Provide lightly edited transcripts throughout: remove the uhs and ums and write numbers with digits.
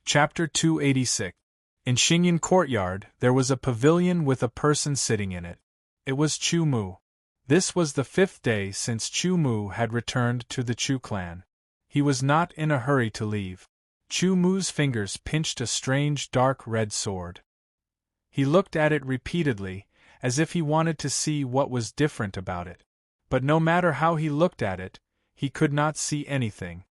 Chapter 286. In Xingyan Courtyard, there was a pavilion with a person sitting in it. It was Chu Mu. This was the 5th day since Chu Mu had returned to the Chu clan. He was not in a hurry to leave. Chu Mu's fingers pinched a strange dark red sword. He looked at it repeatedly, as if he wanted to see what was different about it. But no matter how he looked at it, he could not see anything.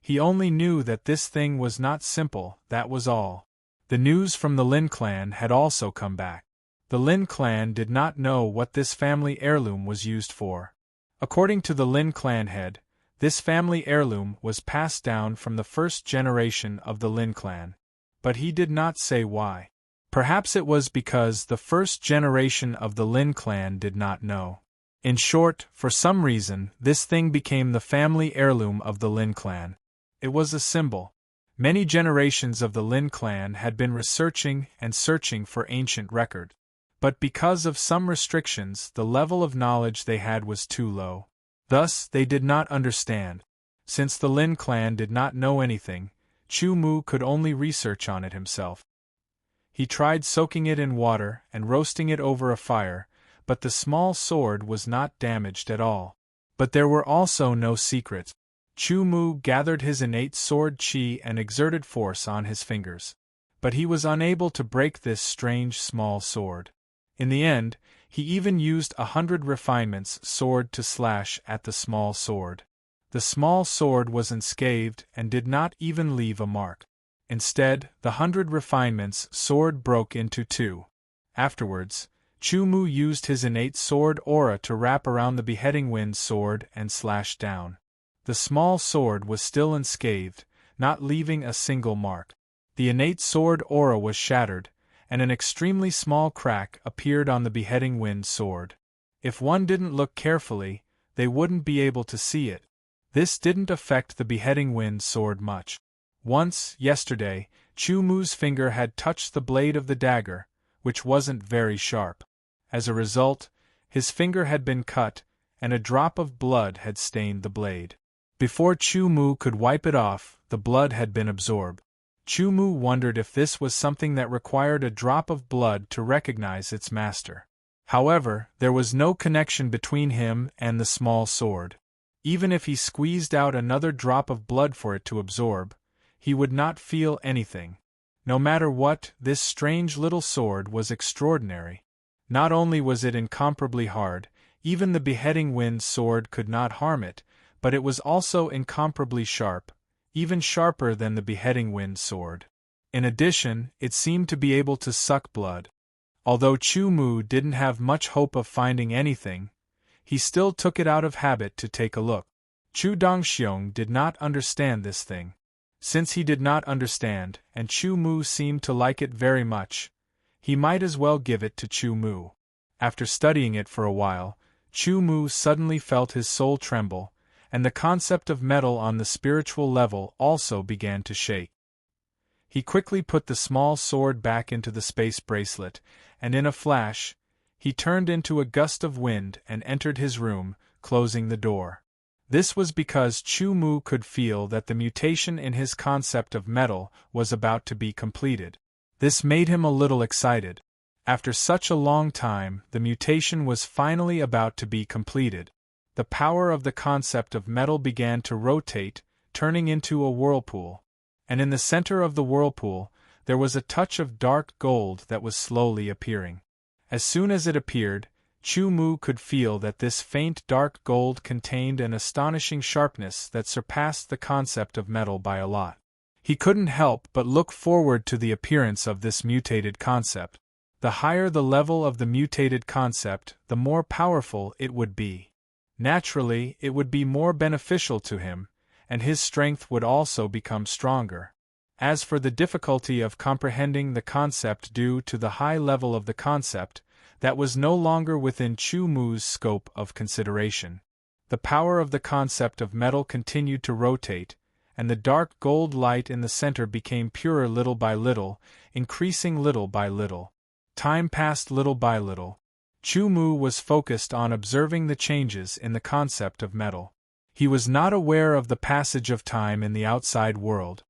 He only knew that this thing was not simple, that was all. The news from the Lin clan had also come back. The Lin clan did not know what this family heirloom was used for. According to the Lin clan head, this family heirloom was passed down from the first generation of the Lin clan. But he did not say why. Perhaps it was because the first generation of the Lin clan did not know. In short, for some reason, this thing became the family heirloom of the Lin clan. It was a symbol. Many generations of the Lin clan had been researching and searching for ancient record. But because of some restrictions, the level of knowledge they had was too low. Thus, they did not understand. Since the Lin clan did not know anything, Chu Mu could only research on it himself. He tried soaking it in water and roasting it over a fire, but the small sword was not damaged at all. But there were also no secrets. Chu Mu gathered his innate sword qi and exerted force on his fingers. But he was unable to break this strange small sword. In the end, he even used 100 refinements sword to slash at the small sword. The small sword was unscathed and did not even leave a mark. Instead, the 100 refinements sword broke into two. Afterwards, Chu Mu used his innate sword aura to wrap around the beheading wind sword and slash down. The small sword was still unscathed, not leaving a single mark. The innate sword aura was shattered, and an extremely small crack appeared on the beheading wind sword. If one didn't look carefully, they wouldn't be able to see it. This didn't affect the beheading wind sword much. Once, yesterday, Chu Mu's finger had touched the blade of the dagger, which wasn't very sharp. As a result, his finger had been cut, and a drop of blood had stained the blade. Before Chu Mu could wipe it off, the blood had been absorbed. Chu Mu wondered if this was something that required a drop of blood to recognize its master. However, there was no connection between him and the small sword. Even if he squeezed out another drop of blood for it to absorb, he would not feel anything. No matter what, this strange little sword was extraordinary. Not only was it incomparably hard, even the beheading wind sword could not harm it, but it was also incomparably sharp, even sharper than the beheading wind sword. In addition, it seemed to be able to suck blood. Although Chu Mu didn't have much hope of finding anything, he still took it out of habit to take a look. Chu Dongxiong did not understand this thing. Since he did not understand, and Chu Mu seemed to like it very much, he might as well give it to Chu Mu. After studying it for a while, Chu Mu suddenly felt his soul tremble, and the concept of metal on the spiritual level also began to shake. He quickly put the small sword back into the space bracelet, and in a flash, he turned into a gust of wind and entered his room, closing the door. This was because Chu Mu could feel that the mutation in his concept of metal was about to be completed. This made him a little excited. After such a long time, the mutation was finally about to be completed. The power of the concept of metal began to rotate, turning into a whirlpool. And in the center of the whirlpool, there was a touch of dark gold that was slowly appearing. As soon as it appeared, Chu Mu could feel that this faint dark gold contained an astonishing sharpness that surpassed the concept of metal by a lot. He couldn't help but look forward to the appearance of this mutated concept. The higher the level of the mutated concept, the more powerful it would be. Naturally, it would be more beneficial to him, and his strength would also become stronger. As for the difficulty of comprehending the concept due to the high level of the concept, that was no longer within Chu Mu's scope of consideration. The power of the concept of metal continued to rotate, and the dark gold light in the center became purer little by little, increasing little by little. Time passed little by little. Chu Mu was focused on observing the changes in the concept of metal. He was not aware of the passage of time in the outside world.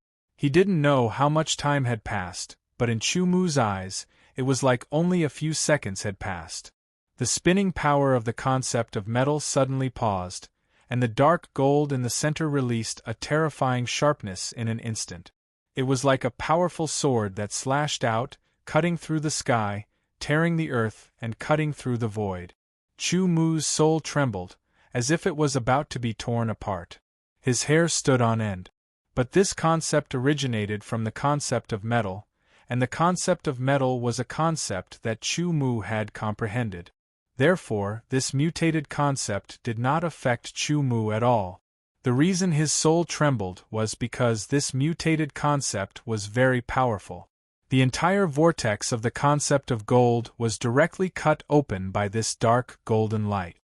He didn't know how much time had passed, but in Chu Mu's eyes, it was like only a few seconds had passed. The spinning power of the concept of metal suddenly paused, and the dark gold in the center released a terrifying sharpness in an instant. It was like a powerful sword that slashed out, cutting through the sky, tearing the earth, and cutting through the void. Chu Mu's soul trembled, as if it was about to be torn apart. His hair stood on end. But this concept originated from the concept of metal, and the concept of metal was a concept that Chu Mu had comprehended. Therefore, this mutated concept did not affect Chu Mu at all. The reason his soul trembled was because this mutated concept was very powerful. The entire vortex of the concept of gold was directly cut open by this dark golden light.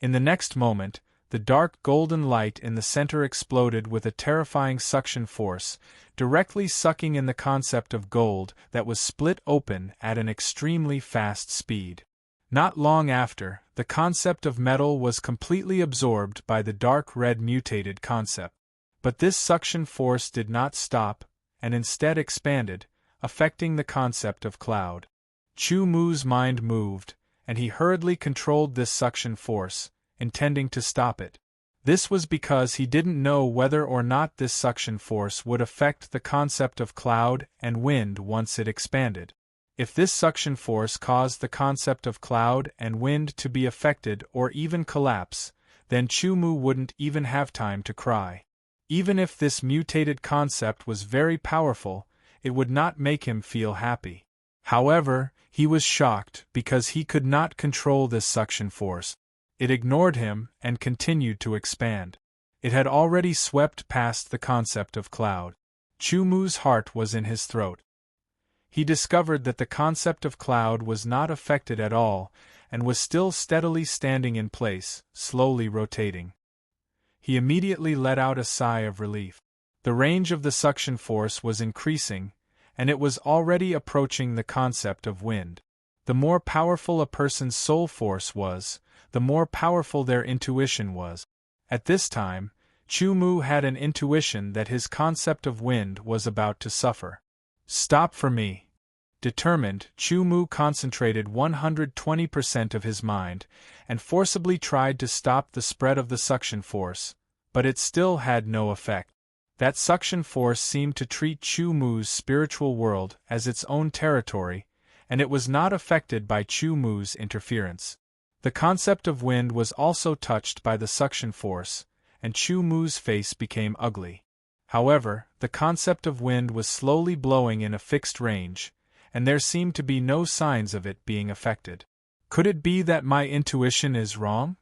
In the next moment, the dark golden light in the center exploded with a terrifying suction force, directly sucking in the concept of gold that was split open at an extremely fast speed. Not long after, the concept of metal was completely absorbed by the dark red mutated concept. But this suction force did not stop, and instead expanded, affecting the concept of cloud. Chu Mu's mind moved, and he hurriedly controlled this suction force, intending to stop it. This was because he didn't know whether or not this suction force would affect the concept of cloud and wind once it expanded. If this suction force caused the concept of cloud and wind to be affected or even collapse, then Chu Mu wouldn't even have time to cry. Even if this mutated concept was very powerful, it would not make him feel happy. However, he was shocked because he could not control this suction force. It ignored him and continued to expand. It had already swept past the concept of cloud. Chu Mu's heart was in his throat. He discovered that the concept of cloud was not affected at all and was still steadily standing in place, slowly rotating. He immediately let out a sigh of relief. The range of the suction force was increasing, and it was already approaching the concept of wind. The more powerful a person's soul force was, the more powerful their intuition was. At this time, Chu Mu had an intuition that his concept of wind was about to suffer. Stop for me. Determined, Chu Mu concentrated 120% of his mind, and forcibly tried to stop the spread of the suction force, but it still had no effect. That suction force seemed to treat Chu Mu's spiritual world as its own territory, and it was not affected by Chu Mu's interference. The concept of wind was also touched by the suction force, and Chu Mu's face became ugly. However, the concept of wind was slowly blowing in a fixed range, and there seemed to be no signs of it being affected. Could it be that my intuition is wrong?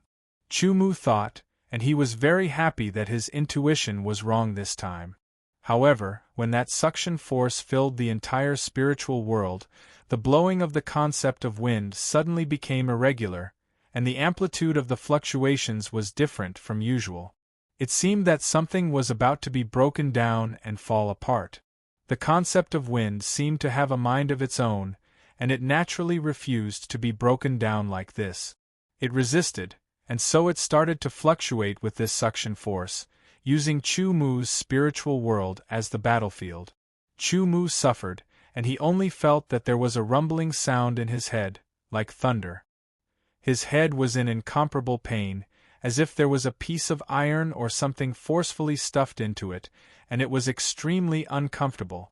Chu Mu thought, and he was very happy that his intuition was wrong this time. However, when that suction force filled the entire spiritual world, the blowing of the concept of wind suddenly became irregular, and the amplitude of the fluctuations was different from usual. It seemed that something was about to be broken down and fall apart. The concept of wind seemed to have a mind of its own, and it naturally refused to be broken down like this. It resisted, and so it started to fluctuate with this suction force, using Chu Mu's spiritual world as the battlefield. Chu Mu suffered, and he only felt that there was a rumbling sound in his head, like thunder. His head was in incomparable pain, as if there was a piece of iron or something forcefully stuffed into it, and it was extremely uncomfortable.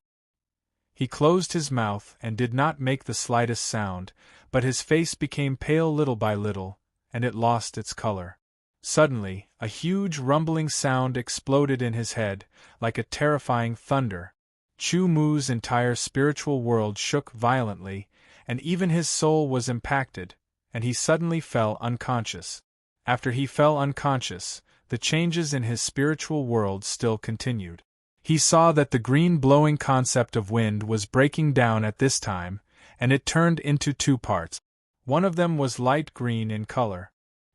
He closed his mouth and did not make the slightest sound, but his face became pale little by little, and it lost its color. Suddenly, a huge rumbling sound exploded in his head, like a terrifying thunder. Chu Mu's entire spiritual world shook violently, and even his soul was impacted, and he suddenly fell unconscious. After he fell unconscious, the changes in his spiritual world still continued. He saw that the green blowing concept of wind was breaking down at this time, and it turned into two parts. One of them was light green in color.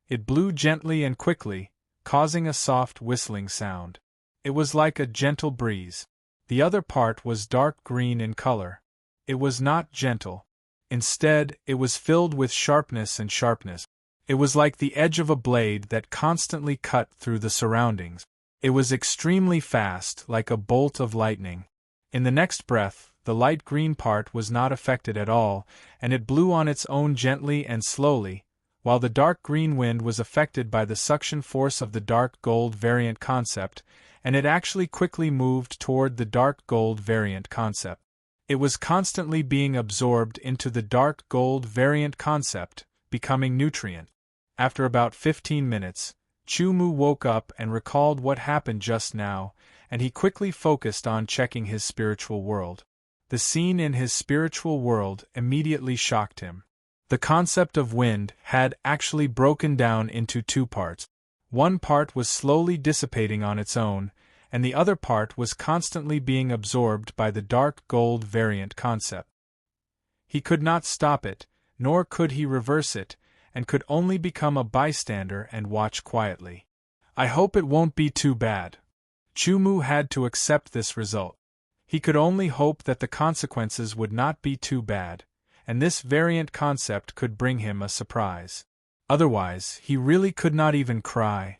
It blew gently and quickly, causing a soft whistling sound. It was like a gentle breeze. The other part was dark green in color. It was not gentle. Instead, it was filled with sharpness and sharpness. It was like the edge of a blade that constantly cut through the surroundings. It was extremely fast, like a bolt of lightning. In the next breath, the light green part was not affected at all, and it blew on its own gently and slowly, while the dark green wind was affected by the suction force of the dark gold variant concept, and it actually quickly moved toward the dark gold variant concept. It was constantly being absorbed into the dark gold variant concept, becoming nutrient. After about 15 minutes, Chu-Mu woke up and recalled what happened just now, and he quickly focused on checking his spiritual world. The scene in his spiritual world immediately shocked him. The concept of wind had actually broken down into two parts. One part was slowly dissipating on its own, and the other part was constantly being absorbed by the dark gold variant concept. He could not stop it, nor could he reverse it, and could only become a bystander and watch quietly. I hope it won't be too bad. Chu-Mu had to accept this result. He could only hope that the consequences would not be too bad, and this variant concept could bring him a surprise. Otherwise, he really could not even cry.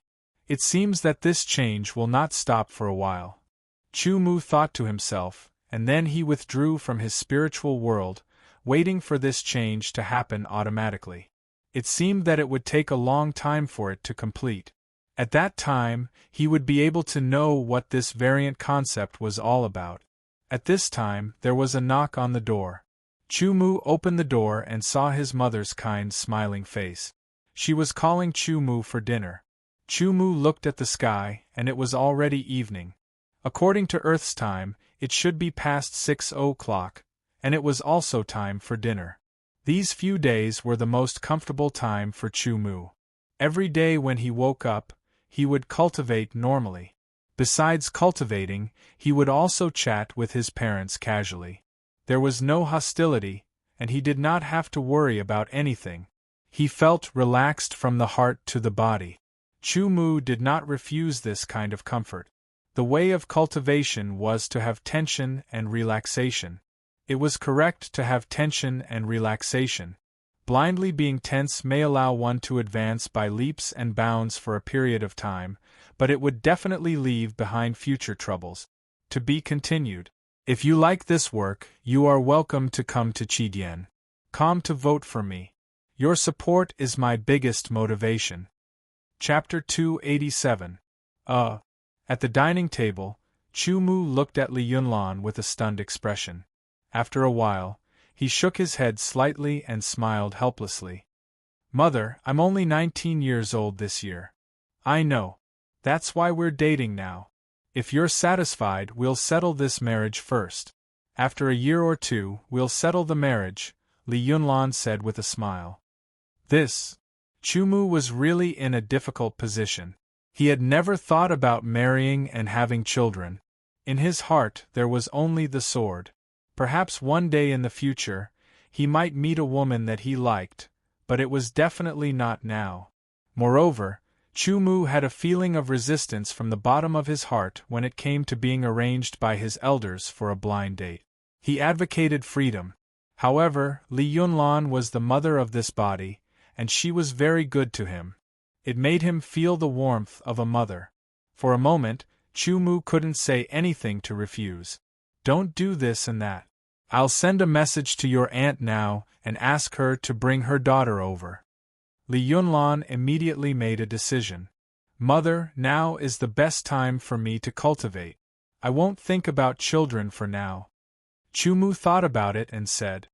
It seems that this change will not stop for a while. Chu-Mu thought to himself, and then he withdrew from his spiritual world, waiting for this change to happen automatically. It seemed that it would take a long time for it to complete. At that time, he would be able to know what this variant concept was all about. At this time, there was a knock on the door. Chu-Mu opened the door and saw his mother's kind, smiling face. She was calling Chu-Mu for dinner. Chu-Mu looked at the sky, and it was already evening. According to Earth's time, it should be past 6 o'clock, and it was also time for dinner. These few days were the most comfortable time for Chu-Mu. Every day when he woke up, he would cultivate normally. Besides cultivating, he would also chat with his parents casually. There was no hostility, and he did not have to worry about anything. He felt relaxed from the heart to the body. Chu-Mu did not refuse this kind of comfort. The way of cultivation was to have tension and relaxation. It was correct to have tension and relaxation. Blindly being tense may allow one to advance by leaps and bounds for a period of time, but it would definitely leave behind future troubles. To be continued. If you like this work, you are welcome to come to Chidien.com to vote for me. Your support is my biggest motivation. Chapter 287. At the dining table, Chu-Mu looked at Li Yunlan with a stunned expression. After a while, he shook his head slightly and smiled helplessly. Mother, I'm only 19 years old this year. I know. That's why we're dating now. If you're satisfied, we'll settle this marriage first. After a year or two, we'll settle the marriage, Li Yunlan said with a smile. Chu-Mu was really in a difficult position. He had never thought about marrying and having children. In his heart, there was only the sword. Perhaps one day in the future, he might meet a woman that he liked, but it was definitely not now. Moreover, Chu-Mu had a feeling of resistance from the bottom of his heart when it came to being arranged by his elders for a blind date. He advocated freedom. However, Li Yunlan was the mother of this body, and she was very good to him. It made him feel the warmth of a mother. For a moment, Chu-Mu couldn't say anything to refuse. Don't do this and that. I'll send a message to your aunt now and ask her to bring her daughter over. Li Yunlan immediately made a decision. Mother, now is the best time for me to cultivate. I won't think about children for now. Chu-Mu thought about it and said.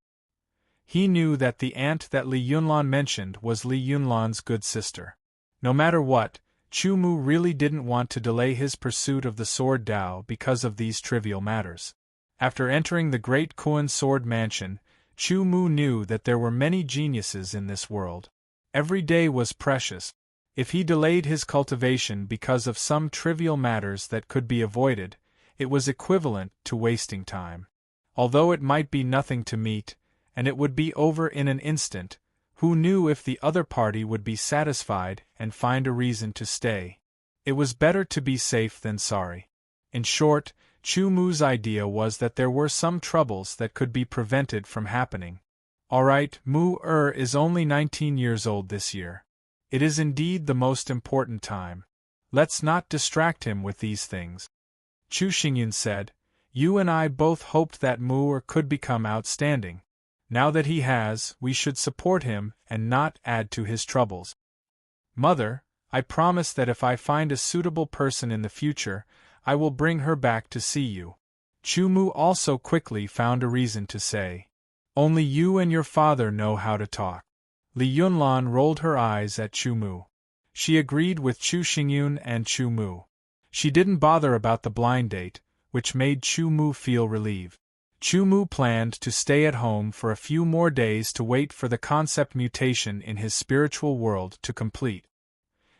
He knew that the aunt that Li Yunlan mentioned was Li Yunlan's good sister. No matter what, Chu-Mu really didn't want to delay his pursuit of the sword Dao because of these trivial matters. After entering the great Kuan sword mansion, Chu-Mu knew that there were many geniuses in this world. Every day was precious. If he delayed his cultivation because of some trivial matters that could be avoided, it was equivalent to wasting time. Although it might be nothing to meet, and it would be over in an instant, who knew if the other party would be satisfied and find a reason to stay? It was better to be safe than sorry. In short, Chu-Mu's idea was that there were some troubles that could be prevented from happening. Alright, Mu-Er is only 19 years old this year. It is indeed the most important time. Let's not distract him with these things. Chu Xingyan said, You and I both hoped that Mu could become outstanding. Now that he has, we should support him and not add to his troubles. Mother, I promise that if I find a suitable person in the future, I will bring her back to see you. Chu-mu also quickly found a reason to say. Only you and your father know how to talk. Li Yunlan rolled her eyes at Chu-mu. She agreed with Chu Xingyun and Chu-mu. She didn't bother about the blind date, which made Chu-mu feel relieved. Chu-mu planned to stay at home for a few more days to wait for the concept mutation in his spiritual world to complete.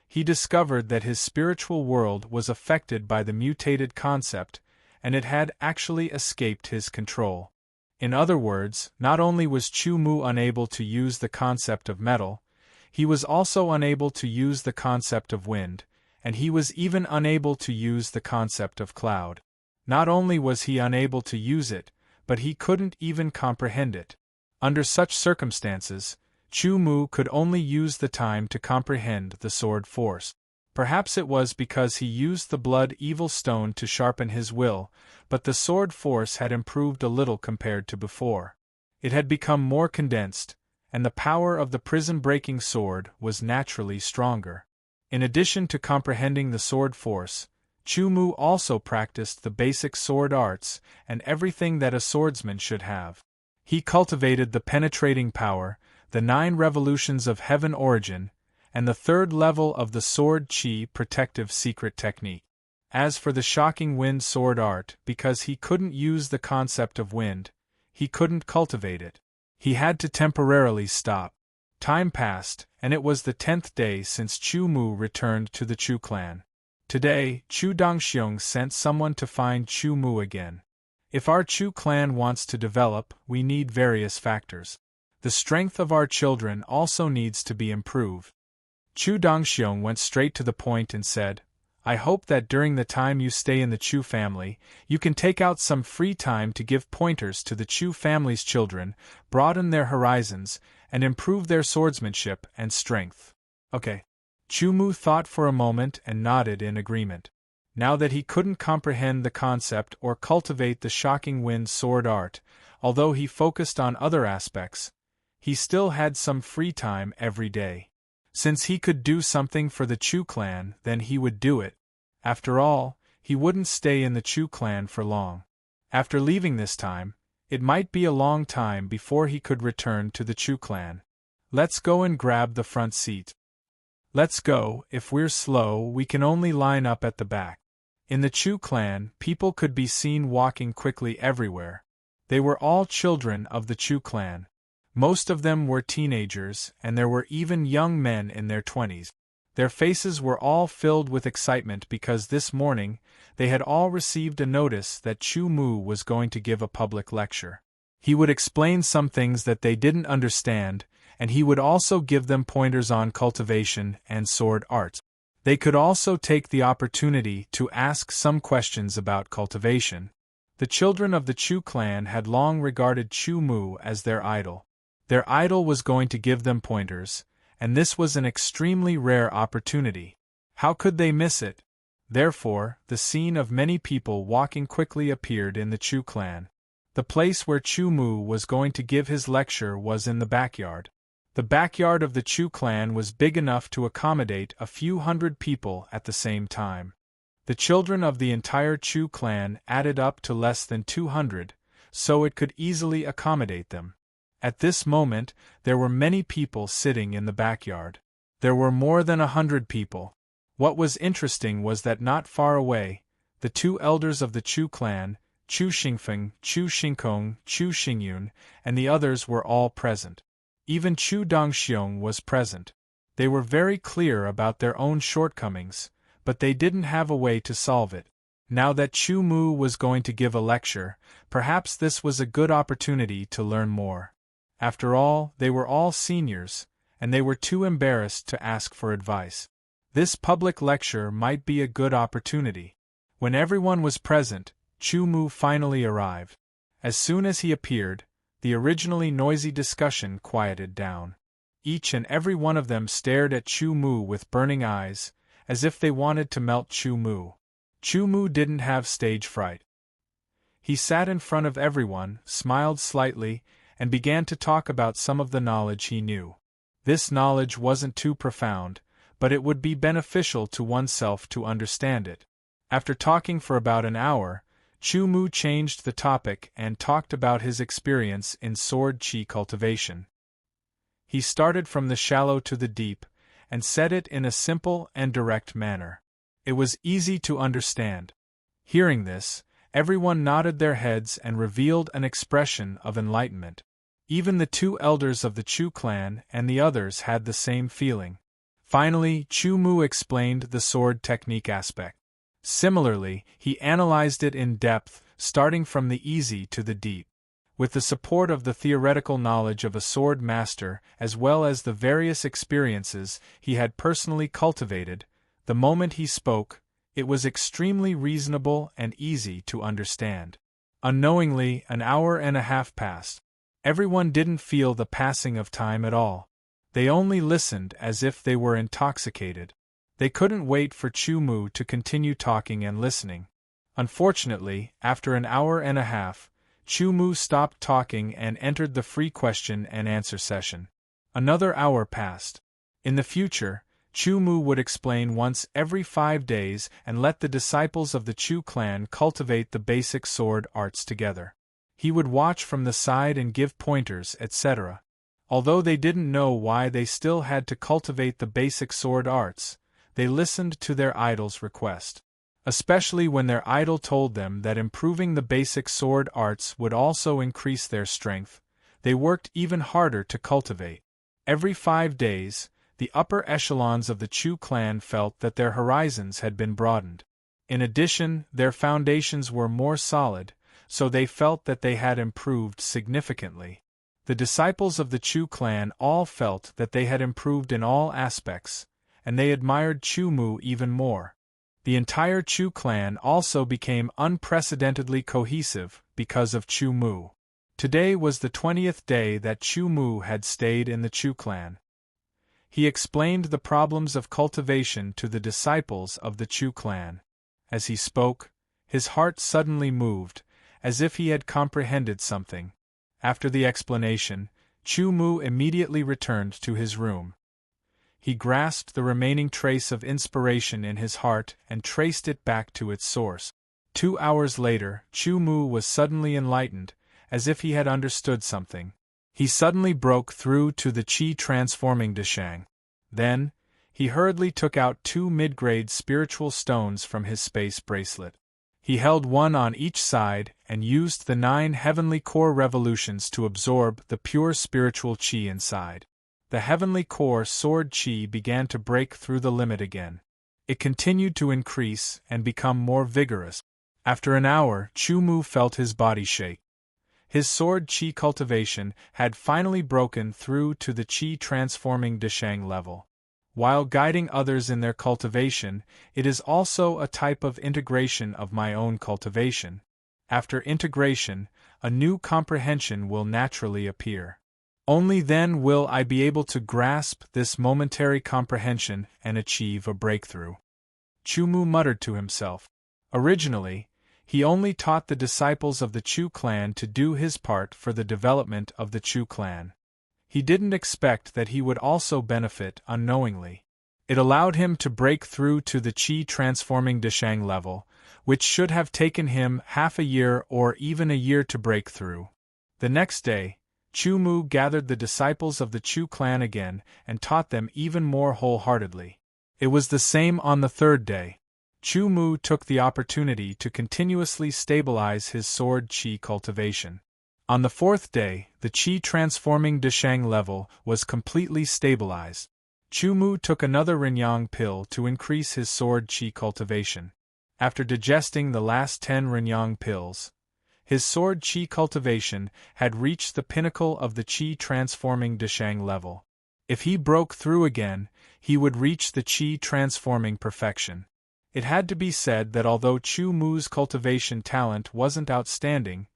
He discovered that his spiritual world was affected by the mutated concept, and it had actually escaped his control. In other words, not only was Chu-mu unable to use the concept of metal, he was also unable to use the concept of wind, and he was even unable to use the concept of cloud. Not only was he unable to use it, but he couldn't even comprehend it. Under such circumstances, Chu-mu could only use the time to comprehend the sword force. Perhaps it was because he used the blood evil stone to sharpen his will, but the sword force had improved a little compared to before. It had become more condensed, and the power of the prison-breaking sword was naturally stronger. In addition to comprehending the sword force, Chu-mu also practiced the basic sword arts and everything that a swordsman should have. He cultivated the penetrating power, the 9 revolutions of heaven origin, and the 3rd level of the sword chi protective secret technique. As for the shocking wind sword art, because he couldn't use the concept of wind, he couldn't cultivate it. He had to temporarily stop. Time passed, and it was the 10th day since Chu-mu returned to the Chu clan. Today, Chu Dongxiong sent someone to find Chu-mu again. If our Chu clan wants to develop, we need various factors. The strength of our children also needs to be improved. Chu Dongxiong went straight to the point and said, I hope that during the time you stay in the Chu family, you can take out some free time to give pointers to the Chu family's children, broaden their horizons, and improve their swordsmanship and strength. Okay. Chu-mu thought for a moment and nodded in agreement. Now that he couldn't comprehend the concept or cultivate the shocking wind sword art, although he focused on other aspects, he still had some free time every day. Since he could do something for the Chu clan, then he would do it. After all, he wouldn't stay in the Chu clan for long. After leaving this time, it might be a long time before he could return to the Chu clan. Let's go and grab the front seat. Let's go. If we're slow, we can only line up at the back. In the Chu clan, people could be seen walking quickly everywhere. They were all children of the Chu clan. Most of them were teenagers, and there were even young men in their 20s. Their faces were all filled with excitement because this morning, they had all received a notice that Chu-mu was going to give a public lecture. He would explain some things that they didn't understand, and he would also give them pointers on cultivation and sword art. They could also take the opportunity to ask some questions about cultivation. The children of the Chu clan had long regarded Chu-mu as their idol. Their idol was going to give them pointers, and this was an extremely rare opportunity. How could they miss it? Therefore, the scene of many people walking quickly appeared in the Chu clan. The place where Chu-mu was going to give his lecture was in the backyard. The backyard of the Chu clan was big enough to accommodate a few hundred people at the same time. The children of the entire Chu clan added up to less than 200, so it could easily accommodate them. At this moment, there were many people sitting in the backyard. There were more than 100 people. What was interesting was that not far away, the 2 elders of the Chu clan, Chu Xingfeng, Chu Xingkong, Chu Xingyun, and the others were all present. Even Chu Dongxiong was present. They were very clear about their own shortcomings, but they didn't have a way to solve it. Now that Chu-mu was going to give a lecture, perhaps this was a good opportunity to learn more. After all, they were all seniors, and they were too embarrassed to ask for advice. This public lecture might be a good opportunity. When everyone was present, Chu-mu finally arrived. As soon as he appeared, the originally noisy discussion quieted down. Each and every one of them stared at Chu-mu with burning eyes, as if they wanted to melt Chu-mu. Chu-mu didn't have stage fright. He sat in front of everyone, smiled slightly, and began to talk about some of the knowledge he knew. This knowledge wasn't too profound, but it would be beneficial to oneself to understand it. After talking for about an hour, Chu Mu changed the topic and talked about his experience in sword chi cultivation. He started from the shallow to the deep, and said it in a simple and direct manner. It was easy to understand. Hearing this, everyone nodded their heads and revealed an expression of enlightenment. Even the 2 elders of the Chu clan and the others had the same feeling. Finally, Chu Mu explained the sword technique aspect. Similarly, he analyzed it in depth, starting from the easy to the deep. With the support of the theoretical knowledge of a sword master as well as the various experiences he had personally cultivated, the moment he spoke, it was extremely reasonable and easy to understand. Unknowingly, an hour and a half passed. Everyone didn't feel the passing of time at all. They only listened as if they were intoxicated. They couldn't wait for Chu Mu to continue talking and listening. Unfortunately, after an hour and a half, Chu Mu stopped talking and entered the free question and answer session. Another hour passed. In the future, Chu Mu would explain once every 5 days and let the disciples of the Chu clan cultivate the basic sword arts together. He would watch from the side and give pointers, etc. Although they didn't know why they still had to cultivate the basic sword arts, they listened to their idol's request. Especially when their idol told them that improving the basic sword arts would also increase their strength, they worked even harder to cultivate. Every 5 days, the upper echelons of the Chu clan felt that their horizons had been broadened. In addition, their foundations were more solid, so they felt that they had improved significantly. The disciples of the Chu clan all felt that they had improved in all aspects, and they admired Chu Mu even more. The entire Chu clan also became unprecedentedly cohesive because of Chu Mu. Today was the 20th day that Chu Mu had stayed in the Chu clan. He explained the problems of cultivation to the disciples of the Chu clan. As he spoke, his heart suddenly moved, as if he had comprehended something. After the explanation, Chu Mu immediately returned to his room. He grasped the remaining trace of inspiration in his heart and traced it back to its source. 2 hours later, Chu Mu was suddenly enlightened, as if he had understood something. He suddenly broke through to the Qi-transforming Dashang. Then, he hurriedly took out 2 mid-grade spiritual stones from his space bracelet. He held one on each side and used the 9 heavenly core revolutions to absorb the pure spiritual Qi inside. The heavenly core sword Qi began to break through the limit again. It continued to increase and become more vigorous. After an hour, Chu Mu felt his body shake. His sword Qi cultivation had finally broken through to the Qi-transforming Dashang level. While guiding others in their cultivation, it is also a type of integration of my own cultivation. After integration, a new comprehension will naturally appear. Only then will I be able to grasp this momentary comprehension and achieve a breakthrough. Chu Mu muttered to himself. Originally, he only taught the disciples of the Chu clan to do his part for the development of the Chu clan. He didn't expect that he would also benefit unknowingly. It allowed him to break through to the Qi-transforming Dashang level, which should have taken him half a year or even a year to break through. The next day, Chu Mu gathered the disciples of the Chu clan again and taught them even more wholeheartedly. It was the same on the 3rd day. Chu Mu took the opportunity to continuously stabilize his sword Qi cultivation. On the 4th day, the Qi-transforming Dashang level was completely stabilized. Chu Mu took another Renyang pill to increase his sword Qi cultivation. After digesting the last 10 Renyang pills, his sword Qi cultivation had reached the pinnacle of the Qi-transforming Dashang level. If he broke through again, he would reach the Qi-transforming perfection. It had to be said that although Chu Mu's cultivation talent wasn't outstanding,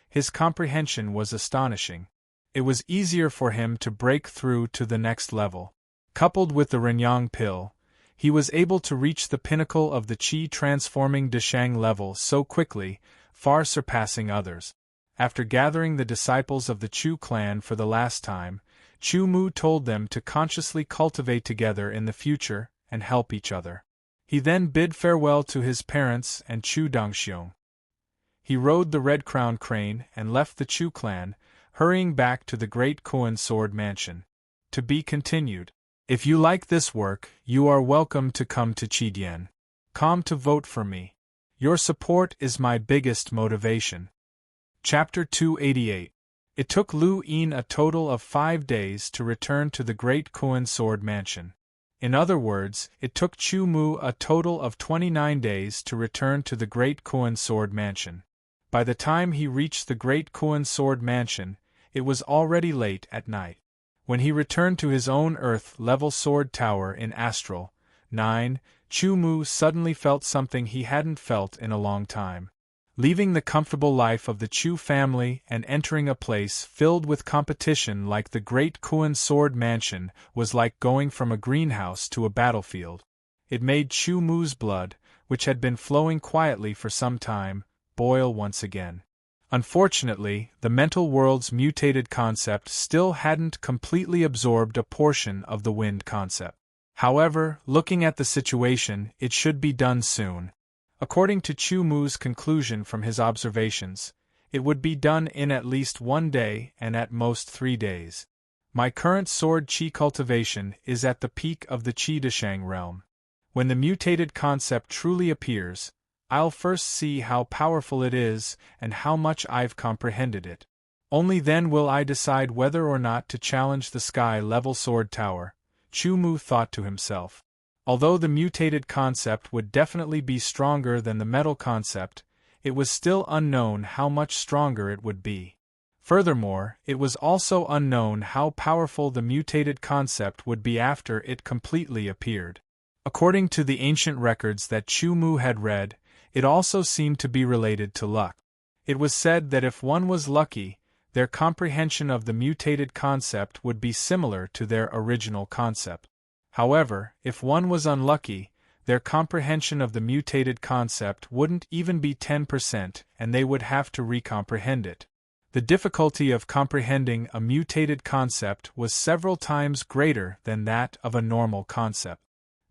his comprehension was astonishing. It was easier for him to break through to the next level. Coupled with the Renyang pill, he was able to reach the pinnacle of the Qi-transforming Dashang level so quickly, far surpassing others. After gathering the disciples of the Chu clan for the last time, Chu Mu told them to consciously cultivate together in the future and help each other. He then bid farewell to his parents and Chu Dongxiong. He rode the red-crowned crane and left the Chu clan, hurrying back to the great Koan Sword Mansion. To be continued. If you like this work, you are welcome to come to Chidian.com to vote for me. Your support is my biggest motivation. Chapter 288. It took Lu Yin a total of 5 days to return to the great Koan Sword Mansion. In other words, it took Chu Mu a total of 29 days to return to the great Koan Sword Mansion. By the time he reached the great Koan Sword Mansion, it was already late at night. When he returned to his own Earth-level sword tower in Astral 9, Chu Mu suddenly felt something he hadn't felt in a long time. Leaving the comfortable life of the Chu family and entering a place filled with competition like the great Koan Sword Mansion was like going from a greenhouse to a battlefield. It made Chu Mu's blood, which had been flowing quietly for some time, boil once again. Unfortunately, the mental world's mutated concept still hadn't completely absorbed a portion of the wind concept. However, looking at the situation, it should be done soon. According to Chu Mu's conclusion from his observations, it would be done in at least 1 day and at most 3 days. My current sword qi cultivation is at the peak of the qi Deshang realm. When the mutated concept truly appears, I'll first see how powerful it is and how much I've comprehended it. Only then will I decide whether or not to challenge the sky-level sword tower, Chu Mu thought to himself. Although the mutated concept would definitely be stronger than the metal concept, it was still unknown how much stronger it would be. Furthermore, it was also unknown how powerful the mutated concept would be after it completely appeared. According to the ancient records that Chu Mu had read, it also seemed to be related to luck. It was said that if one was lucky, their comprehension of the mutated concept would be similar to their original concept. However, if one was unlucky, their comprehension of the mutated concept wouldn't even be 10% and they would have to recomprehend it. The difficulty of comprehending a mutated concept was several times greater than that of a normal concept.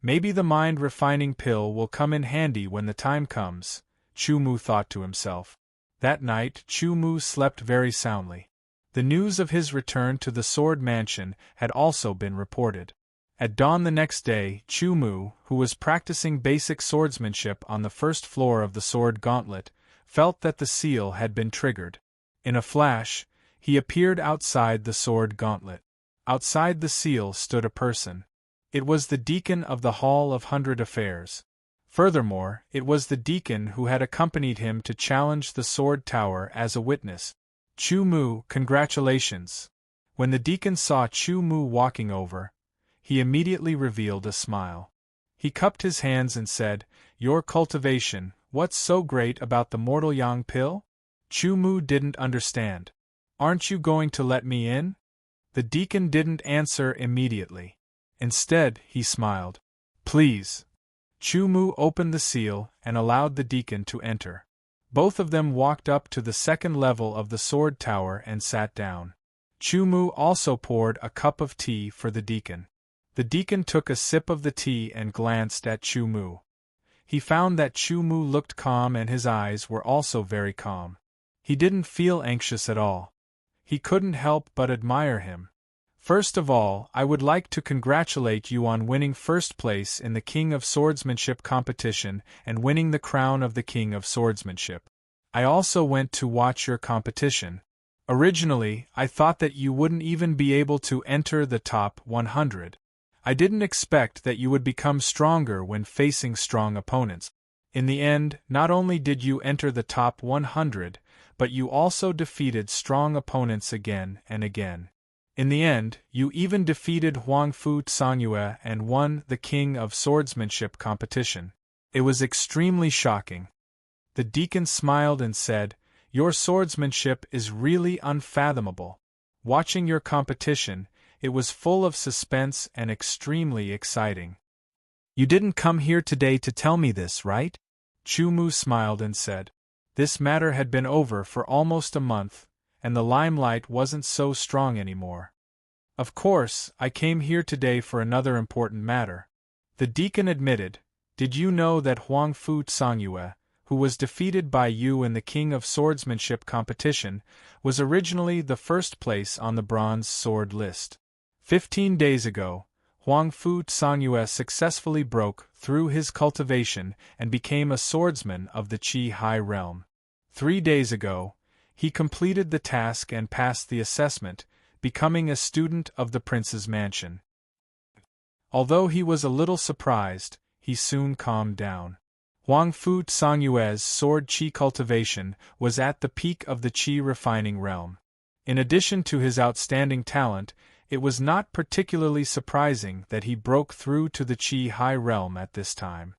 Maybe the mind-refining pill will come in handy when the time comes, Chu Mu thought to himself. That night, Chu Mu slept very soundly. The news of his return to the Sword Mansion had also been reported. At dawn the next day, Chu Mu, who was practicing basic swordsmanship on the first floor of the Sword Gauntlet, felt that the seal had been triggered. In a flash, he appeared outside the Sword Gauntlet. Outside the seal stood a person. It was the deacon of the Hall of Hundred Affairs. Furthermore, it was the deacon who had accompanied him to challenge the Sword Tower as a witness. Chu Mu, congratulations. When the deacon saw Chu Mu walking over, he immediately revealed a smile. He cupped his hands and said, "Your cultivation, what's so great about the mortal yang pill?" Chu Mu didn't understand. "Aren't you going to let me in?" The deacon didn't answer immediately. Instead, he smiled. "Please." Chu Mu opened the seal and allowed the deacon to enter. Both of them walked up to the second level of the sword tower and sat down. Chu Mu also poured a cup of tea for the deacon. The deacon took a sip of the tea and glanced at Chu Mu. He found that Chu Mu looked calm and his eyes were also very calm. He didn't feel anxious at all. He couldn't help but admire him. "First of all, I would like to congratulate you on winning first place in the King of Swordsmanship competition and winning the crown of the King of Swordsmanship. I also went to watch your competition. Originally, I thought that you wouldn't even be able to enter the top 100. I didn't expect that you would become stronger when facing strong opponents. In the end, not only did you enter the top 100, but you also defeated strong opponents again and again. In the end, you even defeated Huangfu Cangyue and won the King of Swordsmanship competition. It was extremely shocking." The deacon smiled and said, "Your swordsmanship is really unfathomable. Watching your competition, it was full of suspense and extremely exciting." "You didn't come here today to tell me this, right?" Chu Mu smiled and said. This matter had been over for almost a month, and the limelight wasn't so strong anymore. Of course, I came here today for another important matter. The deacon admitted. Did you know that Huang Fu Tsangyue, who was defeated by you in the King of Swordsmanship competition, was originally the first place on the bronze sword list? 15 days ago, Huang Fu Tsangyue successfully broke through his cultivation and became a swordsman of the Qi High Realm. 3 days ago, he completed the task and passed the assessment, becoming a student of the prince's mansion. Although he was a little surprised, he soon calmed down. Huang Fu Tsangyue's sword qi cultivation was at the peak of the qi refining realm. In addition to his outstanding talent, it was not particularly surprising that he broke through to the qi high realm at this time.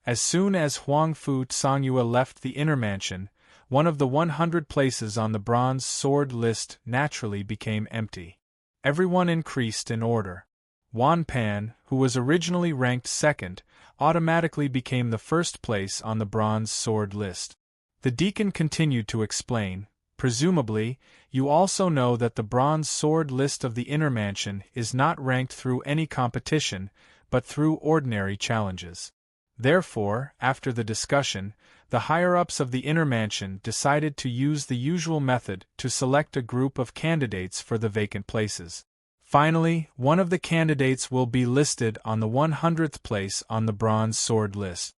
As soon as Huang Fu Tsangyue left the inner mansion, one of the 100 places on the bronze sword list naturally became empty. Everyone increased in order. Wan Pan, who was originally ranked second, automatically became the first place on the bronze sword list. The deacon continued to explain, presumably, you also know that the bronze sword list of the inner mansion is not ranked through any competition, but through ordinary challenges. Therefore, after the discussion, the higher-ups of the inner mansion decided to use the usual method to select a group of candidates for the vacant places. Finally, one of the candidates will be listed on the 100th place on the bronze sword list.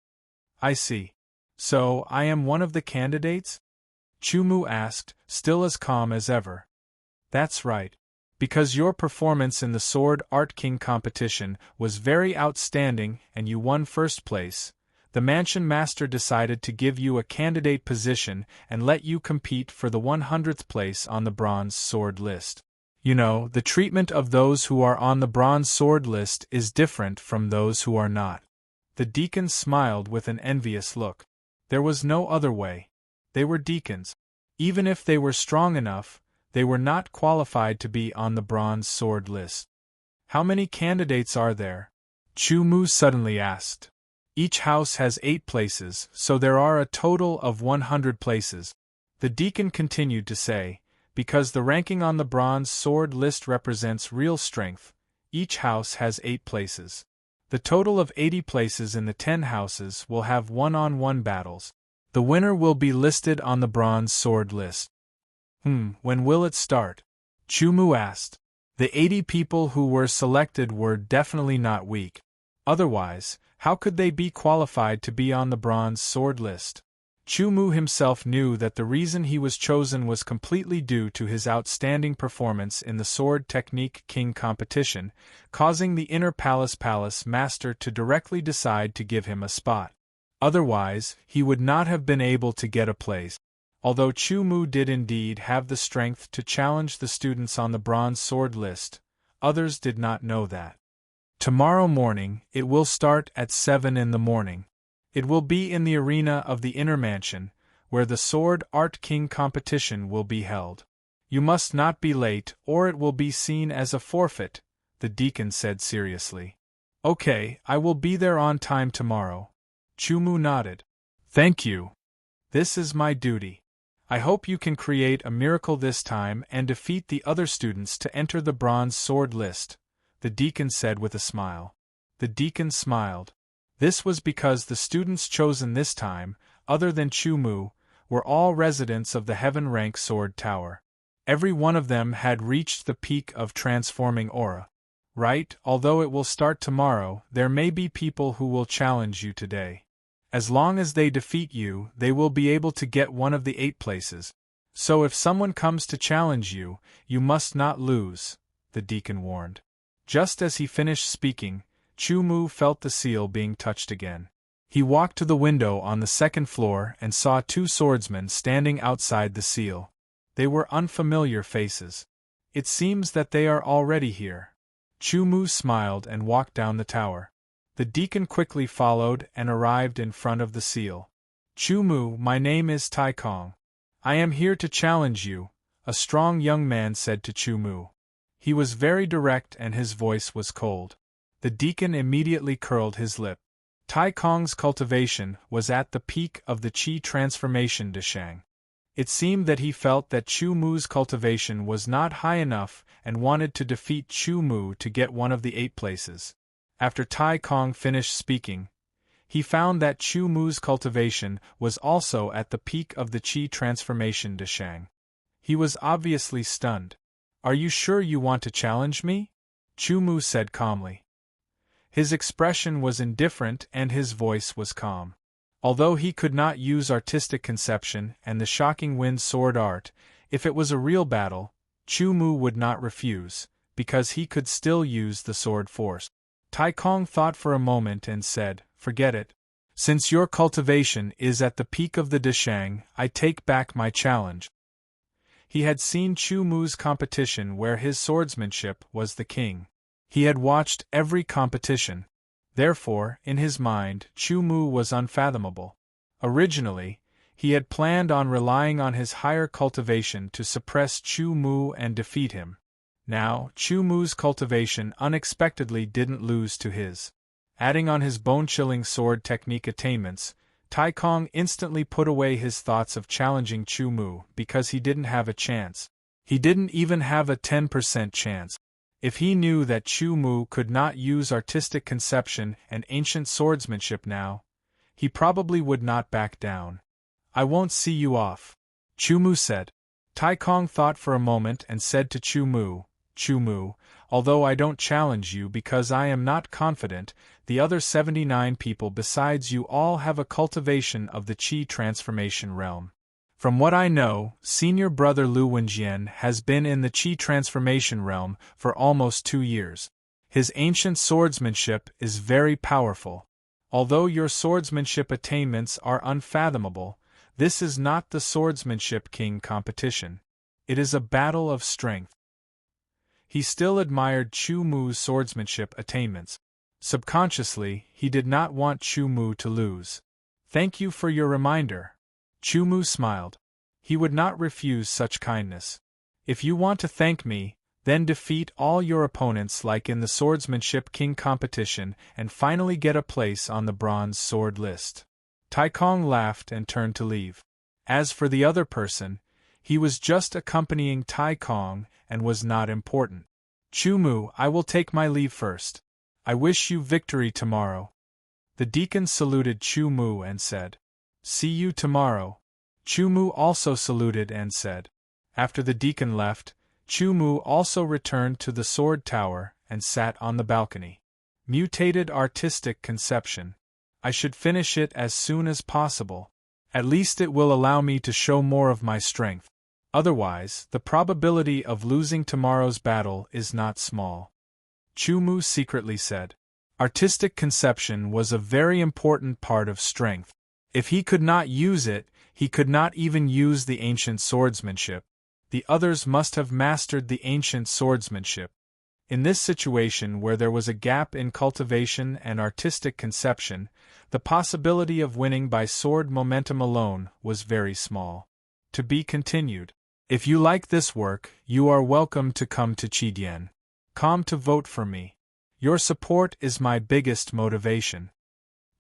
I see. So, I am one of the candidates? Chumu asked, still as calm as ever. That's right. Because your performance in the Sword Art King competition was very outstanding and you won first place, the mansion master decided to give you a candidate position and let you compete for the 100th place on the bronze sword list. You know, the treatment of those who are on the bronze sword list is different from those who are not. The deacon smiled with an envious look. There was no other way. They were deacons. Even if they were strong enough, they were not qualified to be on the bronze sword list. How many candidates are there? Chu Mu suddenly asked. Each house has 8 places, so there are a total of 100 places. The deacon continued to say, because the ranking on the bronze sword list represents real strength, each house has 8 places. The total of 80 places in the 10 houses will have one-on-one battles. The winner will be listed on the bronze sword list. When will it start? Chumu asked. The 80 people who were selected were definitely not weak. Otherwise, how could they be qualified to be on the bronze sword list? Chumu himself knew that the reason he was chosen was completely due to his outstanding performance in the Sword Technique King competition, causing the Inner Palace master to directly decide to give him a spot. Otherwise, he would not have been able to get a place. Although Chumu did indeed have the strength to challenge the students on the bronze sword list, others did not know that. Tomorrow morning, it will start at 7 in the morning. It will be in the arena of the inner mansion, where the Sword Art King competition will be held. You must not be late or it will be seen as a forfeit, the deacon said seriously. Okay, I will be there on time tomorrow. Chumu nodded. Thank you. This is my duty. I hope you can create a miracle this time and defeat the other students to enter the bronze sword list, the deacon said with a smile. The deacon smiled. This was because the students chosen this time, other than Chumu, were all residents of the Heaven Rank Sword Tower. Every one of them had reached the peak of transforming aura. Right, although it will start tomorrow, there may be people who will challenge you today. As long as they defeat you, they will be able to get one of the 8 places. So if someone comes to challenge you, you must not lose, the deacon warned. Just as he finished speaking, Chumu felt the seal being touched again. He walked to the window on the 2nd floor and saw 2 swordsmen standing outside the seal. They were unfamiliar faces. It seems that they are already here. Chumu smiled and walked down the tower. The deacon quickly followed and arrived in front of the seal. Chumu, my name is Tai Kong. I am here to challenge you, a strong young man said to Chumu. He was very direct and his voice was cold. The deacon immediately curled his lip. Tai Kong's cultivation was at the peak of the Qi transformation de Shang. It seemed that he felt that Chu Mu's cultivation was not high enough and wanted to defeat Chu Mu to get one of the 8 places. After Tai Kong finished speaking, he found that Chu Mu's cultivation was also at the peak of the Qi transformation de Shang. He was obviously stunned. "Are you sure you want to challenge me?" Chu Mu said calmly. His expression was indifferent and his voice was calm. Although he could not use artistic conception and the shocking wind sword art, if it was a real battle, Chu Mu would not refuse, because he could still use the sword force. Tai Kong thought for a moment and said, "Forget it. Since your cultivation is at the peak of the de Shang, I take back my challenge." He had seen Chu Mu's competition where his swordsmanship was the king. He had watched every competition. Therefore, in his mind, Chu Mu was unfathomable. Originally, he had planned on relying on his higher cultivation to suppress Chu Mu and defeat him. Now, Chu Mu's cultivation unexpectedly didn't lose to his. Adding on his bone-chilling sword technique attainments, Tai Kong instantly put away his thoughts of challenging Chu Mu because he didn't have a chance. He didn't even have a 10% chance. If he knew that Chu Mu could not use artistic conception and ancient swordsmanship now, he probably would not back down. "I won't see you off," Chu Mu said. Tai Kong thought for a moment and said to Chu Mu, "Chu Mu, although I don't challenge you because I am not confident, the other 79 people besides you all have a cultivation of the Qi transformation realm. From what I know, senior brother Lu Wenjian has been in the Qi transformation realm for almost 2 years. His ancient swordsmanship is very powerful. Although your swordsmanship attainments are unfathomable, this is not the swordsmanship king competition. It is a battle of strength." He still admired Chu Mu's swordsmanship attainments. Subconsciously, he did not want Chu Mu to lose. "Thank you for your reminder." Chu Mu smiled. He would not refuse such kindness. "If you want to thank me, then defeat all your opponents like in the swordsmanship king competition and finally get a place on the bronze sword list." Tai Kong laughed and turned to leave. As for the other person, he was just accompanying Tai Kong and was not important. "Chu Mu, I will take my leave first. I wish you victory tomorrow." The deacon saluted Chu Mu and said, "See you tomorrow." Chu Mu also saluted and said. After the deacon left, Chu Mu also returned to the sword tower and sat on the balcony. Mutated artistic conception. I should finish it as soon as possible. At least it will allow me to show more of my strength. Otherwise, the probability of losing tomorrow's battle is not small. Chu Mu secretly said. Artistic conception was a very important part of strength. If he could not use it, he could not even use the ancient swordsmanship. The others must have mastered the ancient swordsmanship. In this situation where there was a gap in cultivation and artistic conception, the possibility of winning by sword momentum alone was very small. To be continued. If you like this work, you are welcome to come to Chidian.com to vote for me. Your support is my biggest motivation.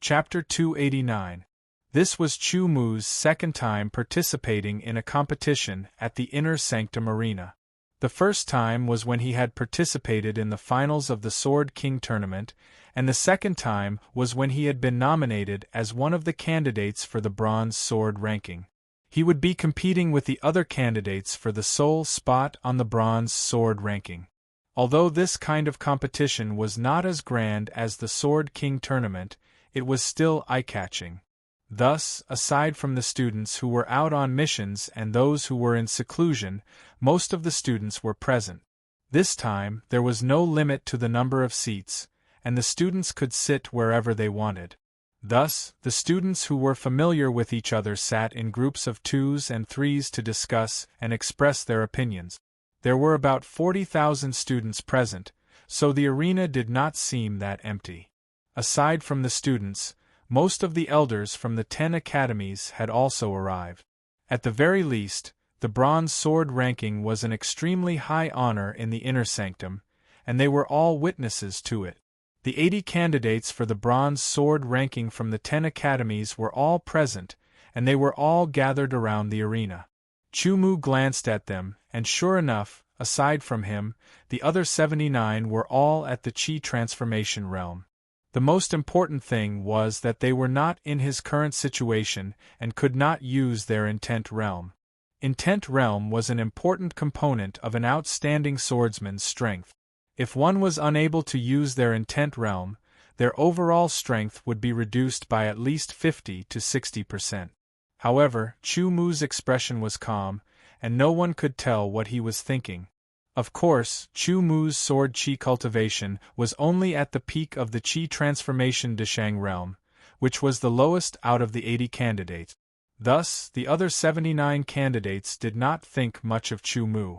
Chapter 289. This was Chu Mu's second time participating in a competition at the Inner Sanctum Arena. The first time was when he had participated in the finals of the Sword King tournament, and the second time was when he had been nominated as one of the candidates for the Bronze Sword ranking. He would be competing with the other candidates for the sole spot on the Bronze Sword ranking. Although this kind of competition was not as grand as the Sword King tournament, it was still eye-catching. Thus, aside from the students who were out on missions and those who were in seclusion, most of the students were present. This time, there was no limit to the number of seats, and the students could sit wherever they wanted. Thus, the students who were familiar with each other sat in groups of 2s and 3s to discuss and express their opinions. There were about 40,000 students present, so the arena did not seem that empty. Aside from the students, most of the elders from the 10 academies had also arrived. At the very least, the Bronze Sword ranking was an extremely high honor in the Inner Sanctum, and they were all witnesses to it. The 80 candidates for the bronze sword ranking from the 10 academies were all present, and they were all gathered around the arena. Chu Mu glanced at them, and sure enough, aside from him, the other 79 were all at the Qi transformation realm. The most important thing was that they were not in his current situation and could not use their intent realm. Intent realm was an important component of an outstanding swordsman's strength. If one was unable to use their intent realm, their overall strength would be reduced by at least 50 to 60%. However, Chu Mu's expression was calm, and no one could tell what he was thinking. Of course, Chu Mu's sword Qi cultivation was only at the peak of the Qi transformation Deshang realm, which was the lowest out of the 80 candidates. Thus, the other 79 candidates did not think much of Chu Mu.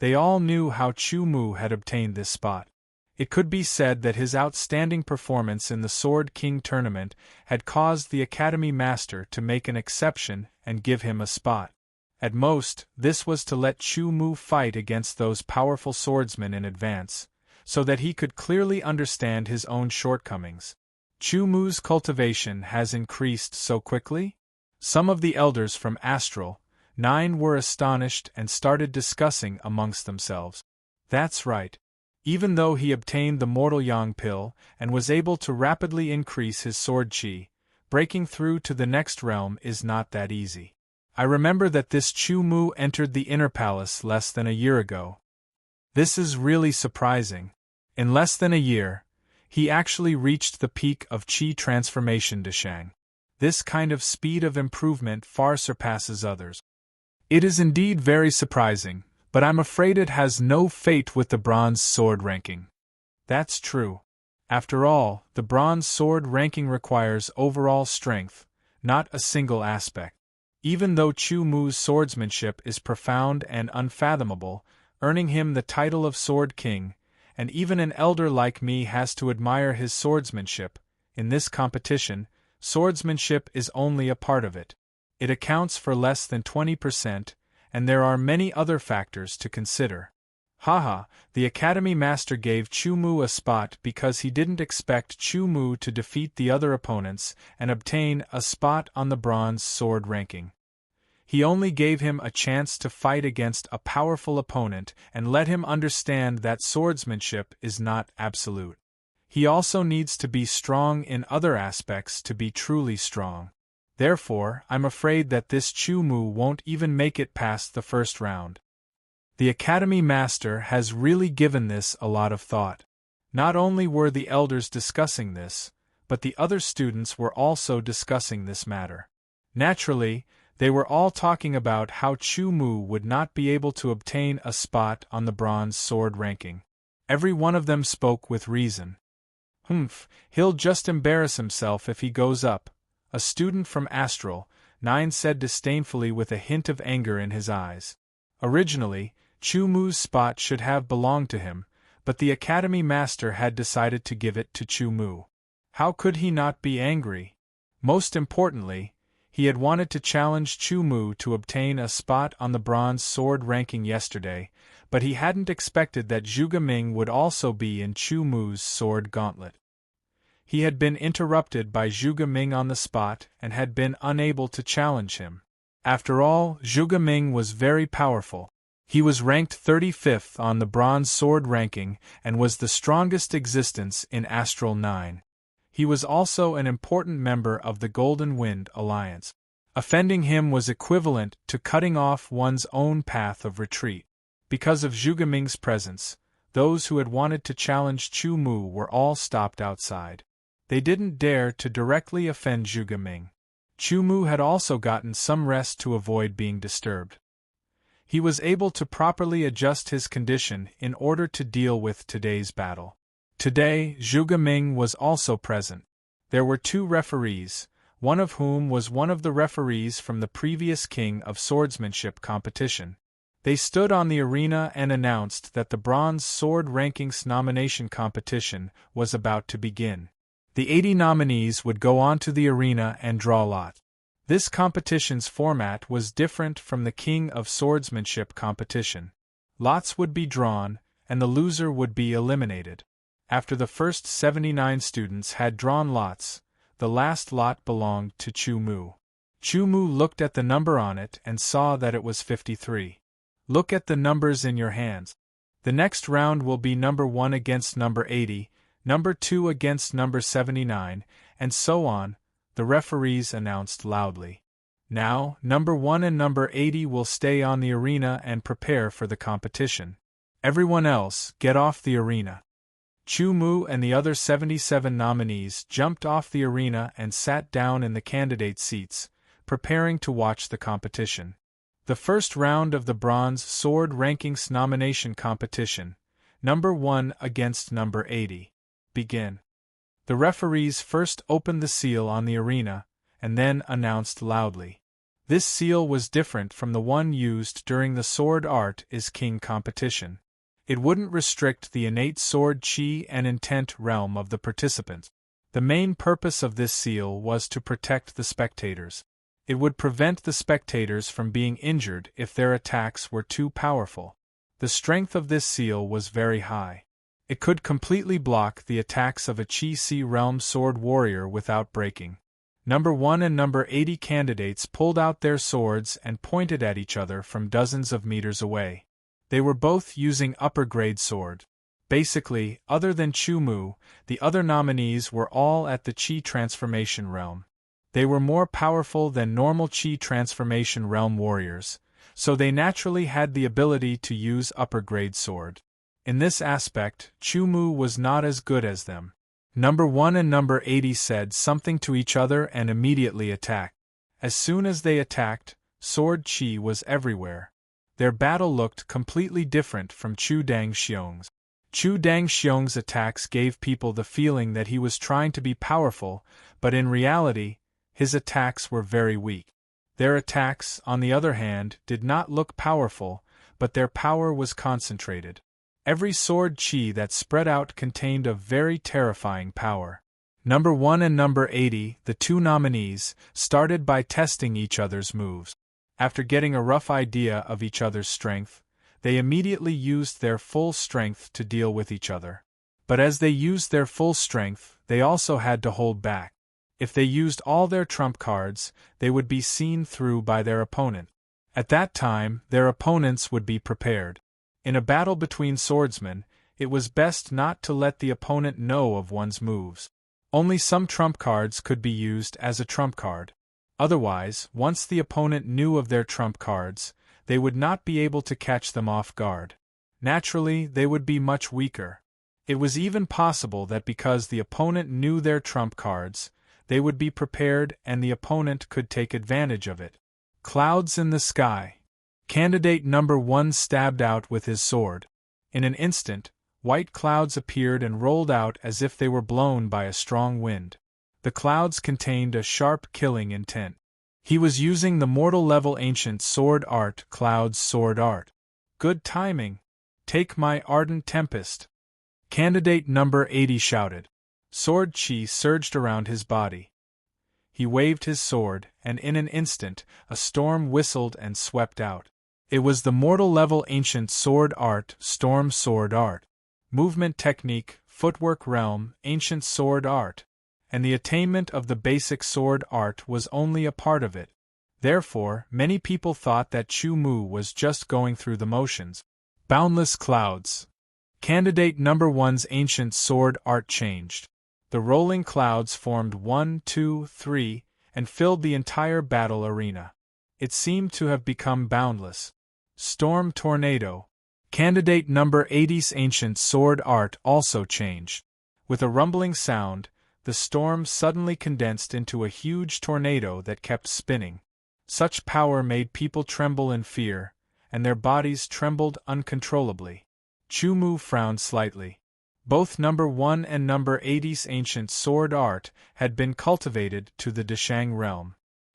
They all knew how Chu Mu had obtained this spot. It could be said that his outstanding performance in the Sword King tournament had caused the Academy Master to make an exception and give him a spot. At most, this was to let Chu Mu fight against those powerful swordsmen in advance, so that he could clearly understand his own shortcomings. Chu Mu's cultivation has increased so quickly? Some of the elders from Astral 9 were astonished and started discussing amongst themselves. That's right. Even though he obtained the Mortal Yang pill and was able to rapidly increase his sword Qi, breaking through to the next realm is not that easy. I remember that this Chu Mu entered the Inner Palace less than a year ago. This is really surprising. In less than a year, he actually reached the peak of Qi transformation Deshang. This kind of speed of improvement far surpasses others. It is indeed very surprising, but I'm afraid it has no fate with the bronze sword ranking. That's true. After all, the bronze sword ranking requires overall strength, not a single aspect. Even though Chu Mu's swordsmanship is profound and unfathomable, earning him the title of Sword King, and even an elder like me has to admire his swordsmanship, in this competition, swordsmanship is only a part of it. It accounts for less than 20%, and there are many other factors to consider. Haha, the Academy Master gave Chu Mu a spot because he didn't expect Chu Mu to defeat the other opponents and obtain a spot on the bronze sword ranking. He only gave him a chance to fight against a powerful opponent and let him understand that swordsmanship is not absolute. He also needs to be strong in other aspects to be truly strong. Therefore, I'm afraid that this Chu Mu won't even make it past the first round. The Academy Master has really given this a lot of thought. Not only were the elders discussing this, but the other students were also discussing this matter. Naturally, they were all talking about how Chu Mu would not be able to obtain a spot on the bronze sword ranking. Every one of them spoke with reason. He'll just embarrass himself if he goes up, a student from Astral 9 said disdainfully with a hint of anger in his eyes. Originally, Chu Mu's spot should have belonged to him, but the Academy Master had decided to give it to Chu Mu. How could he not be angry? Most importantly, he had wanted to challenge Chu Mu to obtain a spot on the bronze sword ranking yesterday, but he hadn't expected that Zhuge Ming would also be in Chu Mu's sword gauntlet. He had been interrupted by Zhuge Ming on the spot and had been unable to challenge him. After all, Zhuge Ming was very powerful. He was ranked 35th on the bronze sword ranking and was the strongest existence in Astral 9. He was also an important member of the Golden Wind Alliance. Offending him was equivalent to cutting off one's own path of retreat. Because of Zhuge Ming's presence, those who had wanted to challenge Chu Mu were all stopped outside. They didn't dare to directly offend Zhuge Ming. Chu Mu had also gotten some rest to avoid being disturbed. He was able to properly adjust his condition in order to deal with today's battle. Today, Zhuge Ming was also present. There were 2 referees, one of whom was one of the referees from the previous King of Swordsmanship competition. They stood on the arena and announced that the Bronze Sword Rankings nomination competition was about to begin. The 80 nominees would go onto the arena and draw lots. This competition's format was different from the King of Swordsmanship competition. Lots would be drawn, and the loser would be eliminated. After the first 79 students had drawn lots, the last lot belonged to Chu Mu. Chu Mu looked at the number on it and saw that it was 53. Look at the numbers in your hands. The next round will be number 1 against number 80, number 2 against number 79, and so on, the referees announced loudly. Now, number 1 and number 80 will stay on the arena and prepare for the competition. Everyone else, get off the arena. Chu Mu and the other 77 nominees jumped off the arena and sat down in the candidate seats, preparing to watch the competition. The first round of the Bronze Sword Rankings nomination competition, number 1 against number 80, begin. The referees first opened the seal on the arena, and then announced loudly. This seal was different from the one used during the Sword Art is King competition. It wouldn't restrict the innate sword chi and intent realm of the participants. The main purpose of this seal was to protect the spectators. It would prevent the spectators from being injured if their attacks were too powerful. The strength of this seal was very high. It could completely block the attacks of a Chi-Si realm sword warrior without breaking. Number 1 and number 80 candidates pulled out their swords and pointed at each other from dozens of meters away. They were both using upper-grade sword. Basically, other than Chu Mu, the other nominees were all at the Chi transformation realm. They were more powerful than normal Chi transformation realm warriors, so they naturally had the ability to use upper-grade sword. In this aspect, Chu Mu was not as good as them. Number 1 and number 80 said something to each other and immediately attacked. As soon as they attacked, sword chi was everywhere. Their battle looked completely different from Chu Dangxiong's. Chu Dangxiong's attacks gave people the feeling that he was trying to be powerful, but in reality, his attacks were very weak. Their attacks, on the other hand, did not look powerful, but their power was concentrated. Every sword chi that spread out contained a very terrifying power. Number 1 and number 80, the two nominees, started by testing each other's moves. After getting a rough idea of each other's strength, they immediately used their full strength to deal with each other. But as they used their full strength, they also had to hold back. If they used all their trump cards, they would be seen through by their opponent. At that time, their opponents would be prepared. In a battle between swordsmen, it was best not to let the opponent know of one's moves. Only some trump cards could be used as a trump card. Otherwise, once the opponent knew of their trump cards, they would not be able to catch them off guard. Naturally, they would be much weaker. It was even possible that because the opponent knew their trump cards, they would be prepared and the opponent could take advantage of it. Clouds in the sky. Candidate number 1 stabbed out with his sword. In an instant, white clouds appeared and rolled out as if they were blown by a strong wind. The clouds contained a sharp killing intent. He was using the mortal level ancient sword art, Cloud's sword art. Good timing. Take my ardent tempest. Candidate number 80 shouted. Sword chi surged around his body. He waved his sword, and in an instant, a storm whistled and swept out. It was the mortal level ancient sword art, storm sword art. Movement technique, footwork realm, ancient sword art. And the attainment of the basic sword art was only a part of it. Therefore, many people thought that Chu Mu was just going through the motions. Boundless clouds. Candidate number 1's ancient sword art changed. The rolling clouds formed 1, 2, 3, and filled the entire battle arena. It seemed to have become boundless. Storm tornado. Candidate number 80's ancient sword art also changed. With a rumbling sound, the storm suddenly condensed into a huge tornado that kept spinning. Such power made people tremble in fear, and their bodies trembled uncontrollably. Chu Mu frowned slightly. Both number 1 and number 80's ancient sword art had been cultivated to the Deshang realm.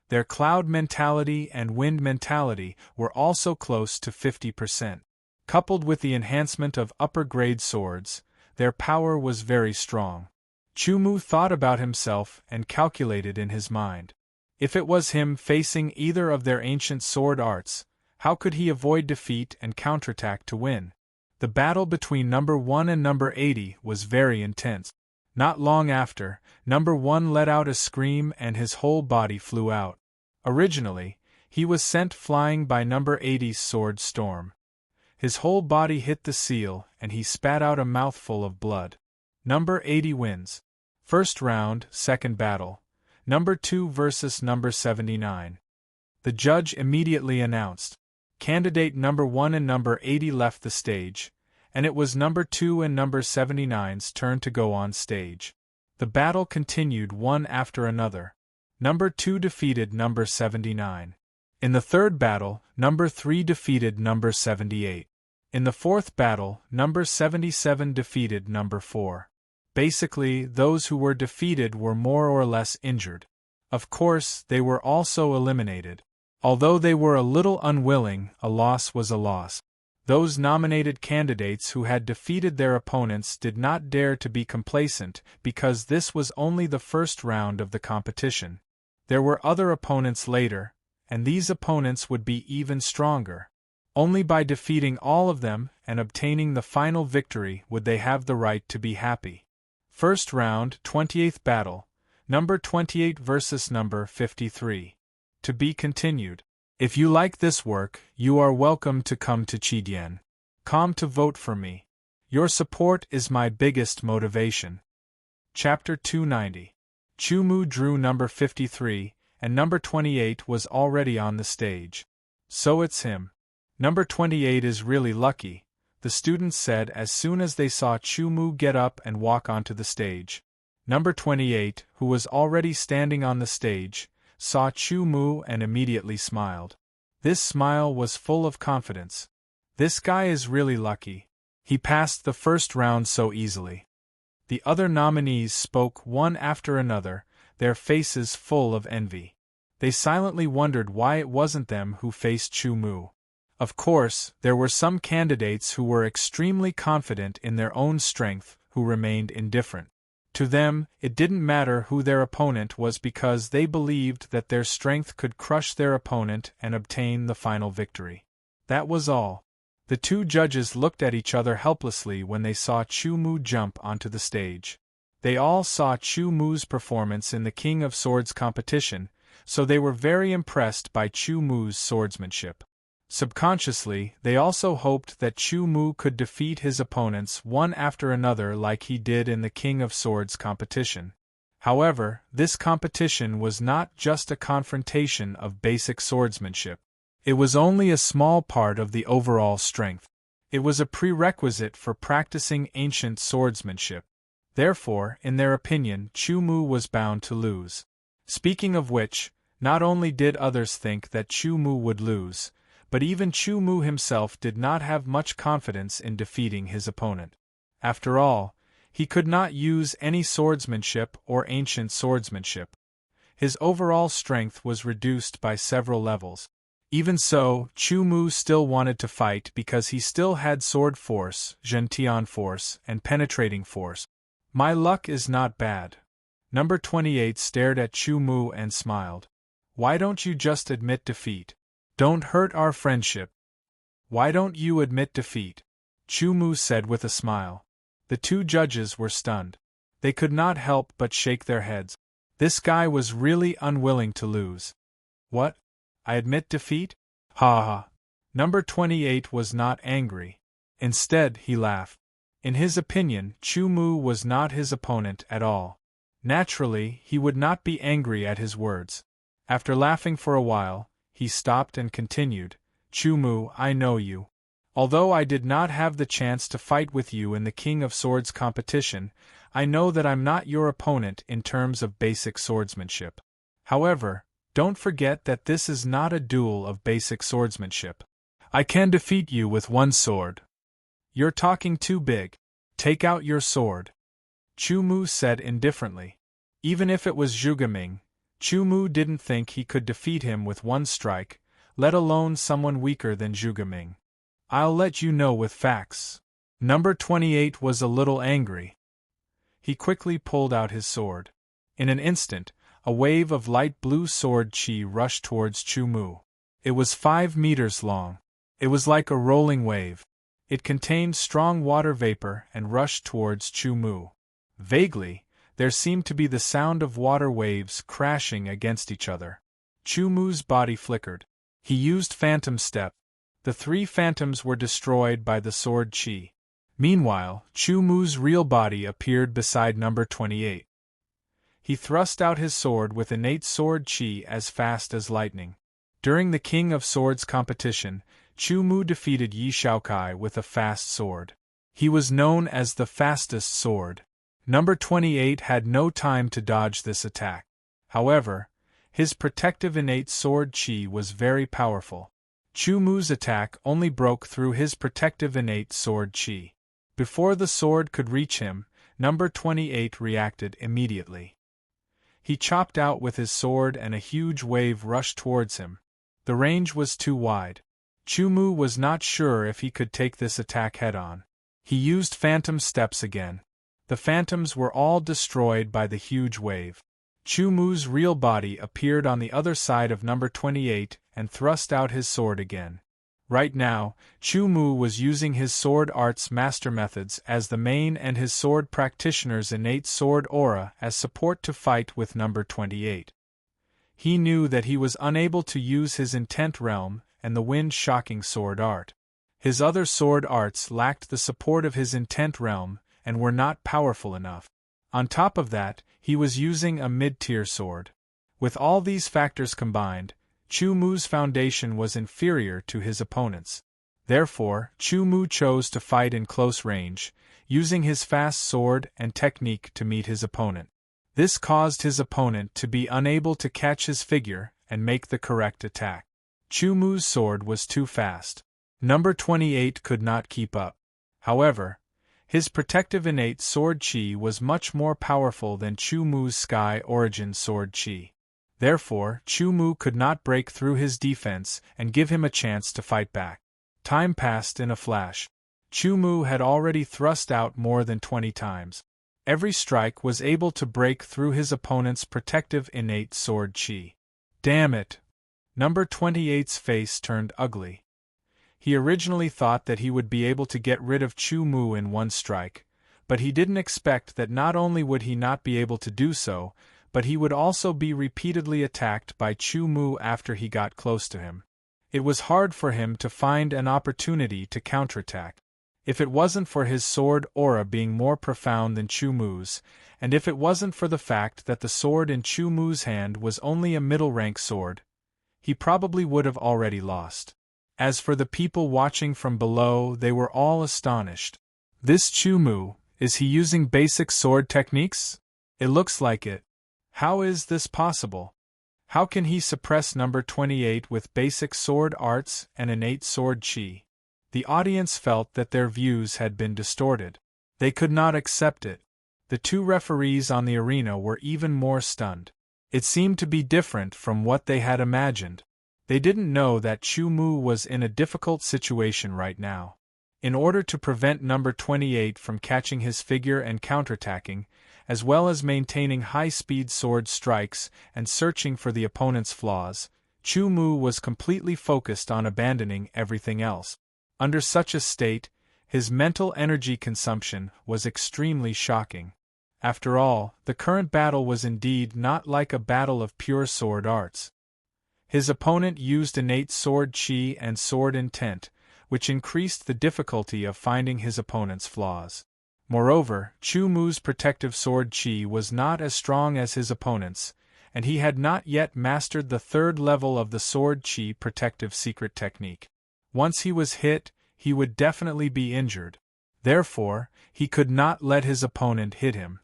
Their cloud mentality and wind mentality were also close to 50%. Coupled with the enhancement of upper-grade swords, their power was very strong. Chu Mu thought about himself and calculated in his mind. If it was him facing either of their ancient sword arts, how could he avoid defeat and counterattack to win? The battle between number 1 and number 80 was very intense. Not long after, number 1 let out a scream and his whole body flew out. Originally, he was sent flying by number 80's sword storm. His whole body hit the seal and he spat out a mouthful of blood. Number 80 wins. First round, second battle. Number 2 versus number 79. The judge immediately announced. Candidate number 1 and number 80 left the stage, and it was number 2 and number 79's turn to go on stage. The battle continued one after another. Number 2 defeated number 79. In the third battle, number 3 defeated number 78. In the fourth battle, number 77 defeated number 4. Basically, those who were defeated were more or less injured. Of course, they were also eliminated. Although they were a little unwilling, a loss was a loss. Those nominated candidates who had defeated their opponents did not dare to be complacent because this was only the first round of the competition. There were other opponents later, and these opponents would be even stronger. Only by defeating all of them and obtaining the final victory would they have the right to be happy. First round, 28th battle, number 28 versus number 53. To be continued. If you like this work, you are welcome to come to Chidien.com to vote for me. Your support is my biggest motivation. Chapter 290. Chumu drew number 53, and number 28 was already on the stage. So it's him. Number 28 is really lucky, the students said as soon as they saw Chumu get up and walk onto the stage. Number 28, who was already standing on the stage, saw Chumu and immediately smiled. This smile was full of confidence. This guy is really lucky. He passed the first round so easily. The other nominees spoke one after another, their faces full of envy. They silently wondered why it wasn't them who faced Chumu. Of course, there were some candidates who were extremely confident in their own strength who remained indifferent. To them, it didn't matter who their opponent was because they believed that their strength could crush their opponent and obtain the final victory. That was all. The two judges looked at each other helplessly when they saw Chumu jump onto the stage. They all saw Chumu's performance in the King of Swords competition, so they were very impressed by Chumu's swordsmanship. Subconsciously, they also hoped that Chumu could defeat his opponents one after another like he did in the King of Swords competition. However, this competition was not just a confrontation of basic swordsmanship. It was only a small part of the overall strength. It was a prerequisite for practicing ancient swordsmanship. Therefore, in their opinion, Chumu was bound to lose. Speaking of which, not only did others think that Chumu would lose, but even Chumu himself did not have much confidence in defeating his opponent. After all, he could not use any swordsmanship or ancient swordsmanship. His overall strength was reduced by several levels. Even so, Chumu still wanted to fight because he still had sword force, gentian force, and penetrating force. My luck is not bad. Number 28 stared at Chumu and smiled. Why don't you just admit defeat? Don't hurt our friendship. Why don't you admit defeat? Chumu said with a smile. The two judges were stunned. They could not help but shake their heads. This guy was really unwilling to lose. What? I admit defeat? Ha ha. Number 28 was not angry. Instead, he laughed. In his opinion, Chumu was not his opponent at all. Naturally, he would not be angry at his words. After laughing for a while, he stopped and continued, Chumu, I know you. Although I did not have the chance to fight with you in the King of Swords competition, I know that I'm not your opponent in terms of basic swordsmanship. However, don't forget that this is not a duel of basic swordsmanship. I can defeat you with one sword. You're talking too big. Take out your sword. Chumu said indifferently. Even if it was Zhugeming, Chumu didn't think he could defeat him with one strike, let alone someone weaker than Zhugeming. I'll let you know with facts. Number 28 was a little angry. He quickly pulled out his sword. In an instant, a wave of light blue sword chi rushed towards Chumu. It was 5 meters long. It was like a rolling wave. It contained strong water vapor and rushed towards Chu Mu. Vaguely, there seemed to be the sound of water waves crashing against each other. Chu Mu's body flickered. He used Phantom Step. The 3 phantoms were destroyed by the sword Qi. Meanwhile, Chu Mu's real body appeared beside number 28. He thrust out his sword with innate sword Qi as fast as lightning. During the King of Swords competition, Chu Mu defeated Yi Shaokai with a fast sword. He was known as the fastest sword. Number 28 had no time to dodge this attack. However, his protective innate sword Qi was very powerful. Chu Mu's attack only broke through his protective innate sword Qi. Before the sword could reach him, number 28 reacted immediately. He chopped out with his sword and a huge wave rushed towards him. The range was too wide. Chu Mu was not sure if he could take this attack head-on. He used Phantom Steps again. The phantoms were all destroyed by the huge wave. Chu Mu's real body appeared on the other side of number 28 and thrust out his sword again. Right now, Chu Mu was using his sword art's master methods as the main and his sword practitioner's innate sword aura as support to fight with number 28. He knew that he was unable to use his intent realm and the wind-shocking sword art. His other sword arts lacked the support of his intent realm and were not powerful enough. On top of that, he was using a mid-tier sword. With all these factors combined, Chu Mu's foundation was inferior to his opponent's. Therefore, Chu Mu chose to fight in close range, using his fast sword and technique to meet his opponent. This caused his opponent to be unable to catch his figure and make the correct attack. Chu Mu's sword was too fast. Number 28 could not keep up. However, his protective innate sword Qi was much more powerful than Chu Mu's Sky Origin sword Qi. Therefore, Chu Mu could not break through his defense and give him a chance to fight back. Time passed in a flash. Chu Mu had already thrust out more than 20 times. Every strike was able to break through his opponent's protective innate sword Qi. Damn it! Number 28's face turned ugly. He originally thought that he would be able to get rid of Chu Mu in one strike, but he didn't expect that not only would he not be able to do so, but he would also be repeatedly attacked by Chu Mu after he got close to him. It was hard for him to find an opportunity to counterattack. If it wasn't for his sword aura being more profound than Chu Mu's, and if it wasn't for the fact that the sword in Chu Mu's hand was only a middle-rank sword, he probably would have already lost. As for the people watching from below, they were all astonished. This Chu Mu, is he using basic sword techniques? It looks like it. How is this possible? How can he suppress number 28 with basic sword arts and innate sword Qi? The audience felt that their views had been distorted. They could not accept it. The 2 referees on the arena were even more stunned. It seemed to be different from what they had imagined. They didn't know that Chu Mu was in a difficult situation right now. In order to prevent number 28 from catching his figure and counterattacking, as well as maintaining high-speed sword strikes and searching for the opponent's flaws, Chu Mu was completely focused on abandoning everything else. Under such a state, his mental energy consumption was extremely shocking. After all, the current battle was indeed not like a battle of pure sword arts. His opponent used innate sword Qi and sword intent, which increased the difficulty of finding his opponent's flaws. Moreover, Chu Mu's protective sword Qi was not as strong as his opponent's, and he had not yet mastered the 3rd level of the sword Qi protective secret technique. Once he was hit, he would definitely be injured. Therefore, he could not let his opponent hit him.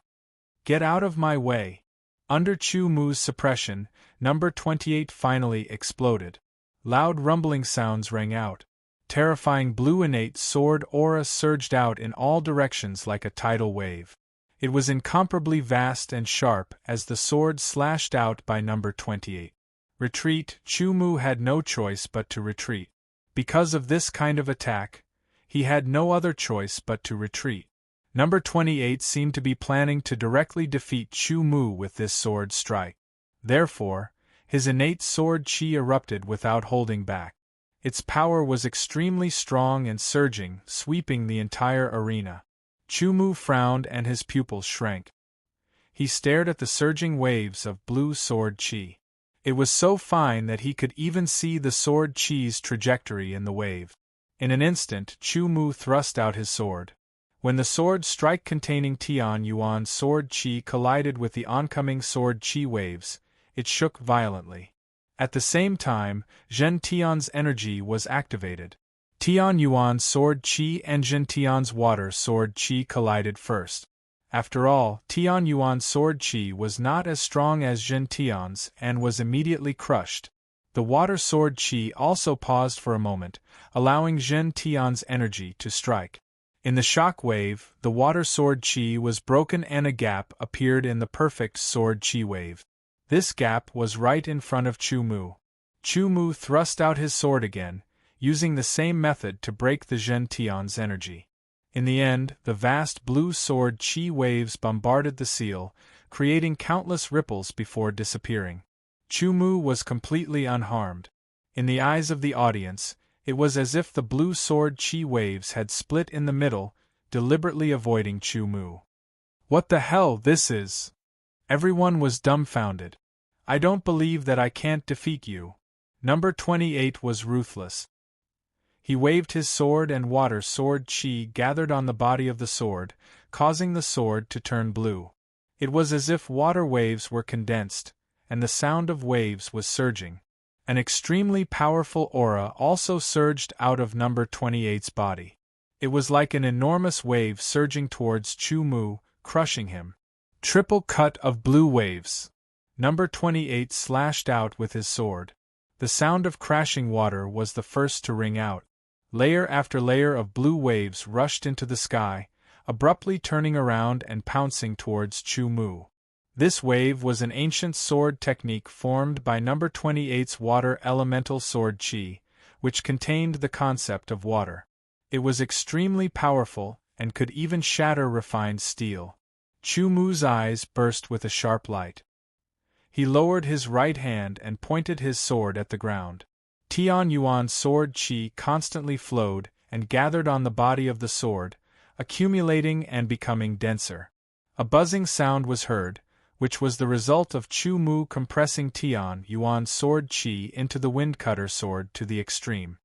Get out of my way! Under Chu Mu's suppression, number 28 finally exploded. Loud rumbling sounds rang out. Terrifying blue innate sword aura surged out in all directions like a tidal wave. It was incomparably vast and sharp as the sword slashed out by number 28. Retreat. Chu Mu had no choice but to retreat. Because of this kind of attack, he had no other choice but to retreat. Number 28 seemed to be planning to directly defeat Chu Mu with this sword strike. Therefore, his innate sword Qi erupted without holding back. Its power was extremely strong and surging, sweeping the entire arena. Chu Mu frowned and his pupils shrank. He stared at the surging waves of blue sword chi. It was so fine that he could even see the sword chi's trajectory in the wave. In an instant, Chu Mu thrust out his sword. When the sword strike containing Tian Yuan's sword chi collided with the oncoming sword chi waves, it shook violently. At the same time, Zhen Tian's energy was activated. Tian Yuan's sword chi and Zhen Tian's water sword chi collided first. After all, Tian Yuan's sword chi was not as strong as Zhen Tian's and was immediately crushed. The water sword chi also paused for a moment, allowing Zhen Tian's energy to strike. In the shock wave, the water sword chi was broken and a gap appeared in the perfect sword chi wave. This gap was right in front of Chu Mu. Chu Mu thrust out his sword again, using the same method to break the Zhen Tian's energy. In the end, the vast blue sword chi waves bombarded the seal, creating countless ripples before disappearing. Chu Mu was completely unharmed. In the eyes of the audience, it was as if the blue sword chi waves had split in the middle, deliberately avoiding Chu Mu. What the hell this is? Everyone was dumbfounded. I don't believe that I can't defeat you. Number 28 was ruthless. He waved his sword and water sword chi gathered on the body of the sword, causing the sword to turn blue. It was as if water waves were condensed, and the sound of waves was surging. An extremely powerful aura also surged out of number 28's body. It was like an enormous wave surging towards Chu Mu, crushing him. Triple cut of blue waves. Number 28 slashed out with his sword. The sound of crashing water was the first to ring out. Layer after layer of blue waves rushed into the sky, abruptly turning around and pouncing towards Chu Mu. This wave was an ancient sword technique formed by number 28's water elemental sword chi, which contained the concept of water. It was extremely powerful and could even shatter refined steel. Chu Mu's eyes burst with a sharp light. He lowered his right hand and pointed his sword at the ground. Tian Yuan's sword chi constantly flowed and gathered on the body of the sword, accumulating and becoming denser. A buzzing sound was heard, which was the result of Chu Mu compressing Tian Yuan's sword chi into the windcutter sword to the extreme.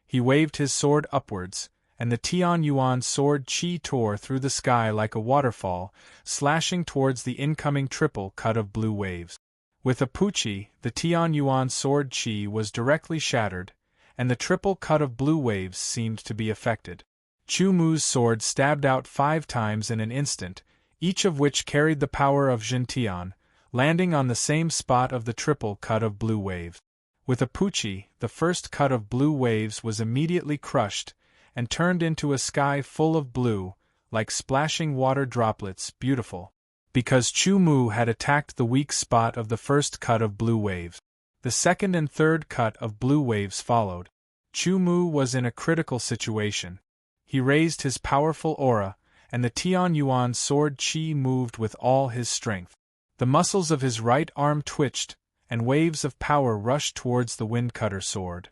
He waved his sword upwards, and the Tian Yuan sword chi tore through the sky like a waterfall, slashing towards the incoming triple cut of blue waves. With a puchi, the Tian Yuan sword chi was directly shattered, and the triple cut of blue waves seemed to be affected. Chu Mu's sword stabbed out 5 times in an instant, each of which carried the power of Zhen Tian, landing on the same spot of the triple cut of blue waves. With a puchi, the first cut of blue waves was immediately crushed, and turned into a sky full of blue, like splashing water droplets, beautiful. Because Chu Mu had attacked the weak spot of the first cut of blue waves. The second and third cut of blue waves followed. Chu Mu was in a critical situation. He raised his powerful aura, and the Tian Yuan sword chi moved with all his strength. The muscles of his right arm twitched, and waves of power rushed towards the windcutter sword.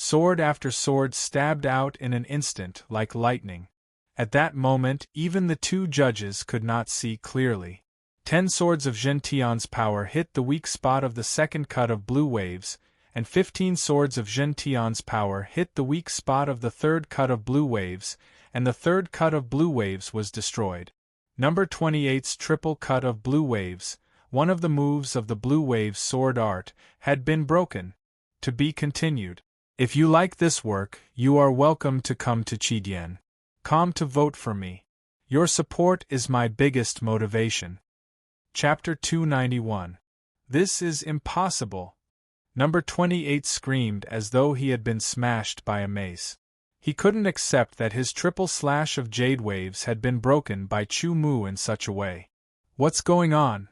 Sword after sword stabbed out in an instant like lightning. At that moment even the 2 judges could not see clearly. 10 swords of Zhen Tian's power hit the weak spot of the second cut of blue waves, and 15 swords of Zhen Tian's power hit the weak spot of the third cut of blue waves, and the third cut of blue waves was destroyed. Number 28's triple cut of blue waves, one of the moves of the blue waves sword art, had been broken. To be continued. If you like this work, you are welcome to come to Qidien.com to vote for me. Your support is my biggest motivation. Chapter 291. This is impossible. Number 28 screamed as though he had been smashed by a mace. He couldn't accept that his triple slash of jade waves had been broken by Chu Mu in such a way. What's going on?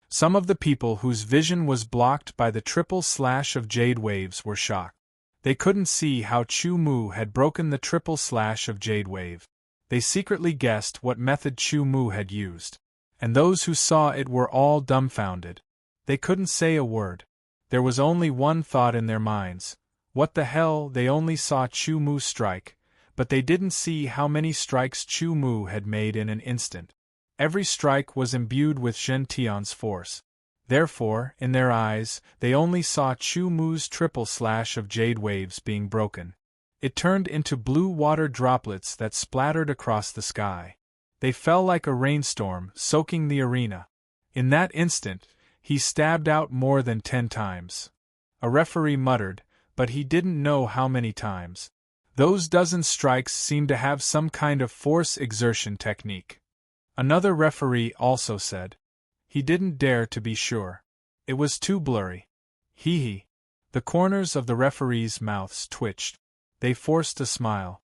Some of the people whose vision was blocked by the triple slash of jade waves were shocked. They couldn't see how Chu Mu had broken the triple slash of jade wave. They secretly guessed what method Chu Mu had used. And those who saw it were all dumbfounded. They couldn't say a word. There was only one thought in their minds. What the hell, they only saw Chu Mu strike, but they didn't see how many strikes Chu Mu had made in an instant. Every strike was imbued with Zhen Tian's force. Therefore, in their eyes, they only saw Chu Mu's triple slash of jade waves being broken. It turned into blue water droplets that splattered across the sky. They fell like a rainstorm, soaking the arena. In that instant, he stabbed out more than 10 times. A referee muttered, but he didn't know how many times. Those dozen strikes seemed to have some kind of force exertion technique. Another referee also said. He didn't dare to be sure. It was too blurry. Hee. The corners of the referees' mouths twitched. They forced a smile.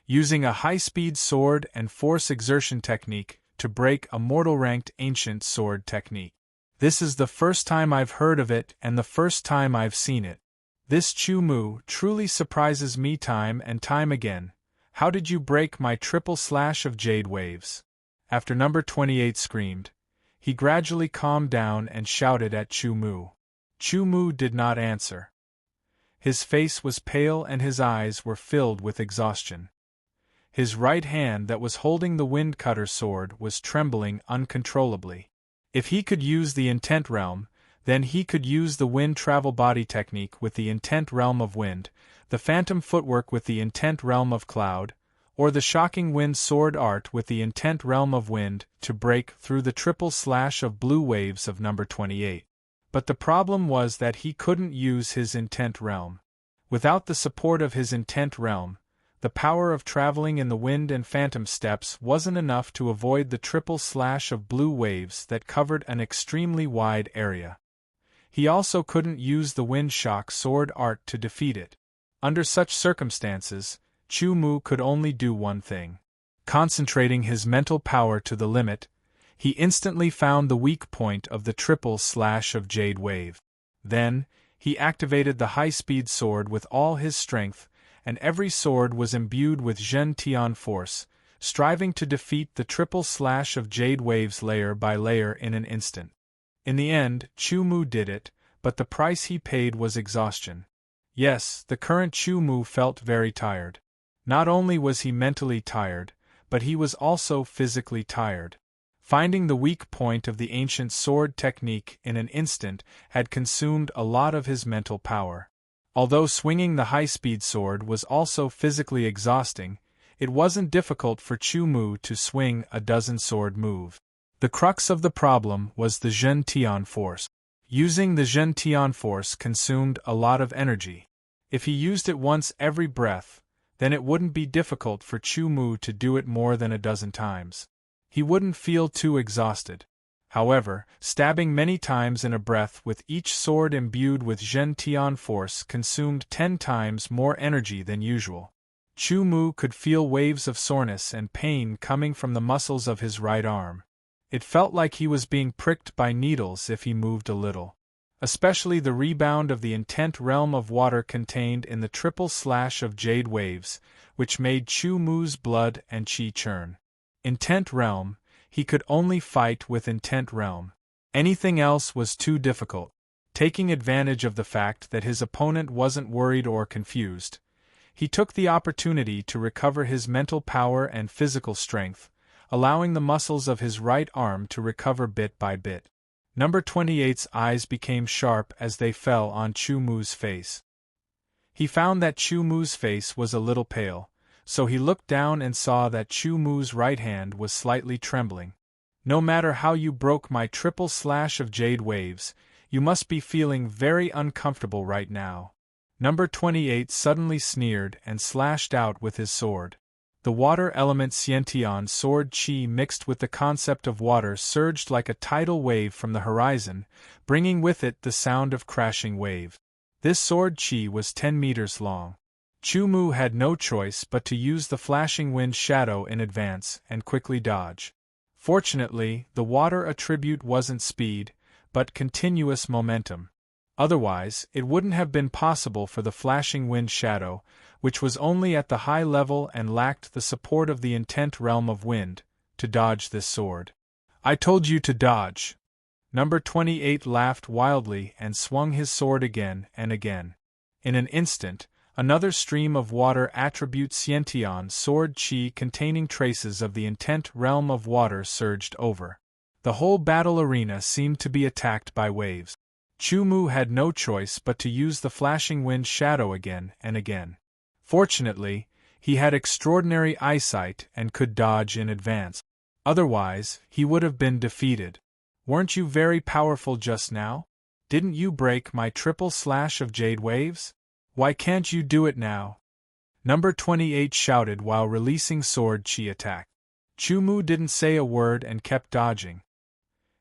Using a high-speed sword and force exertion technique to break a mortal-ranked ancient sword technique. This is the first time I've heard of it and the first time I've seen it. This Chu Mu truly surprises me time and time again. How did you break my triple slash of jade waves? After number 28 screamed, he gradually calmed down and shouted at Chu Mu. Chu Mu did not answer. His face was pale and his eyes were filled with exhaustion. His right hand that was holding the wind cutter sword was trembling uncontrollably. If he could use the intent realm, then he could use the wind travel body technique with the intent realm of wind, the phantom footwork with the intent realm of cloud, or the shocking wind sword art with the intent realm of wind to break through the triple slash of blue waves of number 28. But the problem was that he couldn't use his intent realm. Without the support of his intent realm, the power of traveling in the wind and phantom steps wasn't enough to avoid the triple slash of blue waves that covered an extremely wide area. He also couldn't use the wind shock sword art to defeat it. Under such circumstances, Chu Mu could only do one thing. Concentrating his mental power to the limit, he instantly found the weak point of the triple slash of jade wave. Then, he activated the high-speed sword with all his strength, and every sword was imbued with Zhen Tian force, striving to defeat the triple slash of jade waves layer by layer in an instant. In the end, Chu Mu did it, but the price he paid was exhaustion. Yes, the current Chu Mu felt very tired. Not only was he mentally tired, but he was also physically tired. Finding the weak point of the ancient sword technique in an instant had consumed a lot of his mental power. Although swinging the high-speed sword was also physically exhausting, it wasn't difficult for Chu Mu to swing a dozen sword move. The crux of the problem was the Zhen Tian force. Using the Zhen Tian force consumed a lot of energy. If he used it once every breath, then it wouldn't be difficult for Chu Mu to do it more than a dozen times. He wouldn't feel too exhausted. However, stabbing many times in a breath with each sword imbued with Zhen Tian force consumed 10 times more energy than usual. Chu Mu could feel waves of soreness and pain coming from the muscles of his right arm. It felt like he was being pricked by needles if he moved a little. Especially the rebound of the intent realm of water contained in the triple slash of jade waves, which made Chu Mu's blood and chi churn. Intent realm, he could only fight with intent realm. Anything else was too difficult. Taking advantage of the fact that his opponent wasn't worried or confused, he took the opportunity to recover his mental power and physical strength, allowing the muscles of his right arm to recover bit by bit. Number 28's eyes became sharp as they fell on Chu Mu's face. He found that Chu Mu's face was a little pale, so he looked down and saw that Chu Mu's right hand was slightly trembling. No matter how you broke my triple slash of jade waves, you must be feeling very uncomfortable right now. Number 28 suddenly sneered and slashed out with his sword. The water element Xiantian sword chi mixed with the concept of water surged like a tidal wave from the horizon, bringing with it the sound of crashing wave. This sword chi was 10 meters long. Chu Mu had no choice but to use the flashing wind shadow in advance and quickly dodge. Fortunately, the water attribute wasn't speed, but continuous momentum. Otherwise, it wouldn't have been possible for the flashing wind shadow, which was only at the high level and lacked the support of the intent realm of wind, to dodge this sword. I told you to dodge. Number 28 laughed wildly and swung his sword again and again. In an instant, Another stream of water attribute Xiantian sword chi containing traces of the intent realm of water surged over. The whole battle arena seemed to be attacked by waves. Chu Mu had no choice but to use the flashing wind shadow again and again. Fortunately, he had extraordinary eyesight and could dodge in advance. Otherwise, he would have been defeated. Weren't you very powerful just now? Didn't you break my triple slash of jade waves? Why can't you do it now? Number 28 shouted while releasing sword chi attack. Chu Mu didn't say a word and kept dodging.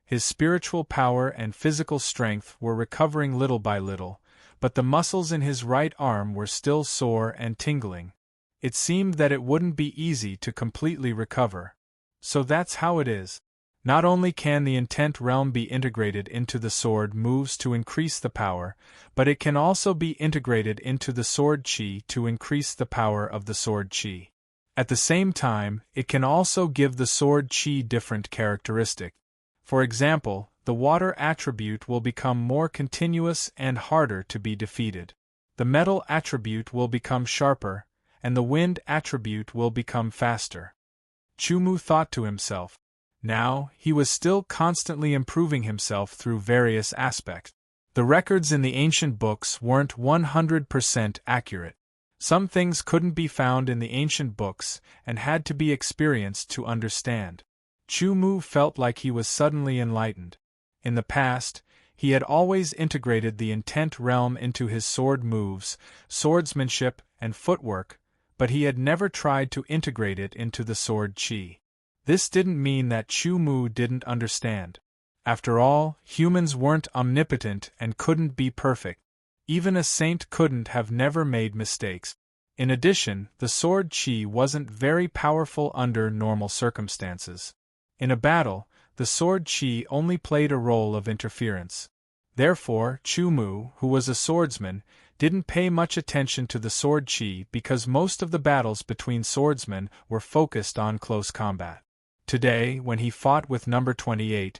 His spiritual power and physical strength were recovering little by little, but the muscles in his right arm were still sore and tingling. It seemed that it wouldn't be easy to completely recover. So that's how it is. Not only can the intent realm be integrated into the sword moves to increase the power, but it can also be integrated into the sword chi to increase the power of the sword chi. At the same time, it can also give the sword chi different characteristics. For example, the water attribute will become more continuous and harder to be defeated. The metal attribute will become sharper, and the wind attribute will become faster. Chu Mu thought to himself. Now, he was still constantly improving himself through various aspects. The records in the ancient books weren't 100% accurate. Some things couldn't be found in the ancient books and had to be experienced to understand. Chu Mu felt like he was suddenly enlightened. In the past, he had always integrated the intent realm into his sword moves, swordsmanship, and footwork, but he had never tried to integrate it into the sword chi. This didn't mean that Chu Mu didn't understand. After all, humans weren't omnipotent and couldn't be perfect. Even a saint couldn't have never made mistakes. In addition, the sword chi wasn't very powerful under normal circumstances. In a battle, the sword chi only played a role of interference. Therefore, Chu Mu, who was a swordsman, didn't pay much attention to the sword chi because most of the battles between swordsmen were focused on close combat. Today, when he fought with number 28,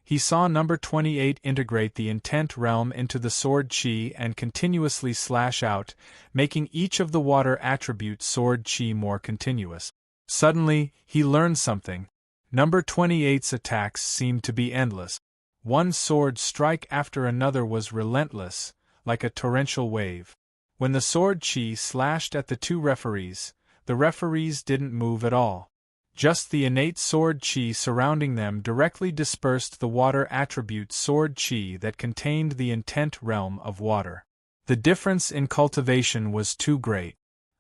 he saw number 28 integrate the intent realm into the sword chi and continuously slash out, making each of the water attribute sword chi more continuous. Suddenly, he learned something. Number 28's attacks seemed to be endless. One sword strike after another was relentless, like a torrential wave. When the sword chi slashed at the two referees, the referees didn't move at all. Just the innate sword chi surrounding them directly dispersed the water attribute sword chi that contained the intent realm of water. The difference in cultivation was too great.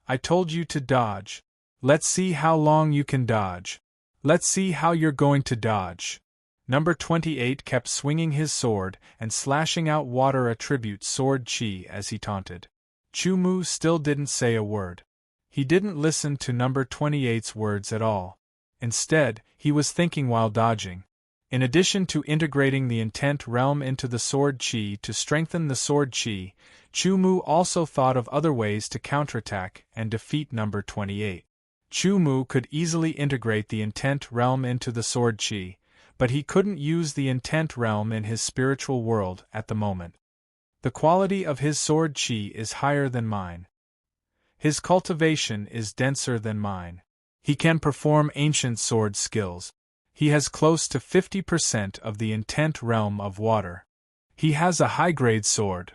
I told you to dodge. Let's see how long you can dodge. Let's see how you're going to dodge. Number 28 kept swinging his sword and slashing out water attribute sword chi as he taunted. Chu Mu still didn't say a word. He didn't listen to number 28's words at all. Instead, he was thinking while dodging. In addition to integrating the intent realm into the sword chi to strengthen the sword chi, Chu Mu also thought of other ways to counterattack and defeat number 28. Chu Mu could easily integrate the intent realm into the sword chi, but he couldn't use the intent realm in his spiritual world at the moment. The quality of his sword chi is higher than mine. His cultivation is denser than mine. He can perform ancient sword skills. He has close to 50% of the intent realm of water. He has a high-grade sword.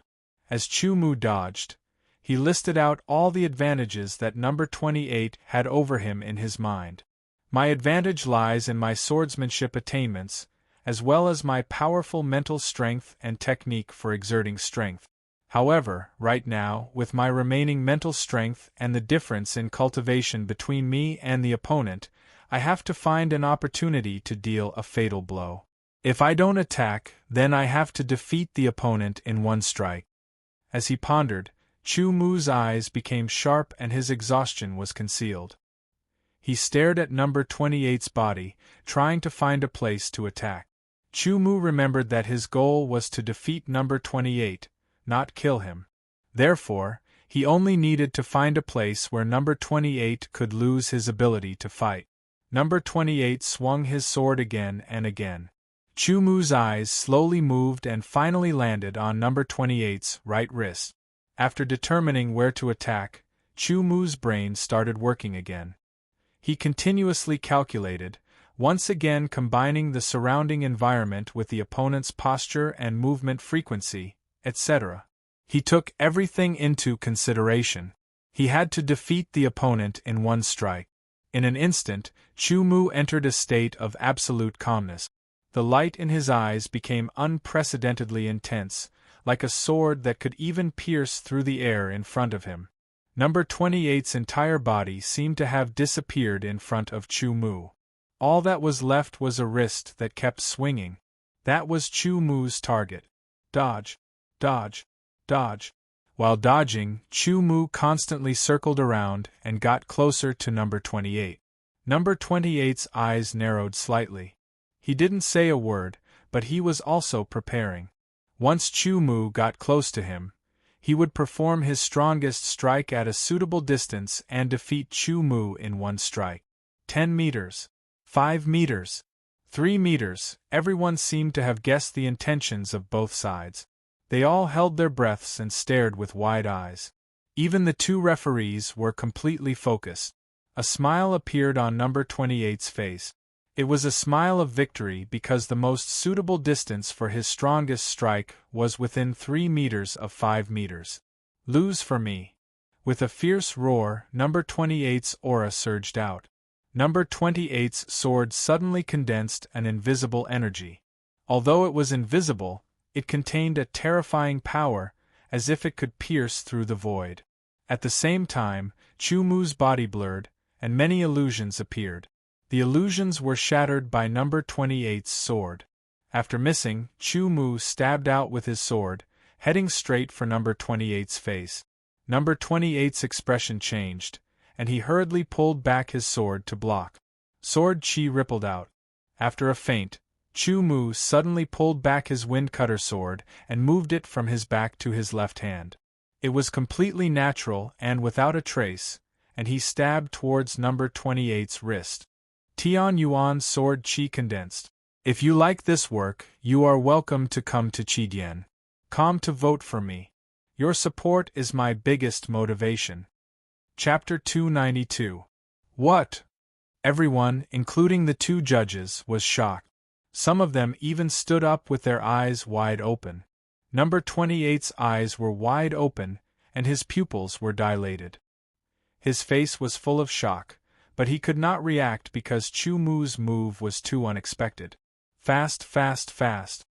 As Chu Mu dodged, he listed out all the advantages that number 28 had over him in his mind. My advantage lies in my swordsmanship attainments, as well as my powerful mental strength and technique for exerting strength. However, right now, with my remaining mental strength and the difference in cultivation between me and the opponent, I have to find an opportunity to deal a fatal blow. If I don't attack, then I have to defeat the opponent in one strike. As he pondered, Chu Mu's eyes became sharp and his exhaustion was concealed. He stared at number 28's body, trying to find a place to attack. Chu Mu remembered that his goal was to defeat number 28, not kill him. Therefore, he only needed to find a place where number 28 could lose his ability to fight. Number 28 swung his sword again and again. Chu Mu's eyes slowly moved and finally landed on number 28's right wrist. After determining where to attack, Chu Mu's brain started working again. He continuously calculated, once again combining the surrounding environment with the opponent's posture and movement frequency, etc. He took everything into consideration. He had to defeat the opponent in one strike. In an instant, Chu Mu entered a state of absolute calmness. The light in his eyes became unprecedentedly intense, like a sword that could even pierce through the air in front of him. Number 28's entire body seemed to have disappeared in front of Chu Mu. All that was left was a wrist that kept swinging. That was Chu Mu's target. Dodge, dodge, dodge. While dodging, Chu Mu constantly circled around and got closer to number 28. Number 28's eyes narrowed slightly. He didn't say a word, but he was also preparing. Once Chu Mu got close to him, he would perform his strongest strike at a suitable distance and defeat Chu Mu in one strike. 10 meters. 5 meters. 3 meters. Everyone seemed to have guessed the intentions of both sides. They all held their breaths and stared with wide eyes. Even the two referees were completely focused. A smile appeared on number 28's face. It was a smile of victory because the most suitable distance for his strongest strike was within 3 meters of 5 meters. Lose for me. With a fierce roar, number 28's aura surged out. Number 28's sword suddenly condensed an invisible energy. Although it was invisible, it contained a terrifying power, as if it could pierce through the void. At the same time, Chu Mu's body blurred, and many illusions appeared. The illusions were shattered by number 28's sword. After missing, Chu Mu stabbed out with his sword, heading straight for number 28's face. Number 28's expression changed, and he hurriedly pulled back his sword to block. Sword chi rippled out. After a feint, Chu Mu suddenly pulled back his wind-cutter sword and moved it from his back to his left hand. It was completely natural and without a trace, and he stabbed towards number 28's wrist. Tian Yuan's sword chi condensed. If you like this work, you are welcome to come to Qidien.com to vote for me. Your support is my biggest motivation. Chapter 292. What? Everyone, including the two judges, was shocked. Some of them even stood up with their eyes wide open. Number 28's eyes were wide open, and his pupils were dilated. His face was full of shock, but he could not react because Chu Mu's move was too unexpected. Fast, fast, fast.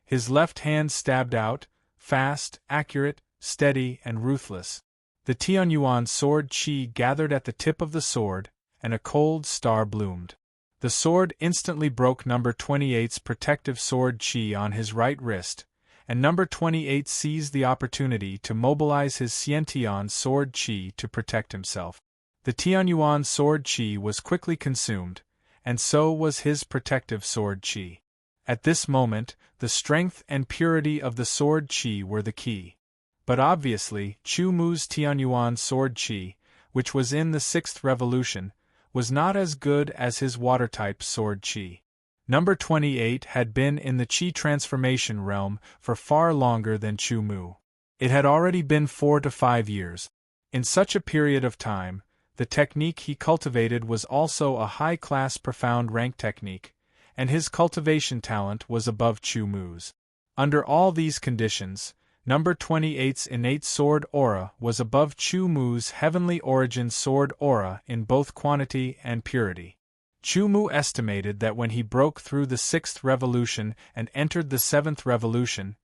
His left hand stabbed out, fast, accurate, steady, and ruthless. The Tianyuan sword chi gathered at the tip of the sword, and a cold star bloomed. The sword instantly broke number 28's protective sword chi on his right wrist, and number 28 seized the opportunity to mobilize his Xiantian sword chi to protect himself. The Tianyuan sword chi was quickly consumed, and so was his protective sword chi. At this moment, the strength and purity of the sword chi were the key. But obviously, Chu Mu's Tianyuan sword chi, which was in the 6th revolution, was not as good as his water-type sword chi. Number 28 had been in the chi transformation realm for far longer than Chu Mu. It had already been 4 to 5 years. In such a period of time, the technique he cultivated was also a high-class profound rank technique, and his cultivation talent was above Chu Mu's. Under all these conditions, number 28's innate sword aura was above Chu Mu's heavenly origin sword aura in both quantity and purity. Chu Mu estimated that when he broke through the 6th revolution and entered the 7th revolution,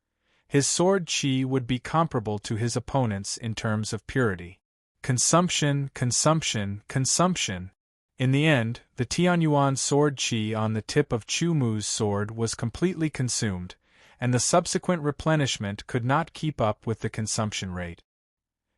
his sword chi would be comparable to his opponent's in terms of purity. Consumption, consumption, consumption. In the end, the Tianyuan sword chi on the tip of Chu Mu's sword was completely consumed, and the subsequent replenishment could not keep up with the consumption rate.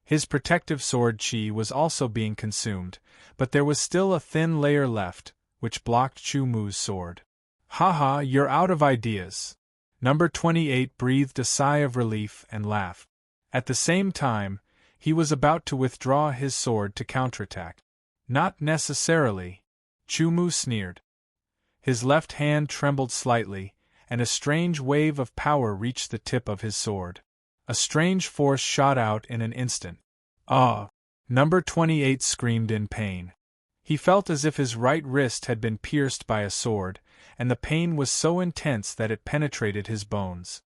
His protective sword chi was also being consumed, but there was still a thin layer left, which blocked Chu Mu's sword. Haha, you're out of ideas. Number 28 breathed a sigh of relief and laughed. At the same time, he was about to withdraw his sword to counterattack. Not necessarily. Chu Mu sneered. His left hand trembled slightly, and a strange wave of power reached the tip of his sword. A strange force shot out in an instant. Ah! Number 28 screamed in pain. He felt as if his right wrist had been pierced by a sword, and the pain was so intense that it penetrated his bones.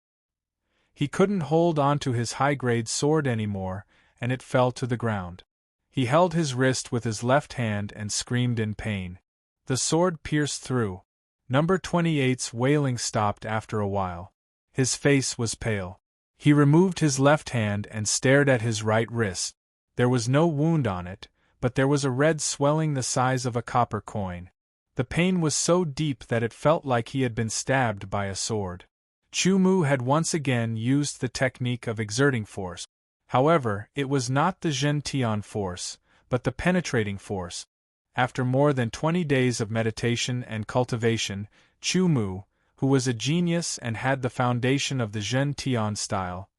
He couldn't hold on to his high-grade sword anymore, and it fell to the ground. He held his wrist with his left hand and screamed in pain. The sword pierced through. Number 28's wailing stopped after a while. His face was pale. He removed his left hand and stared at his right wrist. There was no wound on it, but there was a red swelling the size of a copper coin. The pain was so deep that it felt like he had been stabbed by a sword. Chu Mu had once again used the technique of exerting force. However, it was not the Zhen Tian force, but the penetrating force. After more than 20 days of meditation and cultivation, Chu Mu, who was a genius and had the foundation of the Zhen Tian style,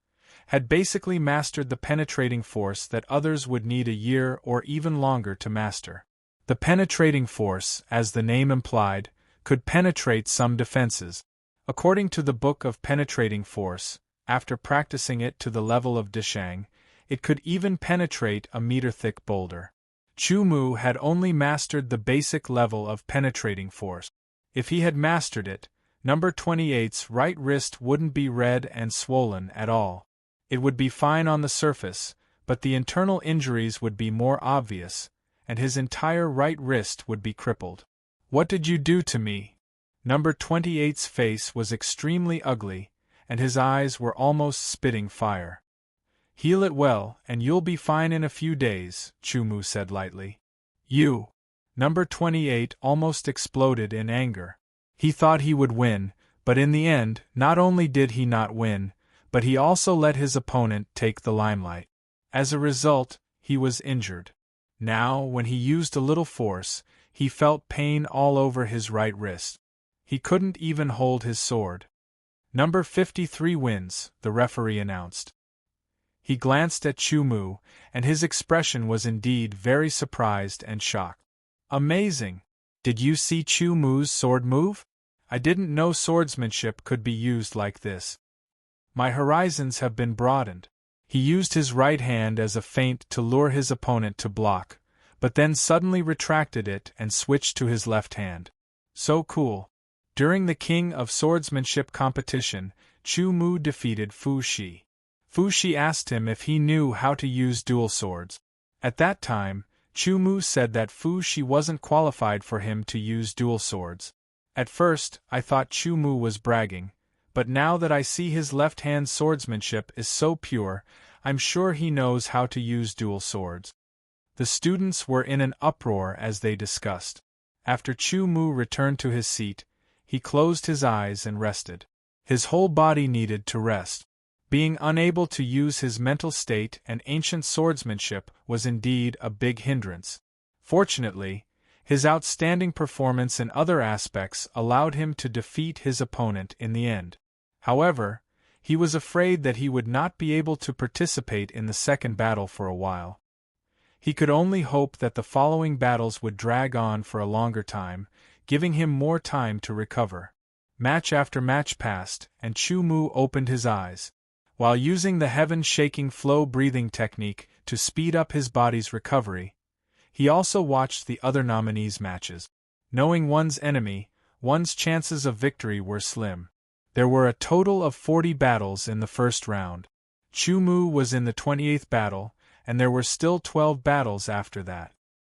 had basically mastered the penetrating force that others would need a year or even longer to master. The penetrating force, as the name implied, could penetrate some defenses. According to the Book of Penetrating Force, after practicing it to the level of Dishang, it could even penetrate a meter-thick boulder. Chu Mu had only mastered the basic level of penetrating force. If he had mastered it, number 28's right wrist wouldn't be red and swollen at all. It would be fine on the surface, but the internal injuries would be more obvious, and his entire right wrist would be crippled. "What did you do to me?" Number 28's face was extremely ugly, and his eyes were almost spitting fire. "Heal it well, and you'll be fine in a few days," Chu Mu said lightly. "You!" Number 28 almost exploded in anger. He thought he would win, but in the end, not only did he not win, but he also let his opponent take the limelight. As a result, he was injured. Now, when he used a little force, he felt pain all over his right wrist. He couldn't even hold his sword. "Number 53 wins," the referee announced. He glanced at Chu Mu, and his expression was indeed very surprised and shocked. "Amazing! Did you see Chu Mu's sword move? I didn't know swordsmanship could be used like this. My horizons have been broadened." He used his right hand as a feint to lure his opponent to block, but then suddenly retracted it and switched to his left hand. So cool. During the King of Swordsmanship competition, Chu Mu defeated Fu Shi. Fu Shi asked him if he knew how to use dual swords. At that time, Chu Mu said that Fu Shi wasn't qualified for him to use dual swords. At first, I thought Chu Mu was bragging, but now that I see his left-hand swordsmanship is so pure, I'm sure he knows how to use dual swords. The students were in an uproar as they discussed. After Chu Mu returned to his seat, he closed his eyes and rested. His whole body needed to rest. Being unable to use his mental state and ancient swordsmanship was indeed a big hindrance. Fortunately, his outstanding performance in other aspects allowed him to defeat his opponent in the end. However, he was afraid that he would not be able to participate in the second battle for a while. He could only hope that the following battles would drag on for a longer time, giving him more time to recover. Match after match passed, and Chu Mu opened his eyes. While using the heaven-shaking flow breathing technique to speed up his body's recovery, he also watched the other nominees' matches. Knowing one's enemy, one's chances of victory were slim. There were a total of 40 battles in the first round. Chu Mu was in the 28th battle, and there were still 12 battles after that.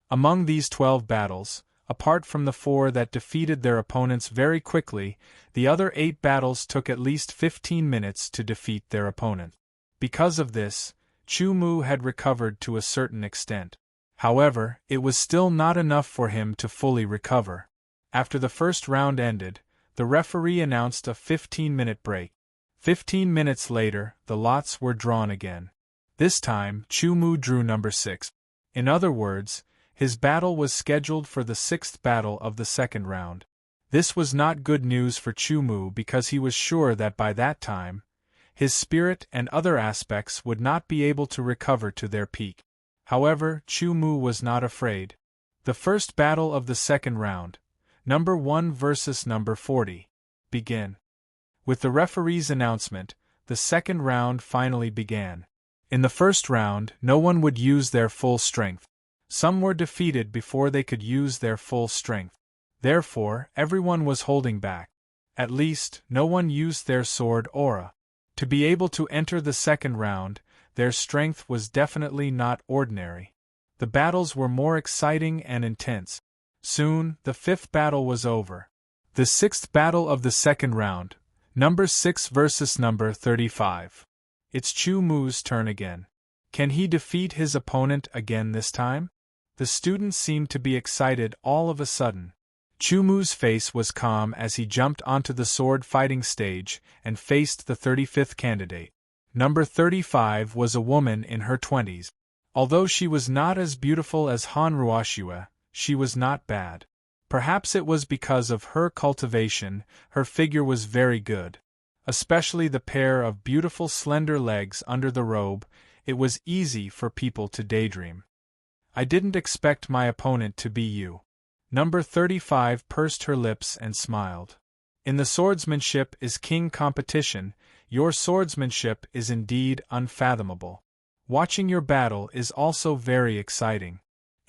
Among these 12 battles, apart from the 4 that defeated their opponents very quickly, the other 8 battles took at least 15 minutes to defeat their opponent. Because of this, Chu Mu had recovered to a certain extent. However, it was still not enough for him to fully recover. After the first round ended, the referee announced a 15-minute break. 15 minutes later, the lots were drawn again. This time, Chu Mu drew number 6. In other words, his battle was scheduled for the 6th battle of the second round. This was not good news for Chu Mu because he was sure that by that time, his spirit and other aspects would not be able to recover to their peak. However, Chu Mu was not afraid. The first battle of the second round, number 1 versus number 40, began. With the referee's announcement, the second round finally began. In the first round, no one would use their full strength. Some were defeated before they could use their full strength. Therefore, everyone was holding back. At least, no one used their sword aura. To be able to enter the second round, their strength was definitely not ordinary. The battles were more exciting and intense. Soon, the fifth battle was over. The sixth battle of the second round, number 6 versus number 35. It's Chu Mu's turn again. Can he defeat his opponent again this time? The students seemed to be excited all of a sudden. Chu Mu's face was calm as he jumped onto the sword fighting stage and faced the 35th candidate. Number 35 was a woman in her 20s. Although she was not as beautiful as Han Ruoxue, she was not bad. Perhaps it was because of her cultivation, her figure was very good. Especially the pair of beautiful slender legs under the robe, it was easy for people to daydream. I didn't expect my opponent to be you. Number 35 pursed her lips and smiled. In the swordsmanship is king competition, your swordsmanship is indeed unfathomable. Watching your battle is also very exciting.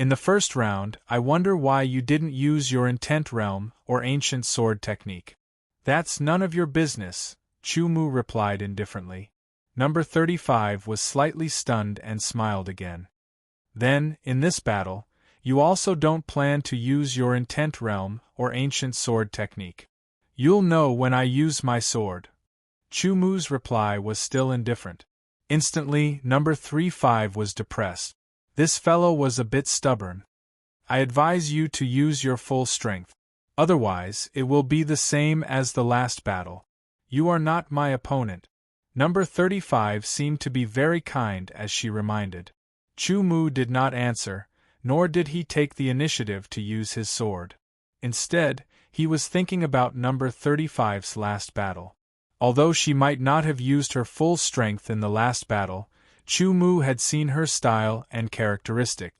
In the first round, I wonder why you didn't use your intent realm or ancient sword technique. That's none of your business, Chu Mu replied indifferently. Number 35 was slightly stunned and smiled again. Then, in this battle, you also don't plan to use your intent realm or ancient sword technique. You'll know when I use my sword. Chu Mu's reply was still indifferent. Instantly, number 35 was depressed. This fellow was a bit stubborn. I advise you to use your full strength. Otherwise, it will be the same as the last battle. You are not my opponent. Number 35 seemed to be very kind as she reminded. Chu Mu did not answer, nor did he take the initiative to use his sword. Instead, he was thinking about number 35's last battle. Although she might not have used her full strength in the last battle, Chu Mu had seen her style and characteristic.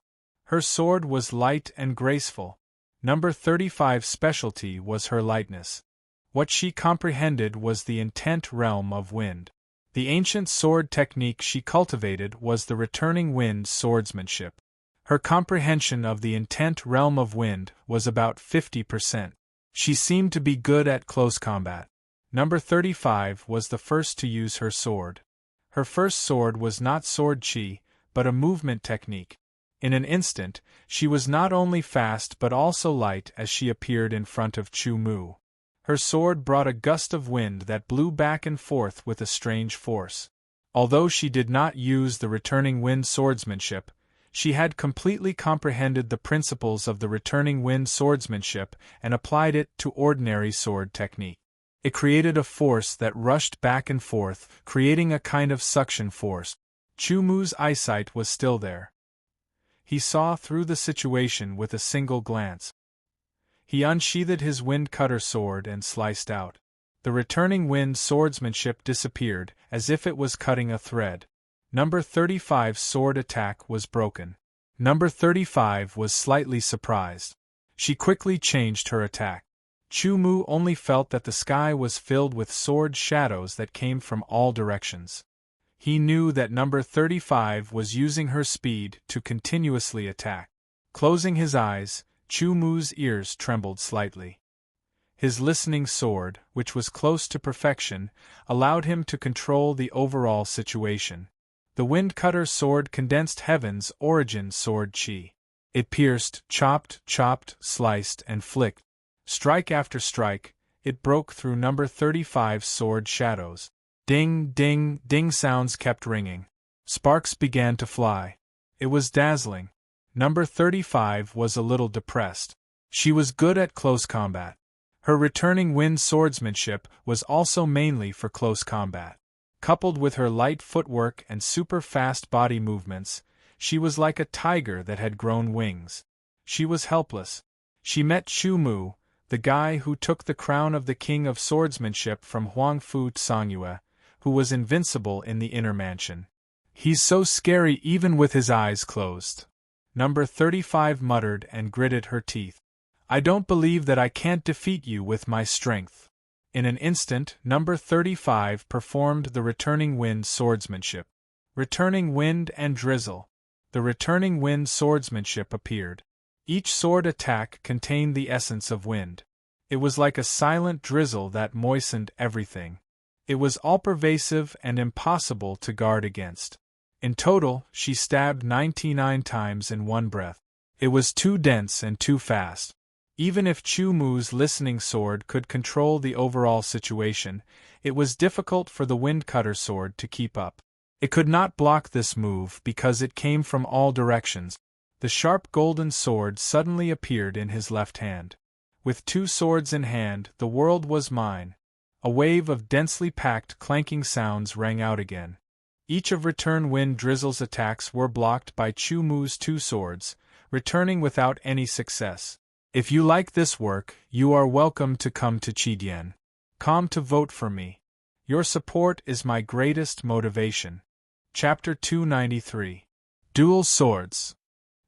Her sword was light and graceful. Number 35's specialty was her lightness. What she comprehended was the intent realm of wind. The ancient sword technique she cultivated was the returning wind swordsmanship. Her comprehension of the intent realm of wind was about 50%. She seemed to be good at close combat. Number 35 was the first to use her sword. Her first sword was not sword chi, but a movement technique. In an instant, she was not only fast but also light as she appeared in front of Chu Mu. Her sword brought a gust of wind that blew back and forth with a strange force. Although she did not use the returning wind swordsmanship, she had completely comprehended the principles of the returning wind swordsmanship and applied it to ordinary sword technique. It created a force that rushed back and forth, creating a kind of suction force. Chu Mu's eyesight was still there. He saw through the situation with a single glance. He unsheathed his wind cutter sword and sliced out. The returning wind swordsmanship disappeared, as if it was cutting a thread. Number 35's sword attack was broken. Number 35 was slightly surprised. She quickly changed her attack. Chu Mu only felt that the sky was filled with sword shadows that came from all directions. He knew that number 35 was using her speed to continuously attack. Closing his eyes, Chu Mu's ears trembled slightly. His listening sword, which was close to perfection, allowed him to control the overall situation. The wind cutter sword condensed heaven's origin sword chi. It pierced, chopped, sliced, and flicked. Strike after strike, it broke through number 35's sword shadows. Ding, ding, ding sounds kept ringing. Sparks began to fly. It was dazzling. Number 35 was a little depressed. She was good at close combat. Her returning wind swordsmanship was also mainly for close combat. Coupled with her light footwork and super-fast body movements, she was like a tiger that had grown wings. She was helpless. She met Chu Mu, the guy who took the crown of the king of swordsmanship from Huangfu Songyue, who was invincible in the inner mansion. He's so scary even with his eyes closed. Number 35 muttered and gritted her teeth. I don't believe that I can't defeat you with my strength. In an instant, number 35 performed the returning wind swordsmanship. Returning wind and drizzle. The returning wind swordsmanship appeared. Each sword attack contained the essence of wind. It was like a silent drizzle that moistened everything. It was all-pervasive and impossible to guard against. In total, she stabbed 99 times in one breath. It was too dense and too fast. Even if Chu Mu's listening sword could control the overall situation, it was difficult for the Windcutter sword to keep up. It could not block this move because it came from all directions. The sharp golden sword suddenly appeared in his left hand. With two swords in hand, the world was mine. A wave of densely packed clanking sounds rang out again. Each of Return Wind Drizzle's attacks were blocked by Chu Mu's two swords, returning without any success. If you like this work, you are welcome to come to Qidien. Come to vote for me. Your support is my greatest motivation. Chapter 293. Dual Swords.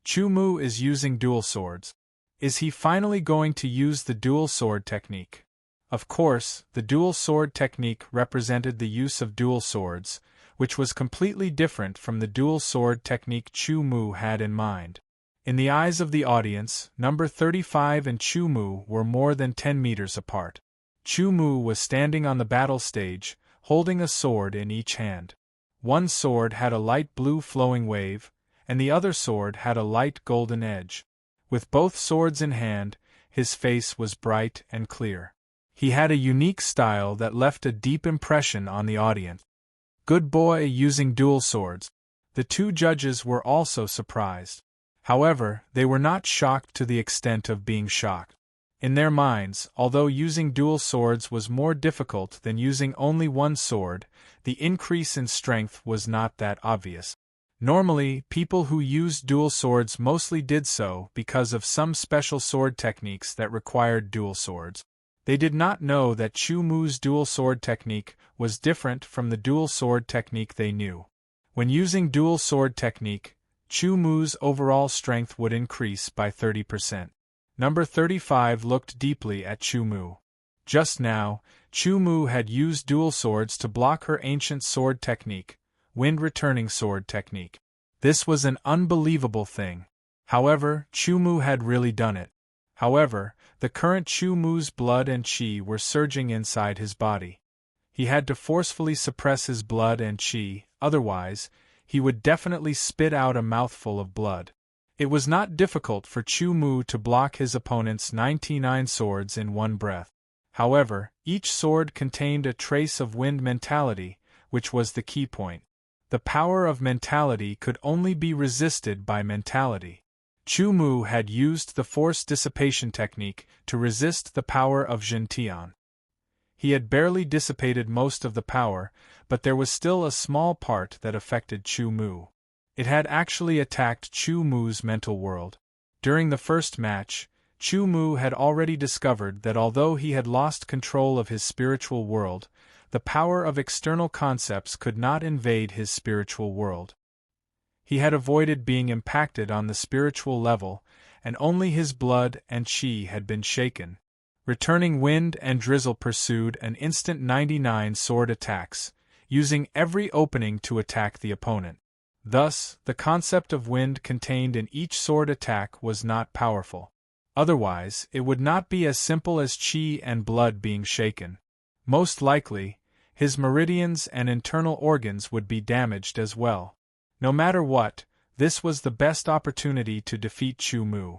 Chu Mu is using dual swords. Is he finally going to use the dual sword technique? Of course, the dual sword technique represented the use of dual swords, which was completely different from the dual sword technique Chu Mu had in mind. In the eyes of the audience, number 35 and Chu Mu were more than 10 meters apart. Chu Mu was standing on the battle stage, holding a sword in each hand. One sword had a light blue flowing wave, and the other sword had a light golden edge. With both swords in hand, his face was bright and clear. He had a unique style that left a deep impression on the audience. Good boy using dual swords. The two judges were also surprised. However, they were not shocked to the extent of being shocked. In their minds, although using dual swords was more difficult than using only one sword, the increase in strength was not that obvious. Normally, people who used dual swords mostly did so because of some special sword techniques that required dual swords. They did not know that Chu Mu's dual sword technique was different from the dual sword technique they knew. When using dual sword technique, Chu Mu's overall strength would increase by 30%. Number 35 looked deeply at Chu Mu. Just now, Chu Mu had used dual swords to block her ancient sword technique, wind returning sword technique. This was an unbelievable thing. However, Chu Mu had really done it. However, the current Chu Mu's blood and qi were surging inside his body. He had to forcefully suppress his blood and qi, otherwise, he would definitely spit out a mouthful of blood. It was not difficult for Chu Mu to block his opponent's 99 swords in one breath. However, each sword contained a trace of wind mentality, which was the key point. The power of mentality could only be resisted by mentality. Chu Mu had used the force dissipation technique to resist the power of Zhentian. He had barely dissipated most of the power, but there was still a small part that affected Chu Mu. It had actually attacked Chu Mu's mental world. During the first match, Chu Mu had already discovered that although he had lost control of his spiritual world, the power of external concepts could not invade his spiritual world. He had avoided being impacted on the spiritual level, and only his blood and qi had been shaken. Returning Wind and Drizzle pursued an instant 99 sword attacks, using every opening to attack the opponent. Thus, the concept of wind contained in each sword attack was not powerful. Otherwise, it would not be as simple as qi and blood being shaken. Most likely, his meridians and internal organs would be damaged as well. No matter what, this was the best opportunity to defeat Chu Mu.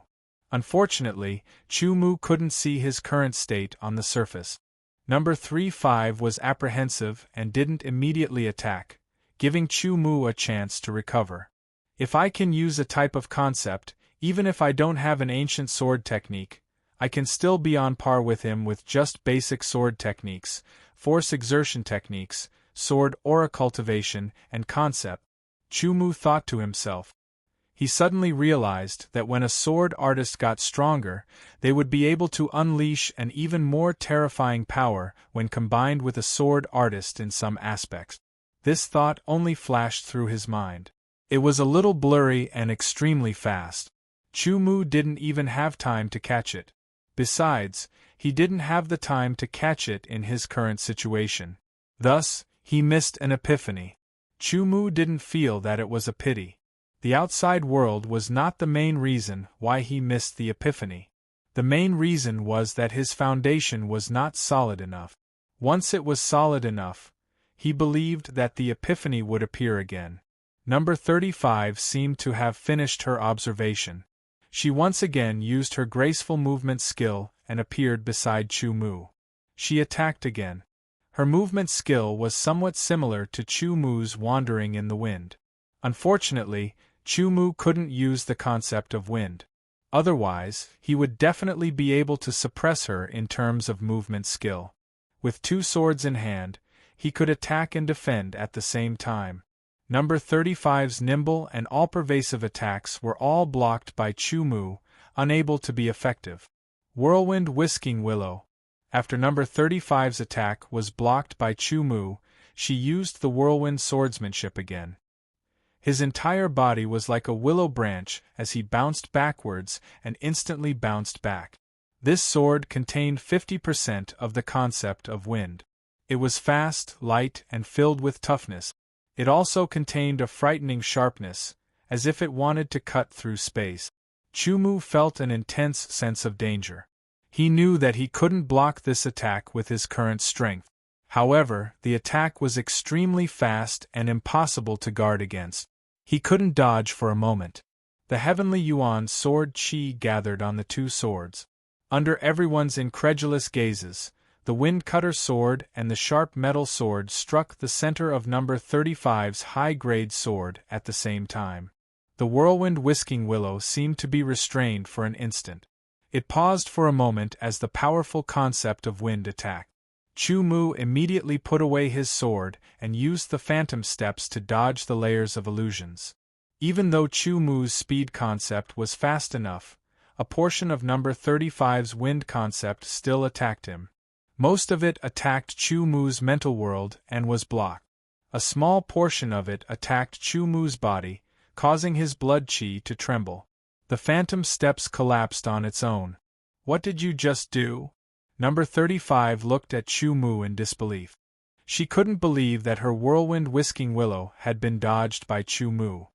Unfortunately, Chu Mu couldn't see his current state on the surface. Number 35 was apprehensive and didn't immediately attack, giving Chu Mu a chance to recover. If I can use a type of concept, even if I don't have an ancient sword technique, I can still be on par with him with just basic sword techniques, force exertion techniques, sword aura cultivation, and concept, Chu Mu thought to himself. He suddenly realized that when a sword artist got stronger, they would be able to unleash an even more terrifying power when combined with a sword artist in some aspects. This thought only flashed through his mind. It was a little blurry and extremely fast. Chu Mu didn't even have time to catch it. Besides, he didn't have the time to catch it in his current situation. Thus, he missed an epiphany. Chu Mu didn't feel that it was a pity. The outside world was not the main reason why he missed the epiphany. The main reason was that his foundation was not solid enough. Once it was solid enough, he believed that the epiphany would appear again. Number 35 seemed to have finished her observation. She once again used her graceful movement skill and appeared beside Chu Mu. She attacked again. Her movement skill was somewhat similar to Chu Mu's wandering in the wind. Unfortunately, Chu Mu couldn't use the concept of wind. Otherwise, he would definitely be able to suppress her in terms of movement skill. With 2 swords in hand, he could attack and defend at the same time. Number 35's nimble and all-pervasive attacks were all blocked by Chu Mu, unable to be effective. Whirlwind Whisking Willow. After number 35's attack was blocked by Chu Mu, she used the whirlwind swordsmanship again. His entire body was like a willow branch as he bounced backwards and instantly bounced back. This sword contained 50% of the concept of wind. It was fast, light, and filled with toughness. It also contained a frightening sharpness, as if it wanted to cut through space. Chu Mu felt an intense sense of danger. He knew that he couldn't block this attack with his current strength. However, the attack was extremely fast and impossible to guard against. He couldn't dodge for a moment. The heavenly Yuan sword Qi gathered on the 2 swords. Under everyone's incredulous gazes, the wind-cutter sword and the sharp metal sword struck the center of number 35's high-grade sword at the same time. The whirlwind Whisking Willow seemed to be restrained for an instant. It paused for a moment as the powerful concept of wind attacked. Chu Mu immediately put away his sword and used the phantom steps to dodge the layers of illusions. Even though Chu Mu's speed concept was fast enough, a portion of number 35's wind concept still attacked him. Most of it attacked Chu Mu's mental world and was blocked. A small portion of it attacked Chu Mu's body, causing his blood qi to tremble. The phantom steps collapsed on its own. What did you just do? Number 35 looked at Chu Mu in disbelief. She couldn't believe that her whirlwind Whisking Willow had been dodged by Chu Mu.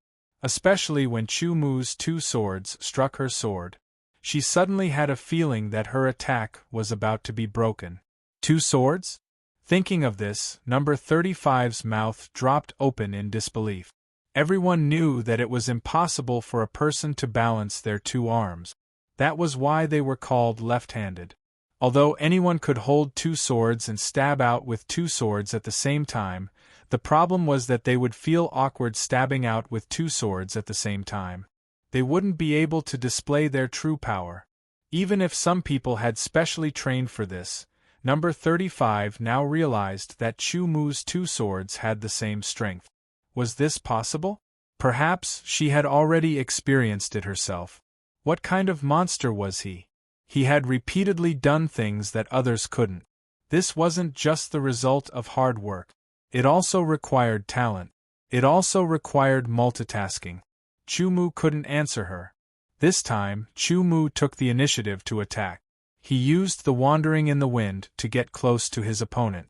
Especially when Chu Mu's 2 swords struck her sword. She suddenly had a feeling that her attack was about to be broken. 2 swords? Thinking of this, number 35's mouth dropped open in disbelief. Everyone knew that it was impossible for a person to balance their 2 arms. That was why they were called left-handed. Although anyone could hold 2 swords and stab out with 2 swords at the same time, the problem was that they would feel awkward stabbing out with 2 swords at the same time. They wouldn't be able to display their true power. Even if some people had specially trained for this, number 35 now realized that Chu Mu's 2 swords had the same strength. Was this possible? Perhaps she had already experienced it herself. What kind of monster was he? He had repeatedly done things that others couldn't. This wasn't just the result of hard work. It also required talent. It also required multitasking. Chu Mu couldn't answer her. This time, Chu Mu took the initiative to attack. He used the wandering in the wind to get close to his opponent.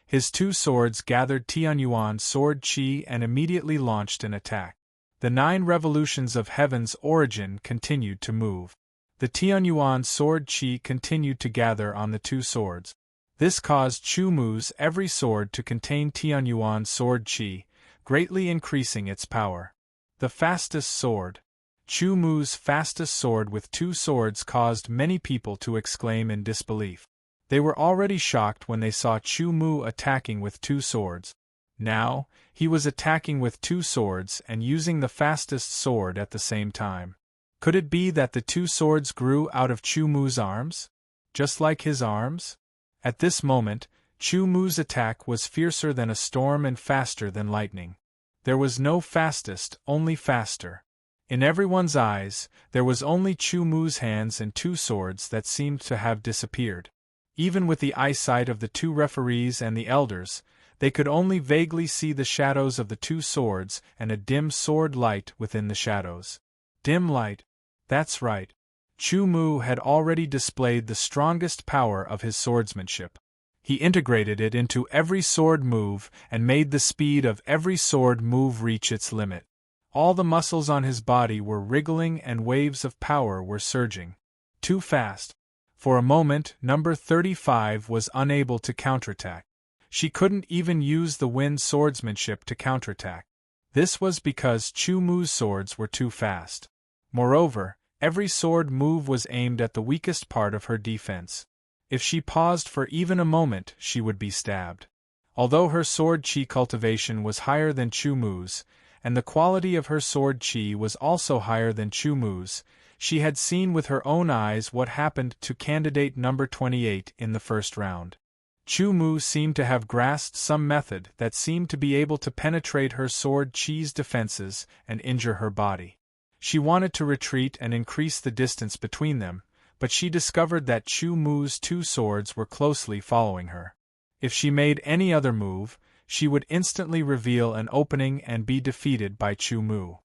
His 2 swords gathered Tianyuan sword qi and immediately launched an attack. The 9 revolutions of heaven's origin continued to move. The Tianyuan sword qi continued to gather on the 2 swords. This caused Chu Mu's every sword to contain Tianyuan sword qi, greatly increasing its power. The fastest sword. Chu Mu's fastest sword with 2 swords caused many people to exclaim in disbelief. They were already shocked when they saw Chu Mu attacking with 2 swords. Now, he was attacking with 2 swords and using the fastest sword at the same time. Could it be that the 2 swords grew out of Chu Mu's arms? Just like his arms? At this moment, Chu Mu's attack was fiercer than a storm and faster than lightning. There was no fastest, only faster. In everyone's eyes, there was only Chu Mu's hands and 2 swords that seemed to have disappeared. Even with the eyesight of the 2 referees and the elders, they could only vaguely see the shadows of the 2 swords and a dim sword light within the shadows. Dim light. That's right. Chu Mu had already displayed the strongest power of his swordsmanship. He integrated it into every sword move and made the speed of every sword move reach its limit. All the muscles on his body were wriggling and waves of power were surging. Too fast. For a moment, number 35 was unable to counterattack. She couldn't even use the wind swordsmanship to counterattack. This was because Chu Mu's swords were too fast. Moreover, every sword move was aimed at the weakest part of her defense. If she paused for even a moment, she would be stabbed. Although her sword chi cultivation was higher than Chu Mu's, and the quality of her sword chi was also higher than Chu Mu's, she had seen with her own eyes what happened to candidate number 28 in the first round. Chu Mu seemed to have grasped some method that seemed to be able to penetrate her sword chi's defenses and injure her body. She wanted to retreat and increase the distance between them, but she discovered that Chu Mu's two swords were closely following her. If she made any other move, she would instantly reveal an opening and be defeated by Chu Mu.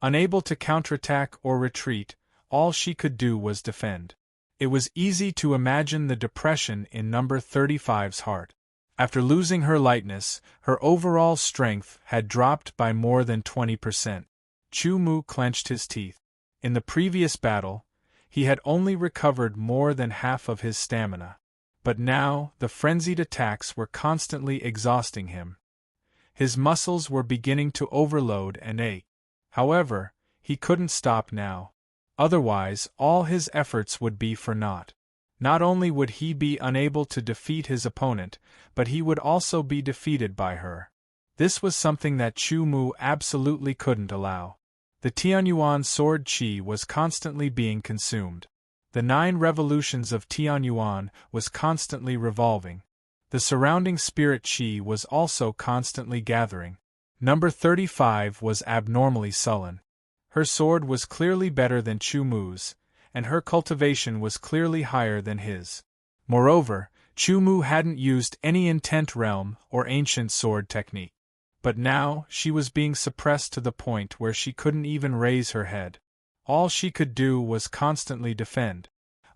Unable to counterattack or retreat, all she could do was defend. It was easy to imagine the depression in number 35's heart. After losing her lightness, her overall strength had dropped by more than 20%. Chu Mu clenched his teeth. In the previous battle, he had only recovered more than half of his stamina. But now, the frenzied attacks were constantly exhausting him. His muscles were beginning to overload and ache. However, he couldn't stop now. Otherwise, all his efforts would be for naught. Not only would he be unable to defeat his opponent, but he would also be defeated by her. This was something that Chu Mu absolutely couldn't allow. The Tianyuan sword chi was constantly being consumed. The 9 revolutions of Tianyuan was constantly revolving. The surrounding spirit chi was also constantly gathering. Number 35 was abnormally sullen. Her sword was clearly better than Chu Mu's, and her cultivation was clearly higher than his. Moreover, Chu Mu hadn't used any intent realm or ancient sword technique. But now, she was being suppressed to the point where she couldn't even raise her head. All she could do was constantly defend.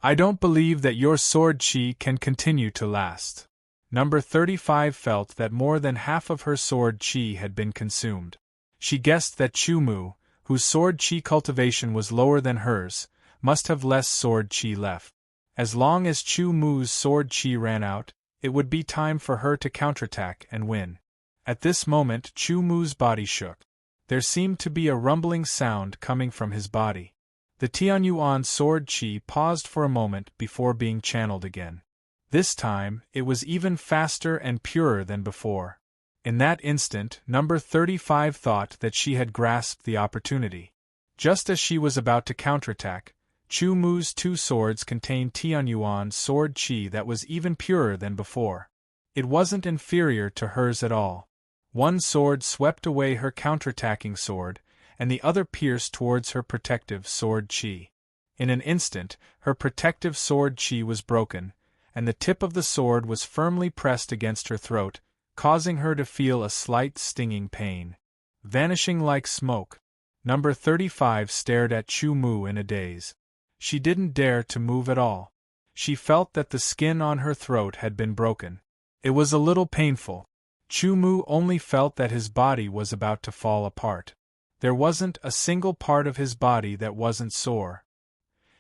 I don't believe that your sword chi can continue to last. Number 35 felt that more than half of her sword chi had been consumed. She guessed that Chu Mu, whose sword chi cultivation was lower than hers, must have less sword chi left. As long as Chu Mu's sword chi ran out, it would be time for her to counterattack and win. At this moment, Chu Mu's body shook. There seemed to be a rumbling sound coming from his body. The Tianyuan sword chi paused for a moment before being channeled again. This time, it was even faster and purer than before. In that instant, number 35 thought that she had grasped the opportunity. Just as she was about to counterattack, Chu Mu's 2 swords contained Tianyuan sword chi that was even purer than before. It wasn't inferior to hers at all. One sword swept away her counterattacking sword, and the other pierced towards her protective sword chi. In an instant, her protective sword chi was broken, and the tip of the sword was firmly pressed against her throat, causing her to feel a slight stinging pain. Vanishing like smoke, number 35 stared at Chu Mu in a daze. She didn't dare to move at all. She felt that the skin on her throat had been broken. It was a little painful. Chu Mu only felt that his body was about to fall apart. There wasn't a single part of his body that wasn't sore.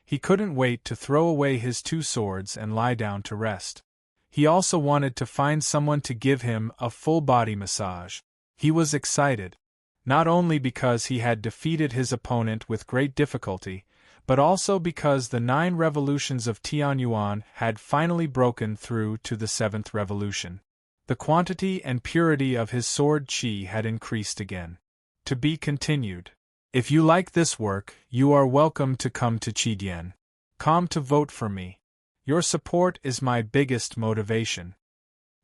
He couldn't wait to throw away his 2 swords and lie down to rest. He also wanted to find someone to give him a full body massage. He was excited, not only because he had defeated his opponent with great difficulty, but also because the 9 revolutions of Tianyuan had finally broken through to the 7th revolution. The quantity and purity of his sword chi had increased again. To be continued. If you like this work, you are welcome to come to Chidian.com to vote for me. Your support is my biggest motivation.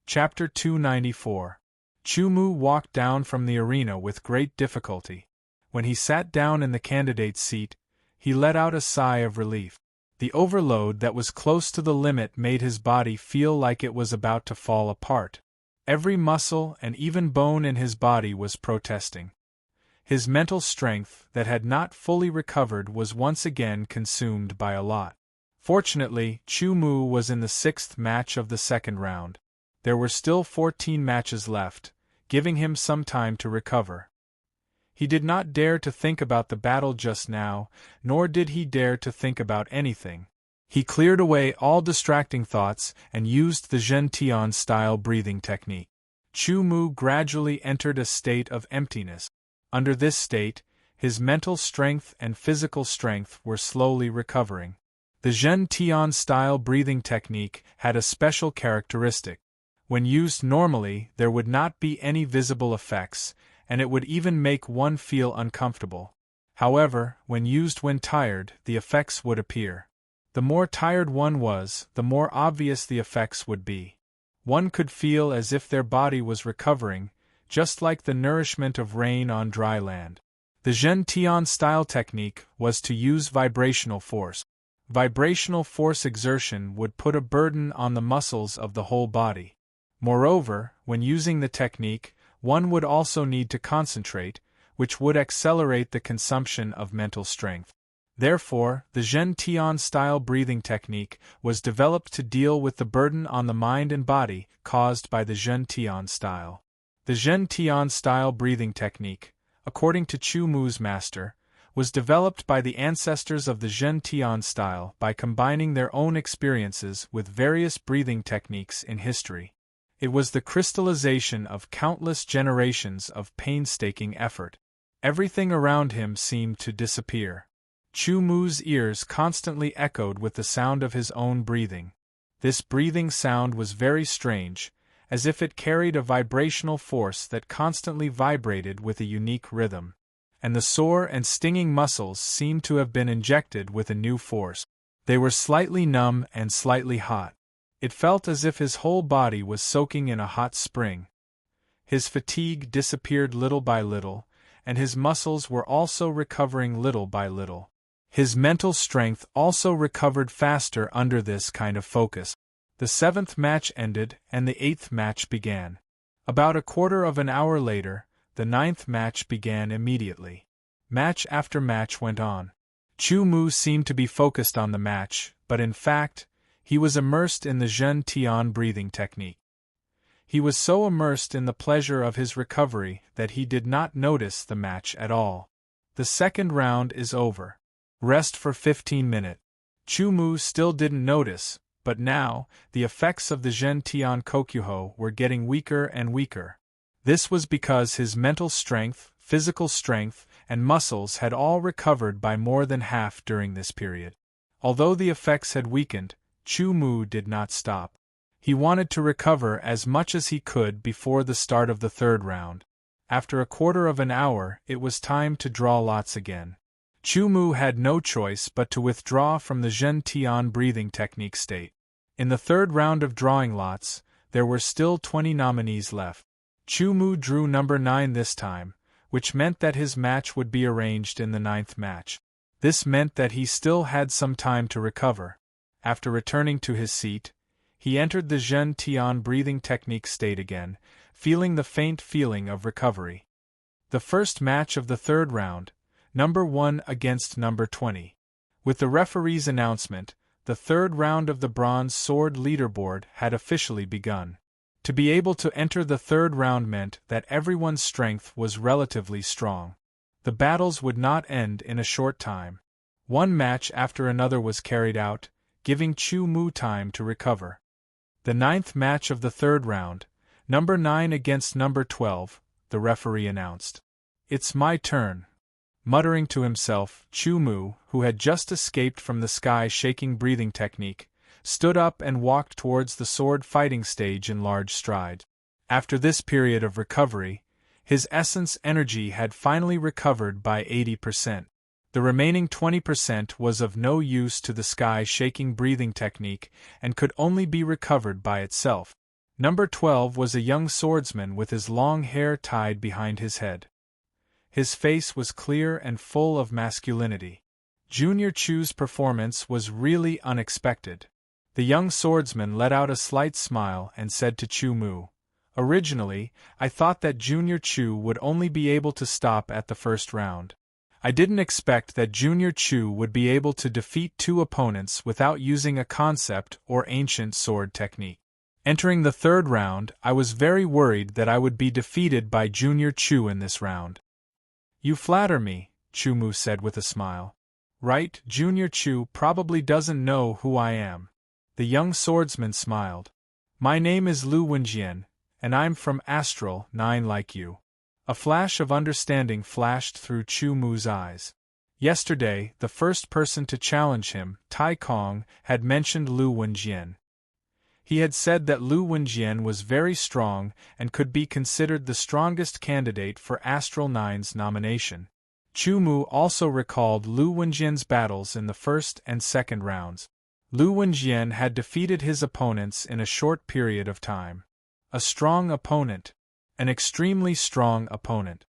Chapter 294. Chu Mu walked down from the arena with great difficulty. When he sat down in the candidate's seat, he let out a sigh of relief. The overload that was close to the limit made his body feel like it was about to fall apart. Every muscle and even bone in his body was protesting. His mental strength that had not fully recovered was once again consumed by a lot. Fortunately, Chu Mu was in the 6th match of the second round. There were still 14 matches left, giving him some time to recover. He did not dare to think about the battle just now, nor did he dare to think about anything. He cleared away all distracting thoughts and used the Zhen-Tian-style breathing technique. Chu Mu gradually entered a state of emptiness. Under this state, his mental strength and physical strength were slowly recovering. The Zhen-Tian-style breathing technique had a special characteristic. When used normally, there would not be any visible effects, and it would even make one feel uncomfortable. However, when used when tired, the effects would appear. The more tired one was, the more obvious the effects would be. One could feel as if their body was recovering, just like the nourishment of rain on dry land. The Zhen-Tian style technique was to use vibrational force. Vibrational force exertion would put a burden on the muscles of the whole body. Moreover, when using the technique, one would also need to concentrate, which would accelerate the consumption of mental strength. Therefore, the Zhen-Tian style breathing technique was developed to deal with the burden on the mind and body caused by the Zhen-Tian style. The Zhen-Tian style breathing technique, according to Chu Mu's master, was developed by the ancestors of the Zhen-Tian style by combining their own experiences with various breathing techniques in history. It was the crystallization of countless generations of painstaking effort. Everything around him seemed to disappear. Chu Mu's ears constantly echoed with the sound of his own breathing. This breathing sound was very strange, as if it carried a vibrational force that constantly vibrated with a unique rhythm. And the sore and stinging muscles seemed to have been injected with a new force. They were slightly numb and slightly hot. It felt as if his whole body was soaking in a hot spring. His fatigue disappeared little by little, and his muscles were also recovering little by little. His mental strength also recovered faster under this kind of focus. The 7th match ended and the 8th match began. About a quarter of an hour later, the 9th match began immediately. Match after match went on. Chu Mu seemed to be focused on the match, but in fact, he was immersed in the Zhen-Tian breathing technique. He was so immersed in the pleasure of his recovery that he did not notice the match at all. The second round is over. Rest for 15 minutes. Chu Mu still didn't notice, but now, the effects of the Zhen-Tian Kokyuho were getting weaker and weaker. This was because his mental strength, physical strength, and muscles had all recovered by more than half during this period. Although the effects had weakened, Chu Mu did not stop. He wanted to recover as much as he could before the start of the third round. After a quarter of an hour, it was time to draw lots again. Chu Mu had no choice but to withdraw from the Zhen-Tian breathing technique state. In the third round of drawing lots, there were still 20 nominees left. Chu Mu drew number 9 this time, which meant that his match would be arranged in the 9th match. This meant that he still had some time to recover. After returning to his seat, he entered the Zhen-Tian breathing technique state again, feeling the faint feeling of recovery. The first match of the third round, number 1 against number 20. With the referee's announcement, the third round of the bronze sword leaderboard had officially begun. To be able to enter the third round meant that everyone's strength was relatively strong. The battles would not end in a short time. One match after another was carried out, giving Chu Mu time to recover. The 9th match of the third round, number 9 against number 12, the referee announced. "It's my turn." Muttering to himself, Chu Mu, who had just escaped from the sky-shaking breathing technique, stood up and walked towards the sword fighting stage in large strides. After this period of recovery, his essence energy had finally recovered by 80%. The remaining 20% was of no use to the sky-shaking breathing technique and could only be recovered by itself. Number 12 was a young swordsman with his long hair tied behind his head. His face was clear and full of masculinity. Junior Chu's performance was really unexpected. The young swordsman let out a slight smile and said to Chu Mu, Originally, I thought that Junior Chu would only be able to stop at the first round. I didn't expect that Junior Chu would be able to defeat 2 opponents without using a concept or ancient sword technique. Entering the 3rd round, I was very worried that I would be defeated by Junior Chu in this round. "You flatter me," Chu Mu said with a smile. "Right, Junior Chu probably doesn't know who I am." The young swordsman smiled. "My name is Lu Wenjian, and I'm from Astral 9 like you." A flash of understanding flashed through Chu Mu's eyes. Yesterday, the first person to challenge him, Tai Kong, had mentioned Lu Wenjian. He had said that Lu Wenjian was very strong and could be considered the strongest candidate for Astral 9's nomination. Chu Mu also recalled Lu Wenjian's battles in the 1st and 2nd rounds. Lu Wenjian had defeated his opponents in a short period of time. A strong opponent. An extremely strong opponent.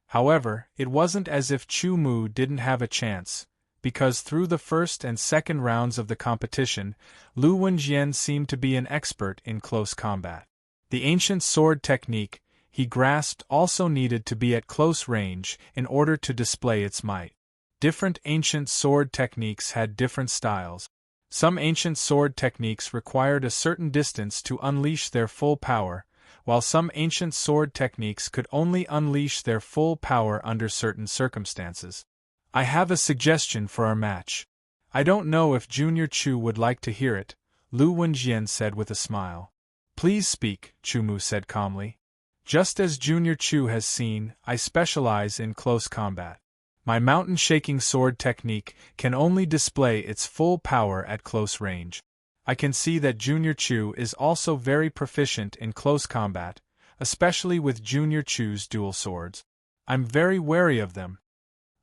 However, it wasn't as if Chu Mu didn't have a chance, because through the 1st and 2nd rounds of the competition, Lu Wenjian seemed to be an expert in close combat. The ancient sword technique he grasped also needed to be at close range in order to display its might. Different ancient sword techniques had different styles. Some ancient sword techniques required a certain distance to unleash their full power, while some ancient sword techniques could only unleash their full power under certain circumstances. "I have a suggestion for our match. I don't know if Junior Chu would like to hear it," Lu Wenjian said with a smile. "Please speak," Chu Mu said calmly. "Just as Junior Chu has seen, I specialize in close combat. My mountain-shaking sword technique can only display its full power at close range. I can see that Junior Chu is also very proficient in close combat, especially with Junior Chu's dual swords. I'm very wary of them."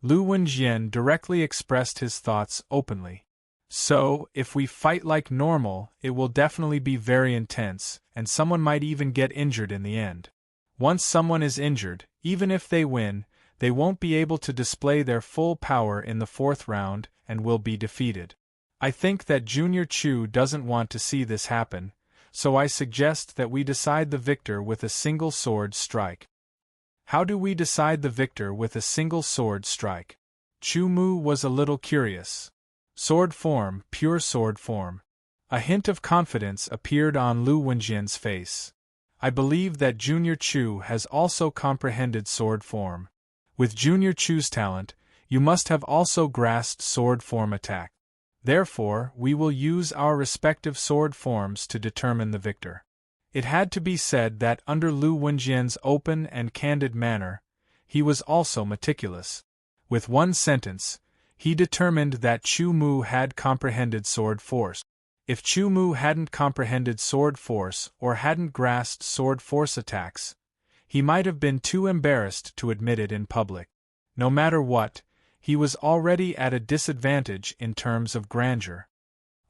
Lu Wenjian directly expressed his thoughts openly. "So, if we fight like normal, it will definitely be very intense, and someone might even get injured in the end. Once someone is injured, even if they win, they won't be able to display their full power in the 4th round and will be defeated. I think that Junior Chu doesn't want to see this happen, so I suggest that we decide the victor with a single sword strike." "How do we decide the victor with a single sword strike?" Chu Mu was a little curious. "Sword form, pure sword form." A hint of confidence appeared on Lu Wenjian's face. "I believe that Junior Chu has also comprehended sword form. With Junior Chu's talent, you must have also grasped sword form attack. Therefore, we will use our respective sword forms to determine the victor." It had to be said that under Lu Wenjian's open and candid manner, he was also meticulous. With one sentence, he determined that Chu Mu had comprehended sword force. If Chu Mu hadn't comprehended sword force or hadn't grasped sword force attacks, he might have been too embarrassed to admit it in public. No matter what, he was already at a disadvantage in terms of grandeur.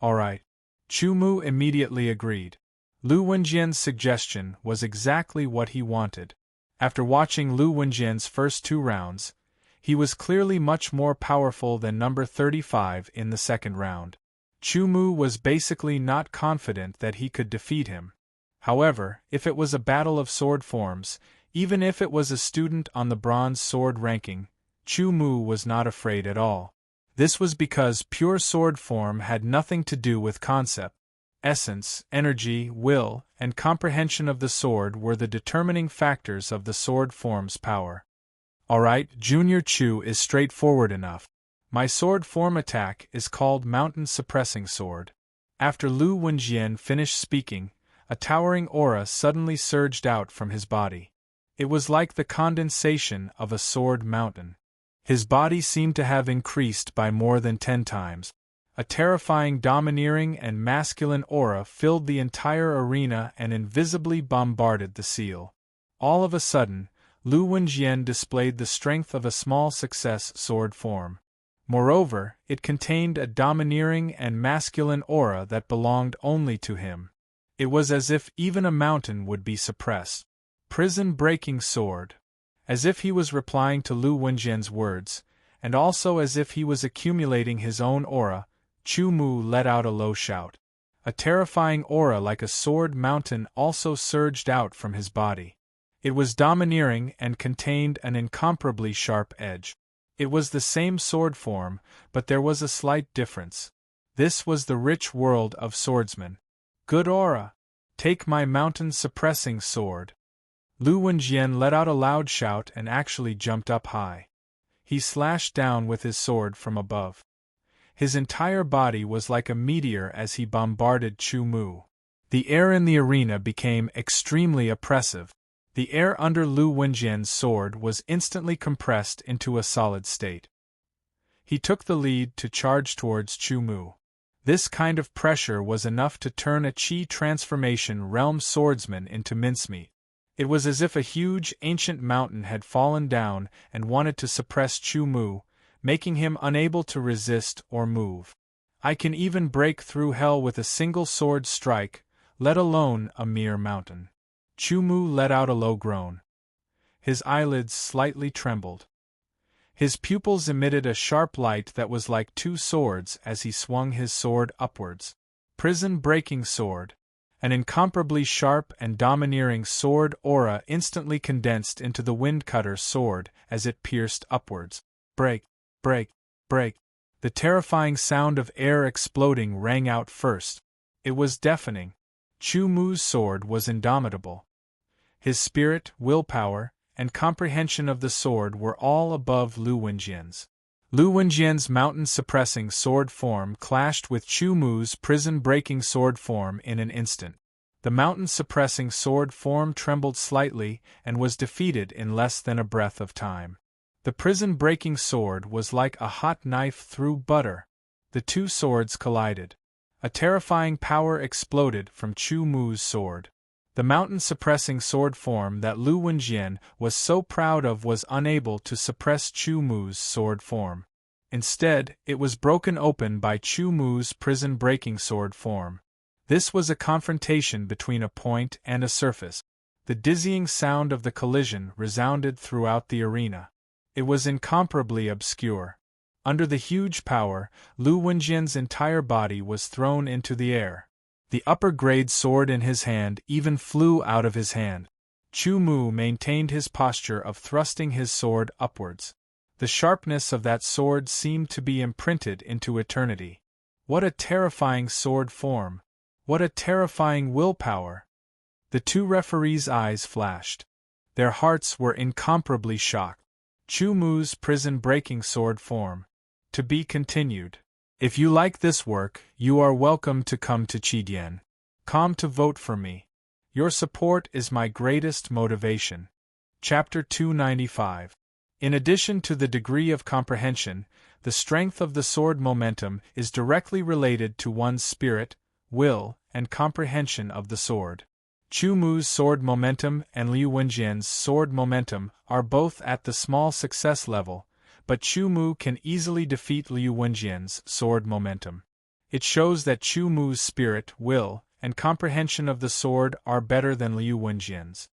"All right." Chu Mu immediately agreed. Lu Wenjian's suggestion was exactly what he wanted. After watching Lu Wenjian's first 2 rounds, he was clearly much more powerful than number 35 in the 2nd round. Chu Mu was basically not confident that he could defeat him. However, if it was a battle of sword forms, even if it was a student on the bronze sword ranking, Chu Mu was not afraid at all. This was because pure sword form had nothing to do with concept. Essence, energy, will, and comprehension of the sword were the determining factors of the sword form's power. "Alright, Junior Chu is straightforward enough. My sword form attack is called Mountain Suppressing Sword." After Lu Wenjian finished speaking, a towering aura suddenly surged out from his body. It was like the condensation of a sword mountain. His body seemed to have increased by more than 10 times. A terrifying domineering and masculine aura filled the entire arena and invisibly bombarded the seal. All of a sudden, Lu Wenjian displayed the strength of a small success sword form. Moreover, it contained a domineering and masculine aura that belonged only to him. It was as if even a mountain would be suppressed. Prison-breaking sword. As if he was replying to Lu Wenjian's words, and also as if he was accumulating his own aura, Chu Mu let out a low shout. A terrifying aura like a sword mountain also surged out from his body. It was domineering and contained an incomparably sharp edge. It was the same sword form, but there was a slight difference. This was the rich world of swordsmen. Good aura! Take my mountain-suppressing sword. Lu Wenjian let out a loud shout and actually jumped up high. He slashed down with his sword from above. His entire body was like a meteor as he bombarded Chu Mu. The air in the arena became extremely oppressive. The air under Lu Wenjian's sword was instantly compressed into a solid state. He took the lead to charge towards Chu Mu. This kind of pressure was enough to turn a Qi transformation realm swordsman into mincemeat. It was as if a huge ancient mountain had fallen down and wanted to suppress Chu Mu, making him unable to resist or move. I can even break through hell with a single sword strike, let alone a mere mountain. Chu Mu let out a low groan. His eyelids slightly trembled. His pupils emitted a sharp light that was like two swords as he swung his sword upwards. Prison-breaking sword. An incomparably sharp and domineering sword aura instantly condensed into the Windcutter sword as it pierced upwards. Break, break, break. The terrifying sound of air exploding rang out first. It was deafening. Chu Mu's sword was indomitable. His spirit, willpower, and comprehension of the sword were all above Lu Wenjian's. Lu Wenjian's mountain-suppressing sword form clashed with Chu Mu's prison-breaking sword form in an instant. The mountain-suppressing sword form trembled slightly and was defeated in less than a breath of time. The prison-breaking sword was like a hot knife through butter. The two swords collided. A terrifying power exploded from Chu Mu's sword. The mountain-suppressing sword form that Lu Wenjian was so proud of was unable to suppress Chu Mu's sword form. Instead, it was broken open by Chu Mu's prison-breaking sword form. This was a confrontation between a point and a surface. The dizzying sound of the collision resounded throughout the arena. It was incomparably obscure. Under the huge power, Lu Wenjian's entire body was thrown into the air. The upper-grade sword in his hand even flew out of his hand. Chu Mu maintained his posture of thrusting his sword upwards. The sharpness of that sword seemed to be imprinted into eternity. What a terrifying sword form! What a terrifying willpower! The two referees' eyes flashed. Their hearts were incomparably shocked. Chu Mu's prison-breaking sword form. To be continued. If you like this work, you are welcome to come to Qidian. Come to vote for me. Your support is my greatest motivation. Chapter 295. In addition to the degree of comprehension, the strength of the sword momentum is directly related to one's spirit, will, and comprehension of the sword. Chu Mu's sword momentum and Lu Wenjian's sword momentum are both at the small success level, but Chu Mu can easily defeat Lu Wenjian's sword momentum. It shows that Chu Mu's spirit, will, and comprehension of the sword are better than Lu Wenjian's.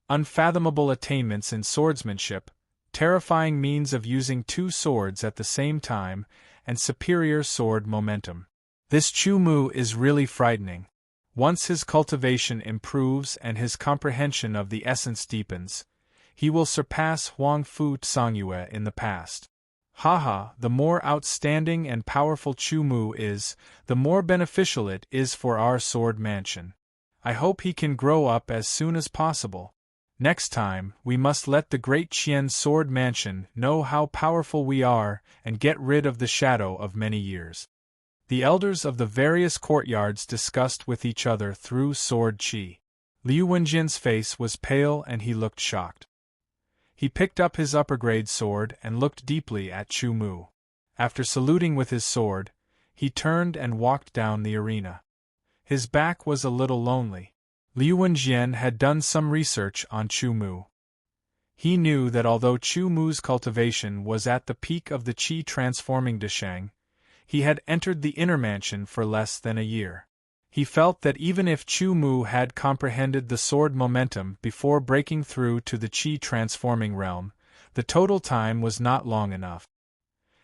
Unfathomable attainments in swordsmanship, terrifying means of using two swords at the same time, and superior sword momentum. This Chu Mu is really frightening. Once his cultivation improves and his comprehension of the essence deepens, he will surpass Huang Fu Songyue in the past. Haha, the more outstanding and powerful Chu Mu is, the more beneficial it is for our sword mansion. I hope he can grow up as soon as possible. Next time, we must let the great Qian sword mansion know how powerful we are and get rid of the shadow of many years. The elders of the various courtyards discussed with each other through sword qi. Lu Wenjian's face was pale and he looked shocked. He picked up his upper-grade sword and looked deeply at Chu Mu. After saluting with his sword, he turned and walked down the arena. His back was a little lonely. Lu Wenjian had done some research on Chu Mu. He knew that although Chu Mu's cultivation was at the peak of the qi transforming Deshang, he had entered the inner mansion for less than a year. He felt that even if Chu Mu had comprehended the sword momentum before breaking through to the qi transforming realm, the total time was not long enough.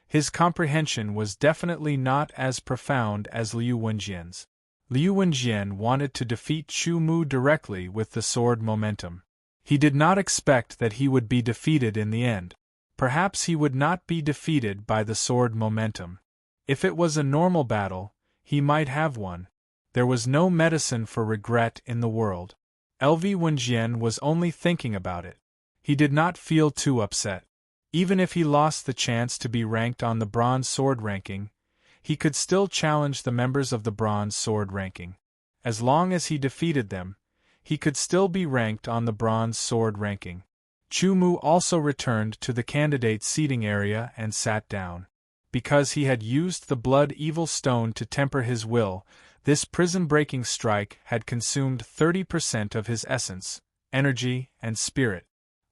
His comprehension was definitely not as profound as Lu Wenjian's. Liu Wenjian wanted to defeat Chu Mu directly with the sword momentum. He did not expect that he would be defeated in the end. Perhaps he would not be defeated by the sword momentum. If it was a normal battle, he might have won. There was no medicine for regret in the world. Lv Wenjian was only thinking about it. He did not feel too upset. Even if he lost the chance to be ranked on the bronze sword ranking, he could still challenge the members of the bronze sword ranking. As long as he defeated them, he could still be ranked on the bronze sword ranking. Chu Mu also returned to the candidate seating area and sat down. Because he had used the blood evil stone to temper his will, this prison-breaking strike had consumed 30% of his essence, energy, and spirit.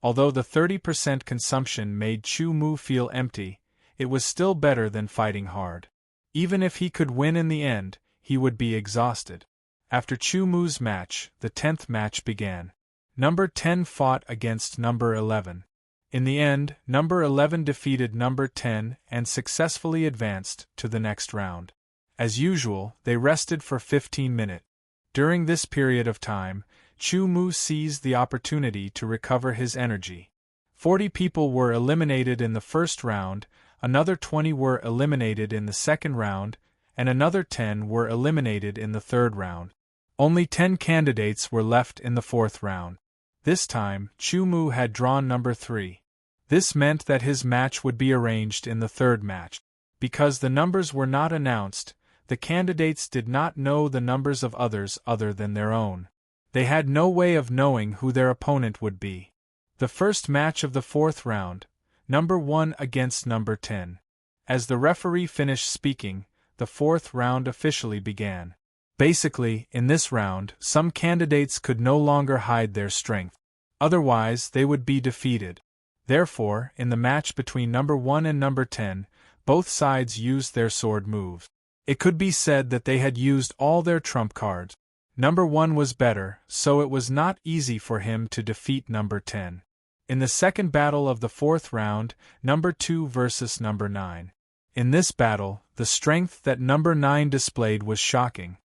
Although the 30% consumption made Chu Mu feel empty, it was still better than fighting hard. Even if he could win in the end, he would be exhausted. After Chu Mu's match, the 10th match began. Number 10 fought against number 11. In the end, number 11 defeated number 10 and successfully advanced to the next round. As usual, they rested for 15 minutes. During this period of time, Chu Mu seized the opportunity to recover his energy. 40 people were eliminated in the first round, another 20 were eliminated in the second round, and another 10 were eliminated in the third round. Only 10 candidates were left in the fourth round. This time, Chu Mu had drawn number 3. This meant that his match would be arranged in the third match. Because the numbers were not announced, the candidates did not know the numbers of others other than their own. They had no way of knowing who their opponent would be. The first match of the fourth round, number 1 against number 10. As the referee finished speaking, the fourth round officially began. Basically, in this round, some candidates could no longer hide their strength. Otherwise, they would be defeated. Therefore, in the match between number 1 and number 10, both sides used their sword moves. It could be said that they had used all their trump cards. Number 1 was better, so it was not easy for him to defeat number 10. In the second battle of the fourth round, number 2 versus number 9. In this battle, the strength that number 9 displayed was shocking.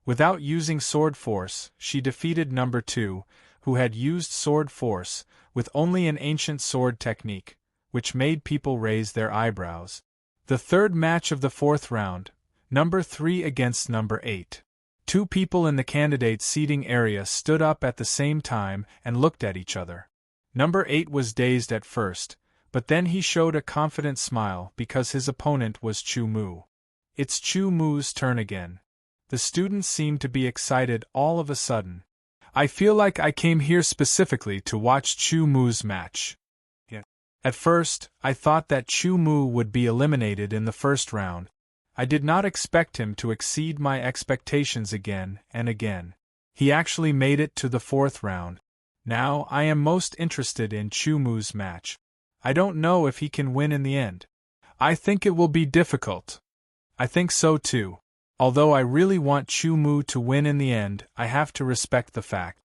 Without using sword force, she defeated number 2, who had used sword force, with only an ancient sword technique, which made people raise their eyebrows. The third match of the fourth round, number 3 against number 8. 2 people in the candidate seating area stood up at the same time and looked at each other. Number 8 was dazed at first, but then he showed a confident smile because his opponent was Chu Mu. It's Chu Mu's turn again. The students seemed to be excited all of a sudden. I feel like I came here specifically to watch Chu Mu's match. At first, I thought that Chu Mu would be eliminated in the first round. I did not expect him to exceed my expectations again and again. He actually made it to the fourth round. Now I am most interested in Chu Mu's match. I don't know if he can win in the end. I think it will be difficult. I think so too. Although I really want Chu Mu to win in the end, I have to respect the fact.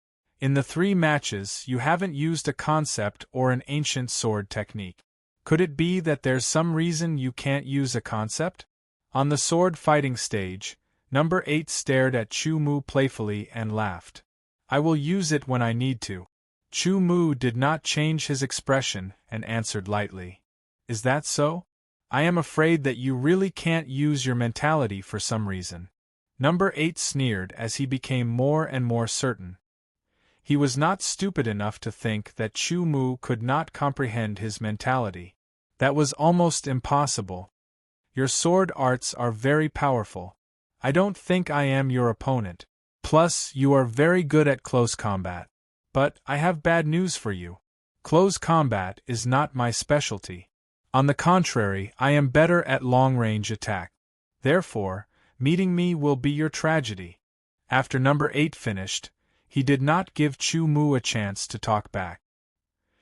In the 3 matches, you haven't used a concept or an ancient sword technique. Could it be that there's some reason you can't use a concept? On the sword fighting stage, number 8 stared at Chu Mu playfully and laughed. I will use it when I need to. Chu Mu did not change his expression and answered lightly. Is that so? I am afraid that you really can't use your mentality for some reason. Number 8 sneered as he became more and more certain. He was not stupid enough to think that Chu Mu could not comprehend his mentality. That was almost impossible. Your sword arts are very powerful. I don't think I am your opponent. Plus, you are very good at close combat. But I have bad news for you. Close combat is not my specialty. On the contrary, I am better at long-range attack. Therefore, meeting me will be your tragedy. After number 8 finished, he did not give Chu Mu a chance to talk back.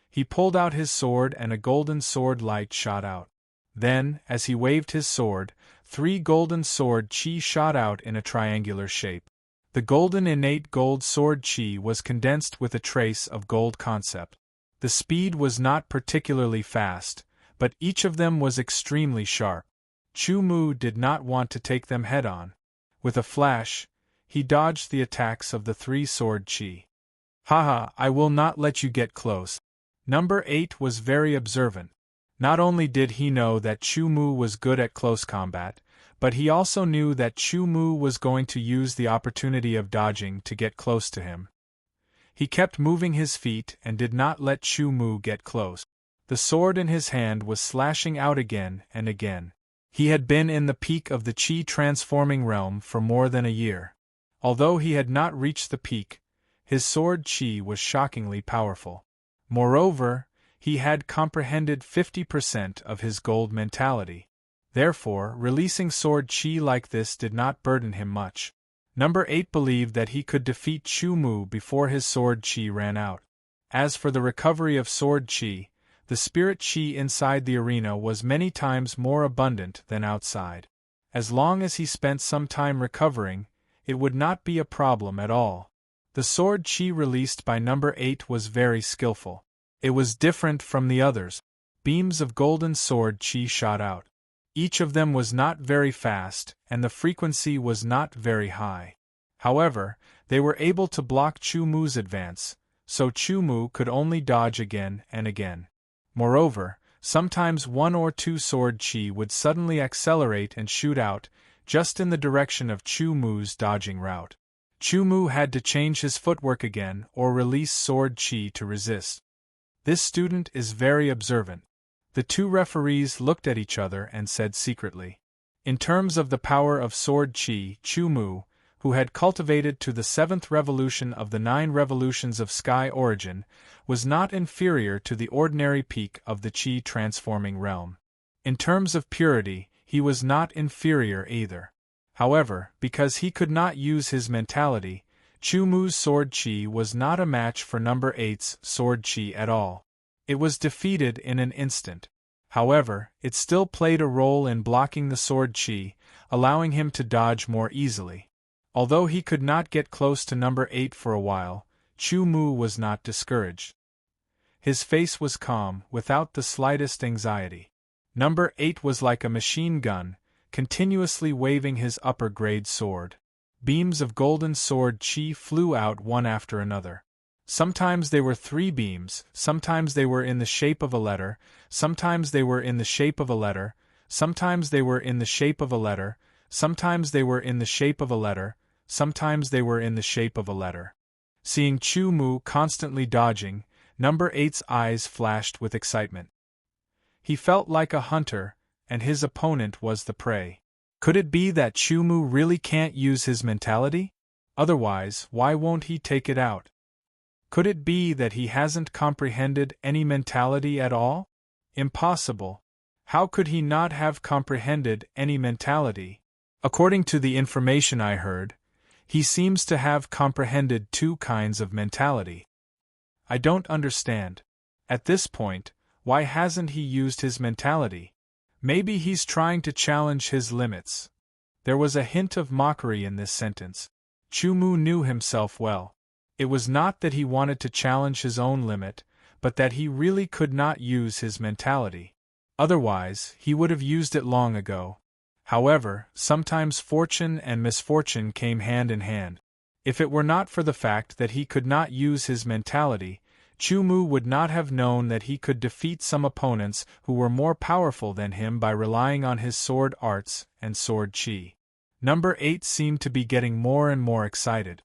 He pulled out his sword and a golden sword light shot out. Then, as he waved his sword, 3 golden sword chi shot out in a triangular shape. The golden innate gold sword chi was condensed with a trace of gold concept. The speed was not particularly fast, but each of them was extremely sharp. Chu Mu did not want to take them head-on. With a flash, he dodged the attacks of the three-sword chi. Haha, I will not let you get close. Number 8 was very observant. Not only did he know that Chu Mu was good at close combat, but he also knew that Chu Mu was going to use the opportunity of dodging to get close to him. He kept moving his feet and did not let Chu Mu get close. The sword in his hand was slashing out again and again. He had been in the peak of the Qi transforming realm for more than a year. Although he had not reached the peak, his sword Qi was shockingly powerful. Moreover, he had comprehended 50% of his gold mentality. Therefore, releasing sword Qi like this did not burden him much. Number 8 believed that he could defeat Chu Mu before his sword Qi ran out. As for the recovery of sword Qi, the spirit Qi inside the arena was many times more abundant than outside. As long as he spent some time recovering, it would not be a problem at all. The sword Qi released by number 8 was very skillful. It was different from the others. Beams of golden sword Qi shot out. Each of them was not very fast, and the frequency was not very high. However, they were able to block Chu Mu's advance, so Chu Mu could only dodge again and again. Moreover, sometimes one or two sword Qi would suddenly accelerate and shoot out, just in the direction of Chu Mu's dodging route. Chu Mu had to change his footwork again or release sword Qi to resist. This student is very observant. The two referees looked at each other and said secretly. In terms of the power of sword Qi, Chu Mu, who had cultivated to the 7th revolution of the 9 revolutions of sky origin, was not inferior to the ordinary peak of the Qi transforming realm. In terms of purity, he was not inferior either. However, because he could not use his mentality, Chu Mu's sword Qi was not a match for number 8's sword Qi at all. It was defeated in an instant. However, it still played a role in blocking the sword Qi, allowing him to dodge more easily. Although he could not get close to number 8 for a while, Chu Mu was not discouraged. His face was calm, without the slightest anxiety. Number 8 was like a machine gun, continuously waving his upper-grade sword. Beams of golden sword Qi flew out one after another. Sometimes they were 3 beams, sometimes they were in the shape of a letter, sometimes they were in the shape of a letter, sometimes they were in the shape of a letter, sometimes they were in the shape of a letter, sometimes they were in the shape of a letter. Seeing Chu Mu constantly dodging, number 8's eyes flashed with excitement. He felt like a hunter, and his opponent was the prey. Could it be that Chu Mu really can't use his mentality? Otherwise, why won't he take it out? Could it be that he hasn't comprehended any mentality at all? Impossible. How could he not have comprehended any mentality? According to the information I heard, he seems to have comprehended 2 kinds of mentality. I don't understand. At this point, why hasn't he used his mentality? Maybe he's trying to challenge his limits. There was a hint of mockery in this sentence. Chu Mu knew himself well. It was not that he wanted to challenge his own limit, but that he really could not use his mentality. Otherwise, he would have used it long ago. However, sometimes fortune and misfortune came hand in hand. If it were not for the fact that he could not use his mentality, Chu Mu would not have known that he could defeat some opponents who were more powerful than him by relying on his sword arts and sword Qi. Number 8 seemed to be getting more and more excited.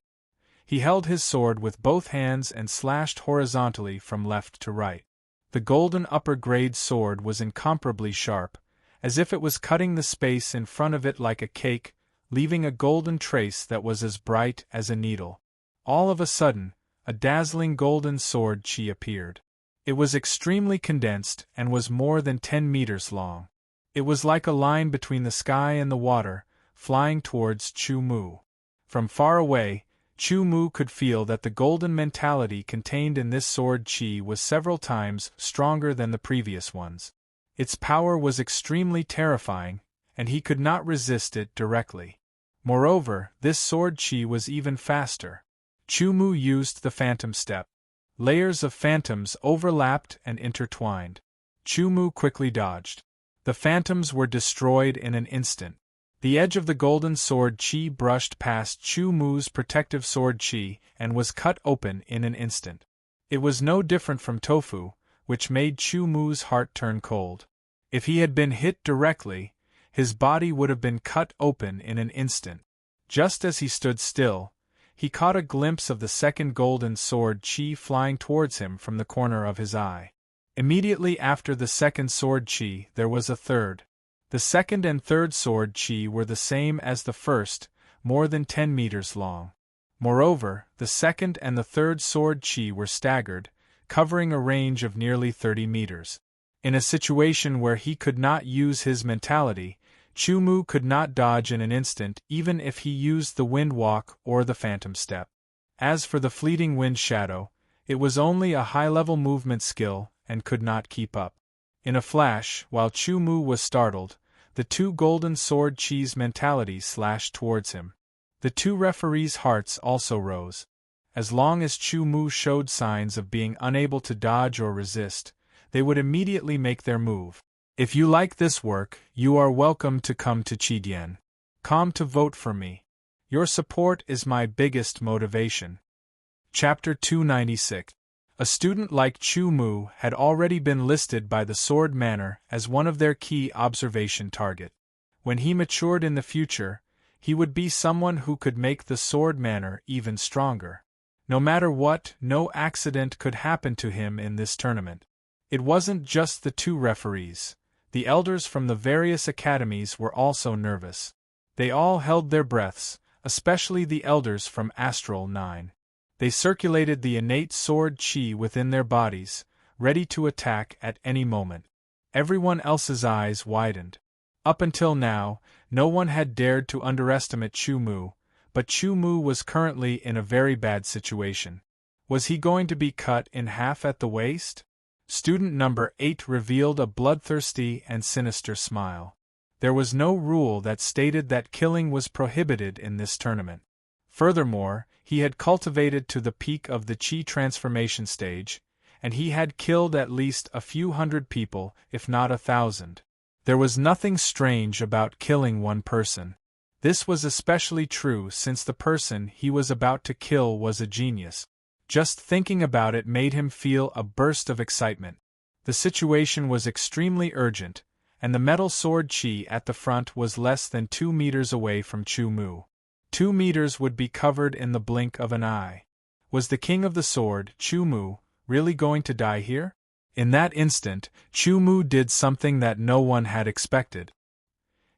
He held his sword with both hands and slashed horizontally from left to right. The golden upper-grade sword was incomparably sharp, as if it was cutting the space in front of it like a cake, leaving a golden trace that was as bright as a needle. All of a sudden, a dazzling golden sword Qi appeared. It was extremely condensed and was more than 10 meters long. It was like a line between the sky and the water, flying towards Chu Mu. From far away, Chu Mu could feel that the golden mentality contained in this sword Qi was several times stronger than the previous ones. Its power was extremely terrifying, and he could not resist it directly. Moreover, this sword Qi was even faster. Chu Mu used the phantom step. Layers of phantoms overlapped and intertwined. Chu Mu quickly dodged. The phantoms were destroyed in an instant. The edge of the golden sword chi brushed past Chu Mu's protective sword chi and was cut open in an instant. It was no different from tofu, which made Chu Mu's heart turn cold. If he had been hit directly, his body would have been cut open in an instant. Just as he stood still, he caught a glimpse of the second golden sword chi flying towards him from the corner of his eye. Immediately after the second sword chi, there was a third. The second and third sword chi were the same as the first, more than 10 meters long. Moreover, the second and the third sword chi were staggered, covering a range of nearly 30 meters. In a situation where he could not use his mentality, Chu Mu could not dodge in an instant even if he used the wind walk or the phantom step. As for the fleeting wind shadow, it was only a high-level movement skill and could not keep up. In a flash, while Chu Mu was startled, the two golden sword chi's mentality slashed towards him. The two referees' hearts also rose. As long as Chu Mu showed signs of being unable to dodge or resist, they would immediately make their move. If you like this work, you are welcome to come to Qidien.com to vote for me. Your support is my biggest motivation. Chapter 296. A student like Chu Mu had already been listed by the Sword Manor as one of their key observation target. When he matured in the future, he would be someone who could make the Sword Manor even stronger. No matter what, no accident could happen to him in this tournament. It wasn't just the two referees. The elders from the various academies were also nervous. They all held their breaths, especially the elders from Astral 9. They circulated the innate sword chi within their bodies, ready to attack at any moment. Everyone else's eyes widened. Up until now, no one had dared to underestimate Chu Mu, but Chu Mu was currently in a very bad situation. Was he going to be cut in half at the waist? Student number 8 revealed a bloodthirsty and sinister smile. There was no rule that stated that killing was prohibited in this tournament. Furthermore, he had cultivated to the peak of the chi transformation stage, and he had killed at least a few hundred people, if not 1,000. There was nothing strange about killing one person. This was especially true since the person he was about to kill was a genius. Just thinking about it made him feel a burst of excitement. The situation was extremely urgent, and the metal sword chi at the front was less than 2 meters away from Chu Mu. 2 meters would be covered in the blink of an eye. Was the king of the sword, Chu Mu, really going to die here? In that instant, Chu Mu did something that no one had expected.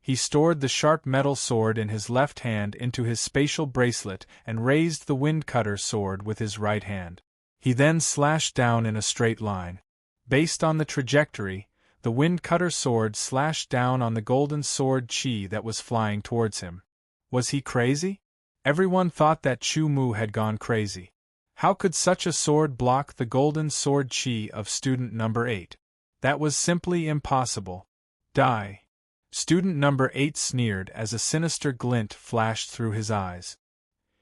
He stored the sharp metal sword in his left hand into his spatial bracelet and raised the wind cutter sword with his right hand. He then slashed down in a straight line. Based on the trajectory, the wind cutter sword slashed down on the golden sword chi that was flying towards him. Was he crazy? Everyone thought that Chu Mu had gone crazy. How could such a sword block the golden sword chi of student number 8? That was simply impossible. Die. Student number 8 sneered as a sinister glint flashed through his eyes.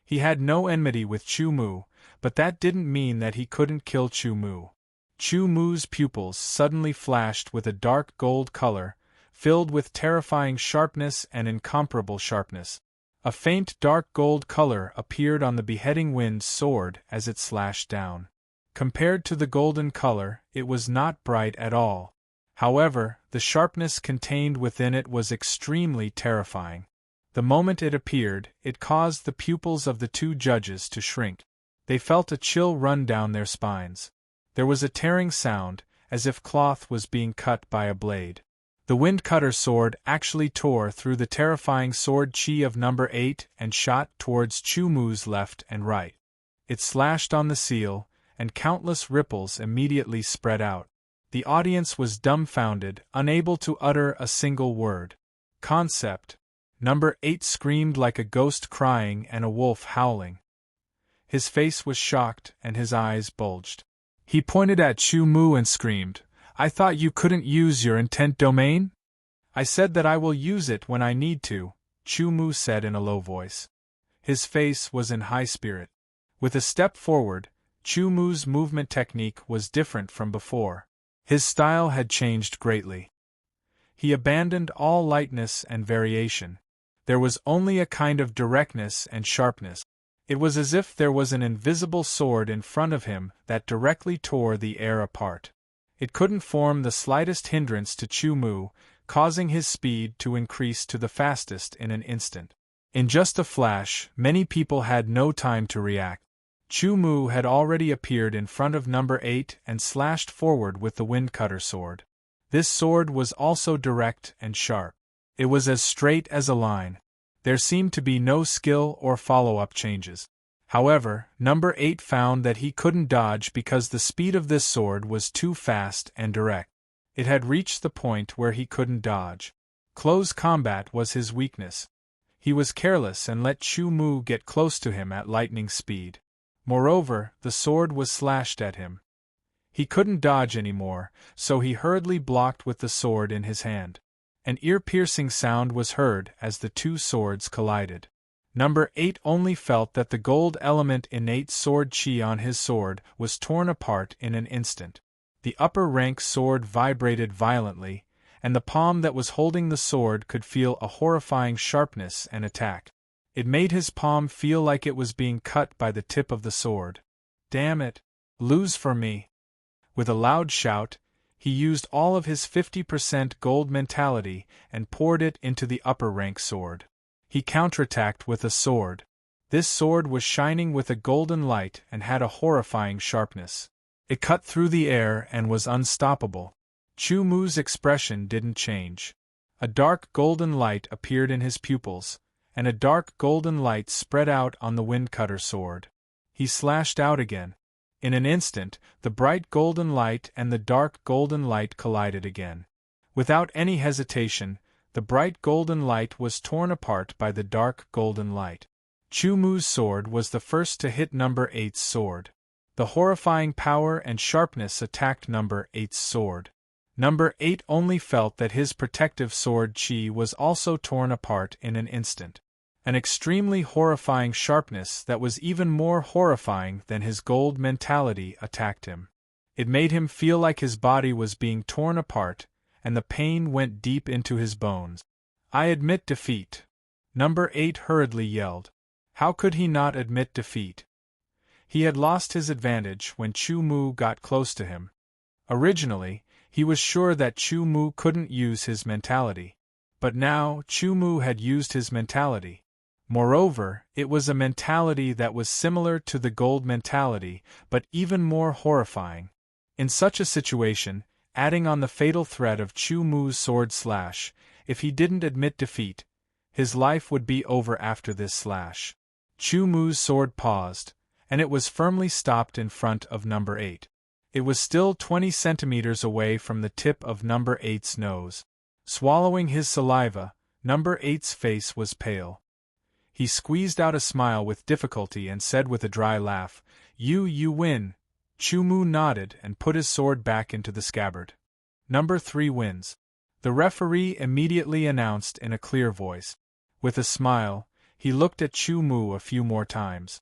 He had no enmity with Chu Mu, but that didn't mean that he couldn't kill Chu Mu. Chu Mu's pupils suddenly flashed with a dark gold color, filled with terrifying sharpness and incomparable sharpness. A faint dark gold color appeared on the beheading wind's sword as it slashed down. Compared to the golden color, it was not bright at all. However, the sharpness contained within it was extremely terrifying. The moment it appeared, it caused the pupils of the two judges to shrink. They felt a chill run down their spines. There was a tearing sound, as if cloth was being cut by a blade. The wind cutter sword actually tore through the terrifying sword chi of number 8 and shot towards Chu Mu's left and right. It slashed on the seal, and countless ripples immediately spread out. The audience was dumbfounded, unable to utter a single word. Concept. Number 8 screamed like a ghost crying and a wolf howling. His face was shocked and his eyes bulged. He pointed at Chu Mu and screamed, "I thought you couldn't use your intent domain?" "I said that I will use it when I need to," Chu Mu said in a low voice. His face was in high spirit. With a step forward, Chu Mu's movement technique was different from before. His style had changed greatly. He abandoned all lightness and variation. There was only a kind of directness and sharpness. It was as if there was an invisible sword in front of him that directly tore the air apart. It couldn't form the slightest hindrance to Chu Mu, causing his speed to increase to the fastest in an instant. In just a flash, many people had no time to react. Chu Mu had already appeared in front of number 8 and slashed forward with the windcutter sword. This sword was also direct and sharp. It was as straight as a line. There seemed to be no skill or follow-up changes. However, number 8 found that he couldn't dodge because the speed of this sword was too fast and direct. It had reached the point where he couldn't dodge. Close combat was his weakness. He was careless and let Chu Mu get close to him at lightning speed. Moreover, the sword was slashed at him. He couldn't dodge anymore, so he hurriedly blocked with the sword in his hand. An ear-piercing sound was heard as the two swords collided. Number 8 only felt that the gold element innate sword chi on his sword was torn apart in an instant. The upper rank sword vibrated violently, and the palm that was holding the sword could feel a horrifying sharpness and attack. It made his palm feel like it was being cut by the tip of the sword. Damn it! Lose for me! With a loud shout, he used all of his 50% gold mentality and poured it into the upper rank sword. He counterattacked with a sword. This sword was shining with a golden light and had a horrifying sharpness. It cut through the air and was unstoppable. Chu Mu's expression didn't change. A dark golden light appeared in his pupils, and a dark golden light spread out on the windcutter sword. He slashed out again. In an instant, the bright golden light and the dark golden light collided again. Without any hesitation, the bright golden light was torn apart by the dark golden light. Chu Mu's sword was the first to hit number 8's sword. The horrifying power and sharpness attacked number 8's sword. Number 8 only felt that his protective sword chi was also torn apart in an instant. An extremely horrifying sharpness that was even more horrifying than his gold mentality attacked him. It made him feel like his body was being torn apart, and the pain went deep into his bones. I admit defeat. Number 8 hurriedly yelled. How could he not admit defeat? He had lost his advantage when Chu Mu got close to him. Originally, he was sure that Chu Mu couldn't use his mentality. But now, Chu Mu had used his mentality. Moreover, it was a mentality that was similar to the gold mentality, but even more horrifying. In such a situation, adding on the fatal threat of Chu Mu's sword slash, if he didn't admit defeat, his life would be over after this slash. Chu Mu's sword paused, and it was firmly stopped in front of number 8. It was still 20 centimeters away from the tip of number 8's nose. Swallowing his saliva, number 8's face was pale. He squeezed out a smile with difficulty and said with a dry laugh, You win." Chu Mu nodded and put his sword back into the scabbard. Number 3 wins. The referee immediately announced in a clear voice. With a smile, he looked at Chu Mu a few more times.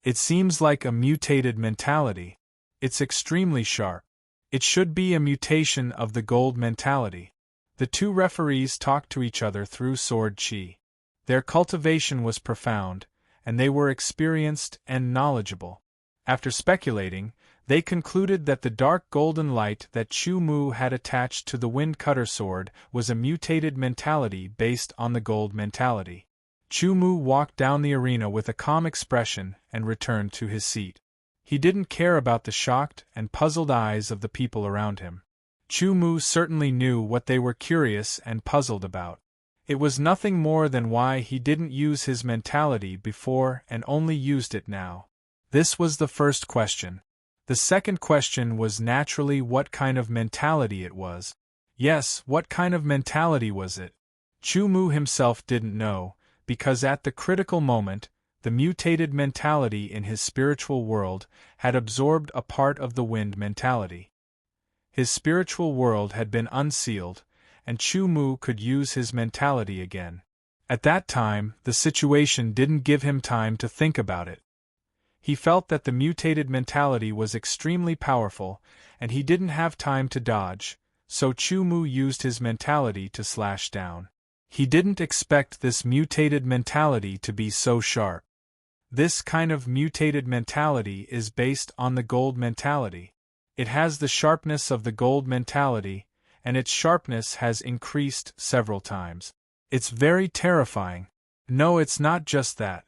It seems like a mutated mentality. It's extremely sharp. It should be a mutation of the gold mentality. The two referees talked to each other through sword chi. Their cultivation was profound, and they were experienced and knowledgeable. After speculating, they concluded that the dark golden light that Chu Mu had attached to the windcutter sword was a mutated mentality based on the gold mentality. Chu Mu walked down the arena with a calm expression and returned to his seat. He didn't care about the shocked and puzzled eyes of the people around him. Chu Mu certainly knew what they were curious and puzzled about. It was nothing more than why he didn't use his mentality before and only used it now. This was the first question. The second question was naturally what kind of mentality it was. Yes, what kind of mentality was it? Chu Mu himself didn't know, because at the critical moment, the mutated mentality in his spiritual world had absorbed a part of the wind mentality. His spiritual world had been unsealed, and Chu Mu could use his mentality again. At that time, the situation didn't give him time to think about it. He felt that the mutated mentality was extremely powerful, and he didn't have time to dodge, so Chu Mu used his mentality to slash down. He didn't expect this mutated mentality to be so sharp. This kind of mutated mentality is based on the gold mentality. It has the sharpness of the gold mentality, and its sharpness has increased several times. It's very terrifying. No, it's not just that.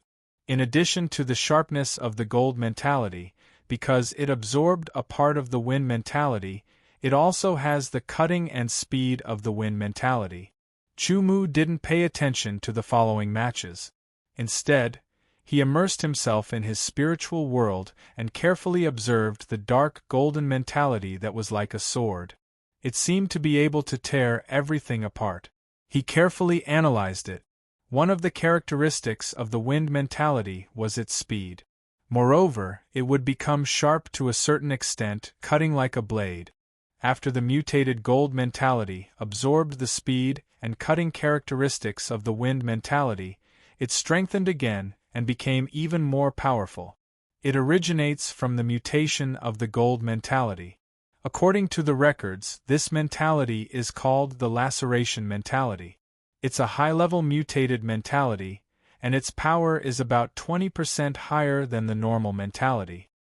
In addition to the sharpness of the gold mentality, because it absorbed a part of the wind mentality, it also has the cutting and speed of the wind mentality. Chu-Mu didn't pay attention to the following matches. Instead, he immersed himself in his spiritual world and carefully observed the dark golden mentality that was like a sword. It seemed to be able to tear everything apart. He carefully analyzed it. One of the characteristics of the wind mentality was its speed. Moreover, it would become sharp to a certain extent, cutting like a blade. After the mutated gold mentality absorbed the speed and cutting characteristics of the wind mentality, it strengthened again and became even more powerful. It originates from the mutation of the gold mentality. According to the records, this mentality is called the laceration mentality. It's a high-level mutated mentality, and its power is about 20% higher than the normal mentality.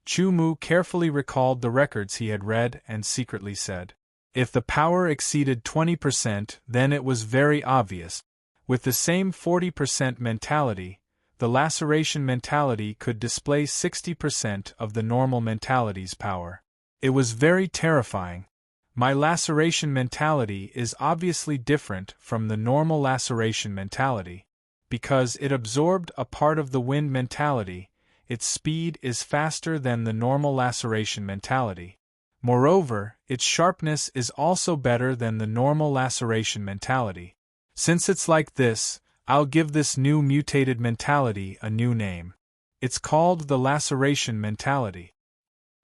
Chu-Mu carefully recalled the records he had read and secretly said, "If the power exceeded 20%, then it was very obvious. With the same 40% mentality, the laceration mentality could display 60% of the normal mentality's power. It was very terrifying. My laceration mentality is obviously different from the normal laceration mentality. Because it absorbed a part of the wind mentality, its speed is faster than the normal laceration mentality. Moreover, its sharpness is also better than the normal laceration mentality. Since it's like this, I'll give this new mutated mentality a new name. It's called the laceration mentality."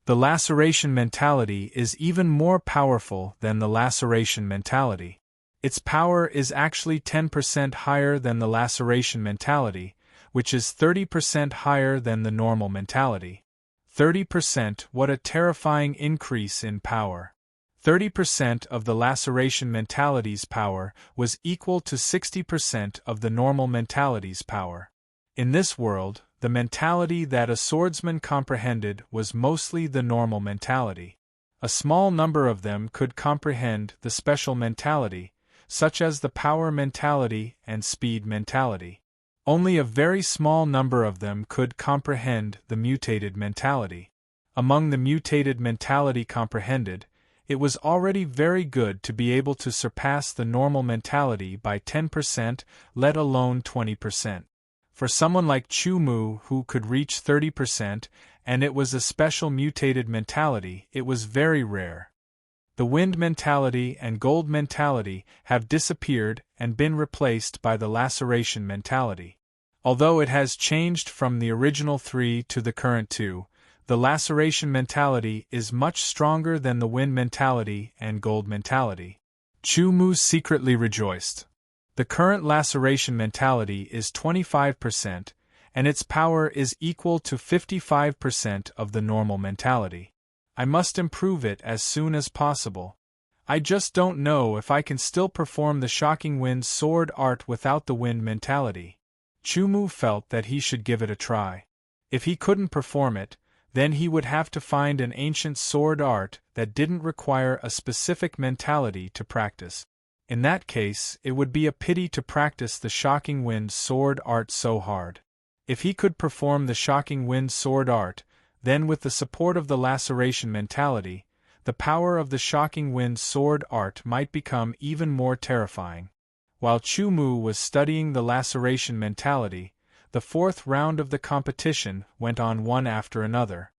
The laceration mentality is even more powerful than the laceration mentality. Its power is actually 10% higher than the laceration mentality, which is 30% higher than the normal mentality. 30%, what a terrifying increase in power. 30% of the laceration mentality's power was equal to 60% of the normal mentality's power. In this world, the mentality that a swordsman comprehended was mostly the normal mentality. A small number of them could comprehend the special mentality, such as the power mentality and speed mentality. Only a very small number of them could comprehend the mutated mentality. Among the mutated mentality comprehended, it was already very good to be able to surpass the normal mentality by 10%, let alone 20%. For someone like Chu-Mu who could reach 30%, and it was a special mutated mentality, it was very rare. The wind mentality and gold mentality have disappeared and been replaced by the laceration mentality. Although it has changed from the original 3 to the current 2, the laceration mentality is much stronger than the wind mentality and gold mentality. Chu-Mu secretly rejoiced. The current laceration mentality is 25%, and its power is equal to 55% of the normal mentality. I must improve it as soon as possible. I just don't know if I can still perform the shocking wind sword art without the wind mentality. Chu-Mu felt that he should give it a try. If he couldn't perform it, then he would have to find an ancient sword art that didn't require a specific mentality to practice. In that case, it would be a pity to practice the shocking wind sword art so hard. If he could perform the shocking wind sword art, then with the support of the laceration mentality, the power of the shocking wind sword art might become even more terrifying. While Chu-Mu was studying the laceration mentality, the 4th round of the competition went on one after another.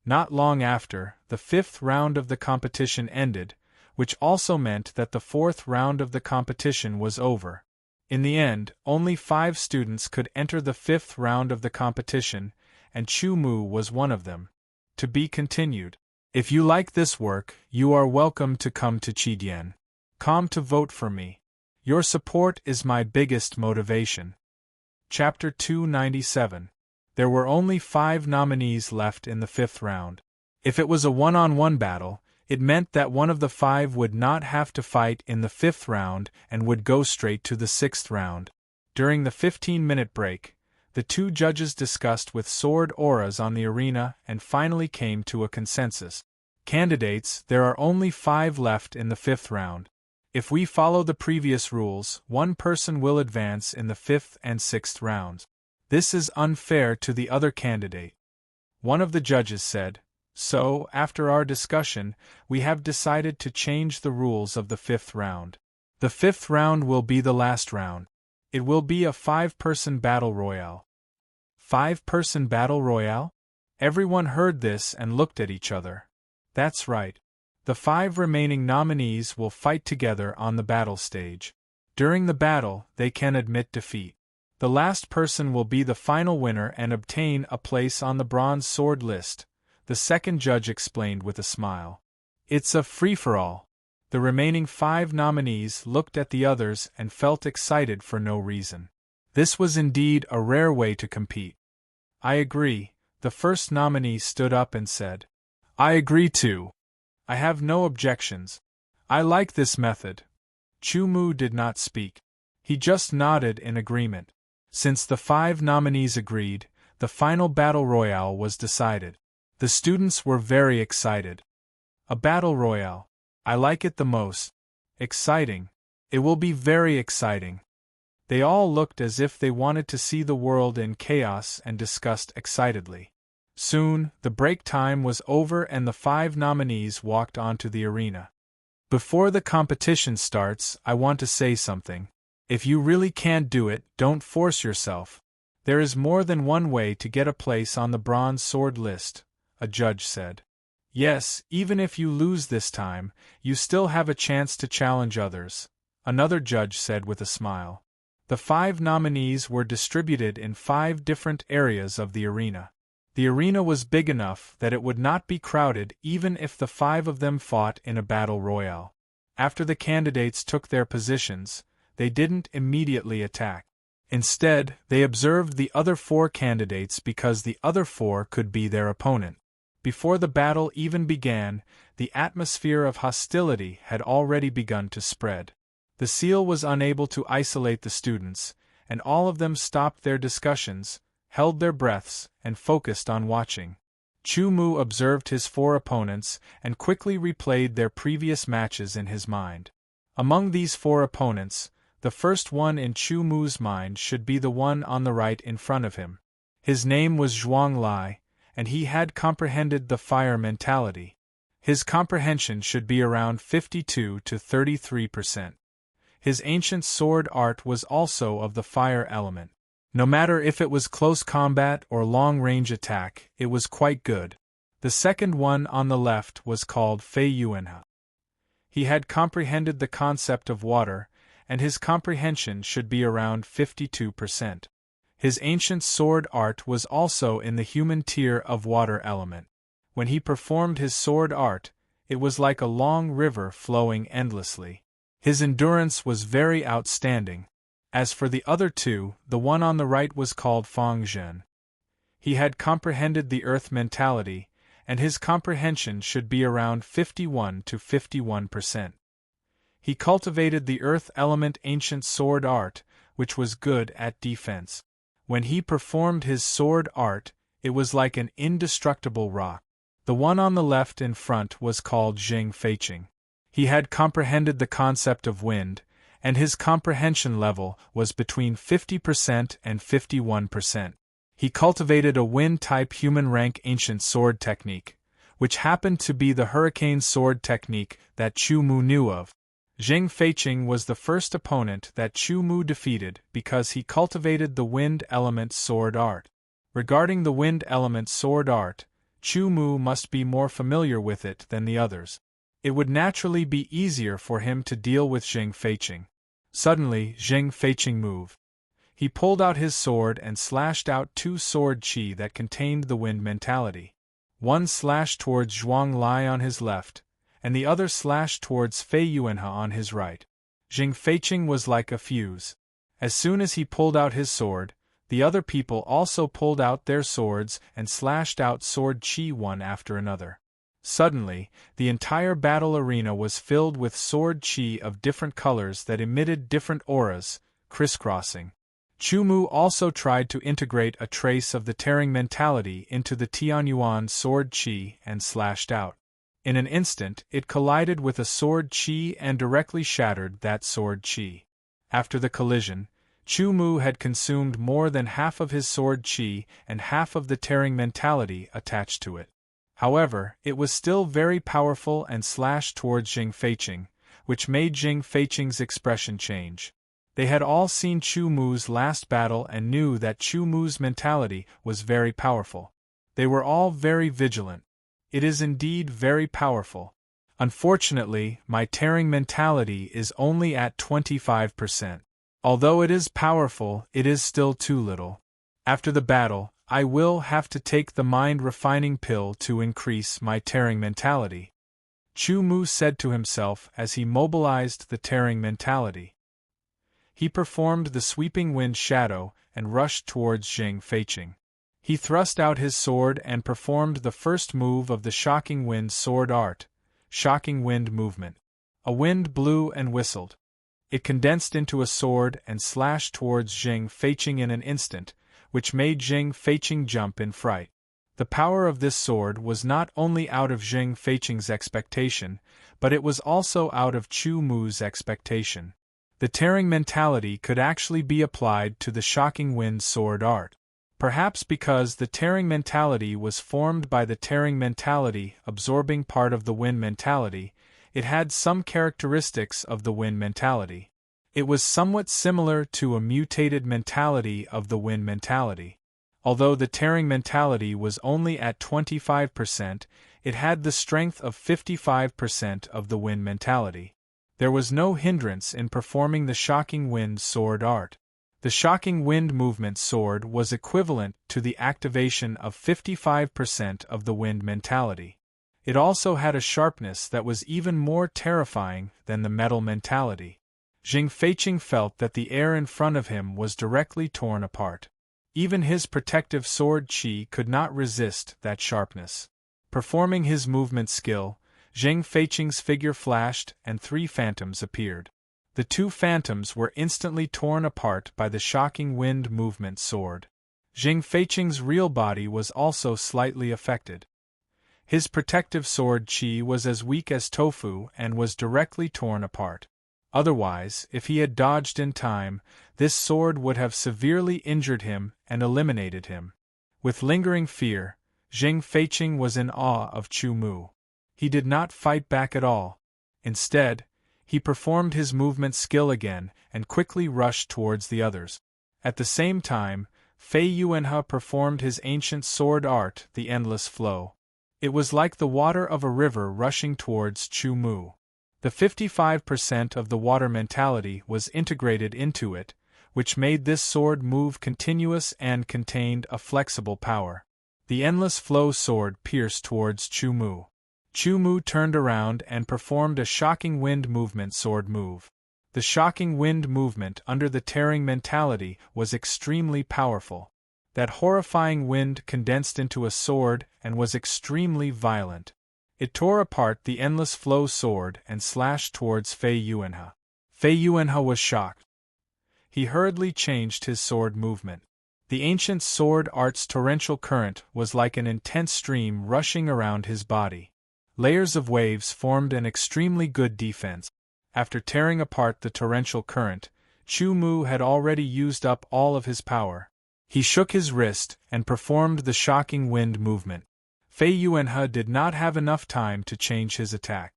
Not long after, the 5th round of the competition ended, which also meant that the 4th round of the competition was over. In the end, only 5 students could enter the 5th round of the competition, and Chu-Mu was one of them. To be continued. If you like this work, you are welcome to come to Chidien.com to vote for me. Your support is my biggest motivation. Chapter 297. There were only 5 nominees left in the 5th round. If it was a one-on-one battle, It meant that one of the 5 would not have to fight in the 5th round and would go straight to the 6th round. During the 15-minute break, the 2 judges discussed with sword auras on the arena and finally came to a consensus. Candidates, there are only 5 left in the 5th round. If we follow the previous rules, one person will advance in the 5th and 6th rounds. This is unfair to the other candidate. One of the judges said, so, after our discussion, we have decided to change the rules of the 5th round. The 5th round will be the last round. It will be a 5-person battle royale. 5-person battle royale? Everyone heard this and looked at each other. That's right. The 5 remaining nominees will fight together on the battle stage. During the battle, they can admit defeat. The last person will be the final winner and obtain a place on the bronze sword list, the second judge explained with a smile. It's a free-for-all. The remaining 5 nominees looked at the others and felt excited for no reason. This was indeed a rare way to compete. I agree, the first nominee stood up and said. I agree too. I have no objections. I like this method. Chu-Mu did not speak. He just nodded in agreement. Since the 5 nominees agreed, the final battle royale was decided. The students were very excited. A battle royale. I like it the most. Exciting. It will be very exciting. They all looked as if they wanted to see the world in chaos and discussed excitedly. Soon, the break time was over and the 5 nominees walked onto the arena. Before the competition starts, I want to say something. If you really can't do it, don't force yourself. There is more than one way to get a place on the bronze sword list, a judge said. Yes, even if you lose this time, you still have a chance to challenge others, another judge said with a smile. The 5 nominees were distributed in 5 different areas of the arena. The arena was big enough that it would not be crowded even if the 5 of them fought in a battle royale. After the candidates took their positions, they didn't immediately attack. Instead, they observed the other 4 candidates because the other 4 could be their opponent. Before the battle even began, the atmosphere of hostility had already begun to spread. The seal was unable to isolate the students, and all of them stopped their discussions, held their breaths, and focused on watching. Chu-Mu observed his 4 opponents and quickly replayed their previous matches in his mind. Among these 4 opponents, the first one in Chu-Mu's mind should be the one on the right in front of him. His name was Zhuang Lai, and he had comprehended the fire mentality. His comprehension should be around 52 to 33%. His ancient sword art was also of the fire element. No matter if it was close combat or long-range attack, it was quite good. The second one on the left was called Fei Yuanhe. He had comprehended the concept of water, and his comprehension should be around 52%. His ancient sword art was also in the human tier of water element. When he performed his sword art, it was like a long river flowing endlessly. His endurance was very outstanding. As for the other 2, the one on the right was called Fang Zhen. He had comprehended the earth mentality, and his comprehension should be around 51 to 51%. He cultivated the earth element ancient sword art, which was good at defense. When he performed his sword art, it was like an indestructible rock. The one on the left in front was called Zheng Feiqing. He had comprehended the concept of wind, and his comprehension level was between 50% and 51%. He cultivated a wind-type human rank ancient sword technique, which happened to be the hurricane sword technique that Chu-Mu knew of. Zheng Feiqing was the first opponent that Chu-Mu defeated because he cultivated the wind element sword art. Regarding the wind element sword art, Chu-Mu must be more familiar with it than the others. It would naturally be easier for him to deal with Zheng Feiqing. Suddenly, Zheng Feiqing moved. He pulled out his sword and slashed out 2 sword chi that contained the wind mentality. One slashed towards Zhuang Lai on his left, and the other slashed towards Fei Yuanhe on his right. Zheng Feiqing was like a fuse. As soon as he pulled out his sword, the other people also pulled out their swords and slashed out sword chi one after another. Suddenly, the entire battle arena was filled with sword qi of different colors that emitted different auras, crisscrossing. Chu Mu also tried to integrate a trace of the tearing mentality into the Tianyuan sword qi and slashed out. In an instant, it collided with a sword qi and directly shattered that sword qi. After the collision, Chu Mu had consumed more than half of his sword qi and half of the tearing mentality attached to it. However, it was still very powerful and slashed towards Jing Feiqing, which made Jing Feiqing's expression change. They had all seen Chu Mu's last battle and knew that Chu Mu's mentality was very powerful. They were all very vigilant. It is indeed very powerful. Unfortunately, my tearing mentality is only at 25%. Although it is powerful, it is still too little. After the battle, I will have to take the mind-refining pill to increase my tearing mentality. Chu Mu said to himself as he mobilized the tearing mentality. He performed the sweeping wind shadow and rushed towards Jing Feiqing. He thrust out his sword and performed the first move of the shocking wind sword art, shocking wind movement. A wind blew and whistled. It condensed into a sword and slashed towards Jing Feiqing in an instant, which made Jing Feiqing jump in fright. The power of this sword was not only out of Jing Feiqing's expectation, but it was also out of Chu Mu's expectation. The tearing mentality could actually be applied to the shocking wind sword art. Perhaps because the tearing mentality was formed by the tearing mentality absorbing part of the wind mentality, it had some characteristics of the wind mentality. It was somewhat similar to a mutated mentality of the wind mentality. Although the tearing mentality was only at 25%, it had the strength of 55% of the wind mentality. There was no hindrance in performing the shocking wind sword art. The shocking wind movement sword was equivalent to the activation of 55% of the wind mentality. It also had a sharpness that was even more terrifying than the metal mentality. Jing Feiqing felt that the air in front of him was directly torn apart. Even his protective sword qi could not resist that sharpness. Performing his movement skill, Jing Feiqing's figure flashed and 3 phantoms appeared. The 2 phantoms were instantly torn apart by the shocking wind movement sword. Jing Feiqing's real body was also slightly affected. His protective sword qi was as weak as tofu and was directly torn apart. Otherwise, if he had dodged in time, this sword would have severely injured him and eliminated him. With lingering fear, Jing Feiqing was in awe of Chu Mu. He did not fight back at all. Instead, he performed his movement skill again and quickly rushed towards the others. At the same time, Fei Yuanhe performed his ancient sword art, the endless flow. It was like the water of a river rushing towards Chu Mu. The 55% of the water mentality was integrated into it, which made this sword move continuous and contained a flexible power. The endless flow sword pierced towards Chu Mu. Chu Mu turned around and performed a shocking wind movement sword move. The shocking wind movement under the tearing mentality was extremely powerful. That horrifying wind condensed into a sword and was extremely violent. It tore apart the endless flow sword and slashed towards Fei Yuanhe. Fei Yuanhe was shocked. He hurriedly changed his sword movement. The ancient sword art's torrential current was like an intense stream rushing around his body. Layers of waves formed an extremely good defense. After tearing apart the torrential current, Chu Mu had already used up all of his power. He shook his wrist and performed the shocking wind movement. Fei Yuanhe did not have enough time to change his attack.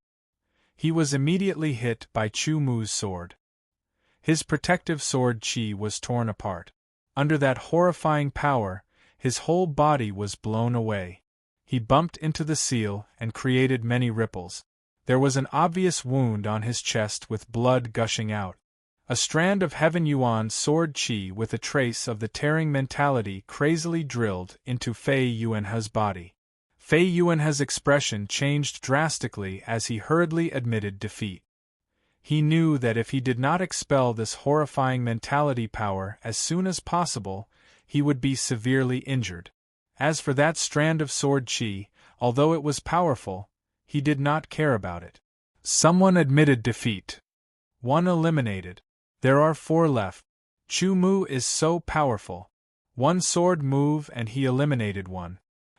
He was immediately hit by Chu Mu's sword. His protective sword qi was torn apart. Under that horrifying power, his whole body was blown away. He bumped into the seal and created many ripples. There was an obvious wound on his chest with blood gushing out. A strand of Heaven Yuan's sword qi with a trace of the tearing mentality crazily drilled into Fei Yuanhe's body. Fei Yuanhe's expression changed drastically as he hurriedly admitted defeat. He knew that if he did not expel this horrifying mentality power as soon as possible, he would be severely injured. As for that strand of sword qi, although it was powerful, he did not care about it. Someone admitted defeat. One eliminated. There are 4 left. Chu Mu is so powerful. One sword move and he eliminated one.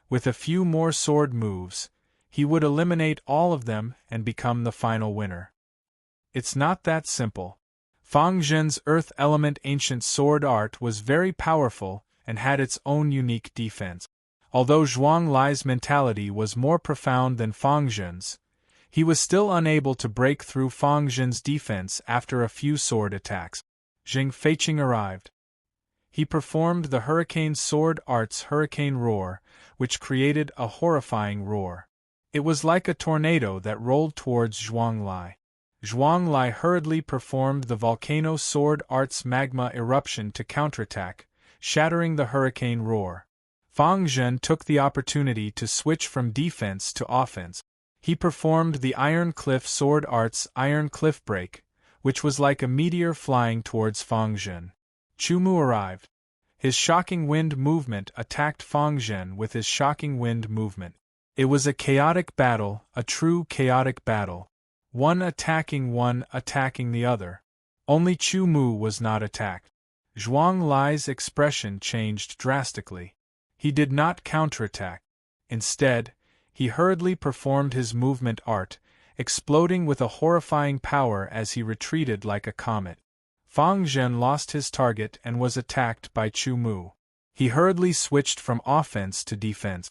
With a few more sword moves, he would eliminate all of them and become the final winner. It's not that simple. Fang Zhen's earth element ancient sword art was very powerful and had its own unique defense. Although Zhuang Lai's mentality was more profound than Fang Zhen's, he was still unable to break through Fang Zhen's defense after a few sword attacks. Zheng Feiqing arrived. He performed the Hurricane Sword Art's Hurricane Roar, which created a horrifying roar. It was like a tornado that rolled towards Zhuang Lai. Zhuang Lai hurriedly performed the Volcano Sword Art's Magma Eruption to counterattack, shattering the Hurricane Roar. Fang Zhen took the opportunity to switch from defense to offense. He performed the Iron Cliff Sword Art's Iron Cliff Break, which was like a meteor flying towards Fang Zhen. Chu Mu arrived. His Shocking Wind movement attacked Fang Zhen with his Shocking Wind movement. It was a chaotic battle, a true chaotic battle. One attacking the other. Only Chu Mu was not attacked. Zhuang Lai's expression changed drastically. He did not counterattack. Instead, he hurriedly performed his movement art, exploding with a horrifying power as he retreated like a comet. Fang Zhen lost his target and was attacked by Chu Mu. He hurriedly switched from offense to defense.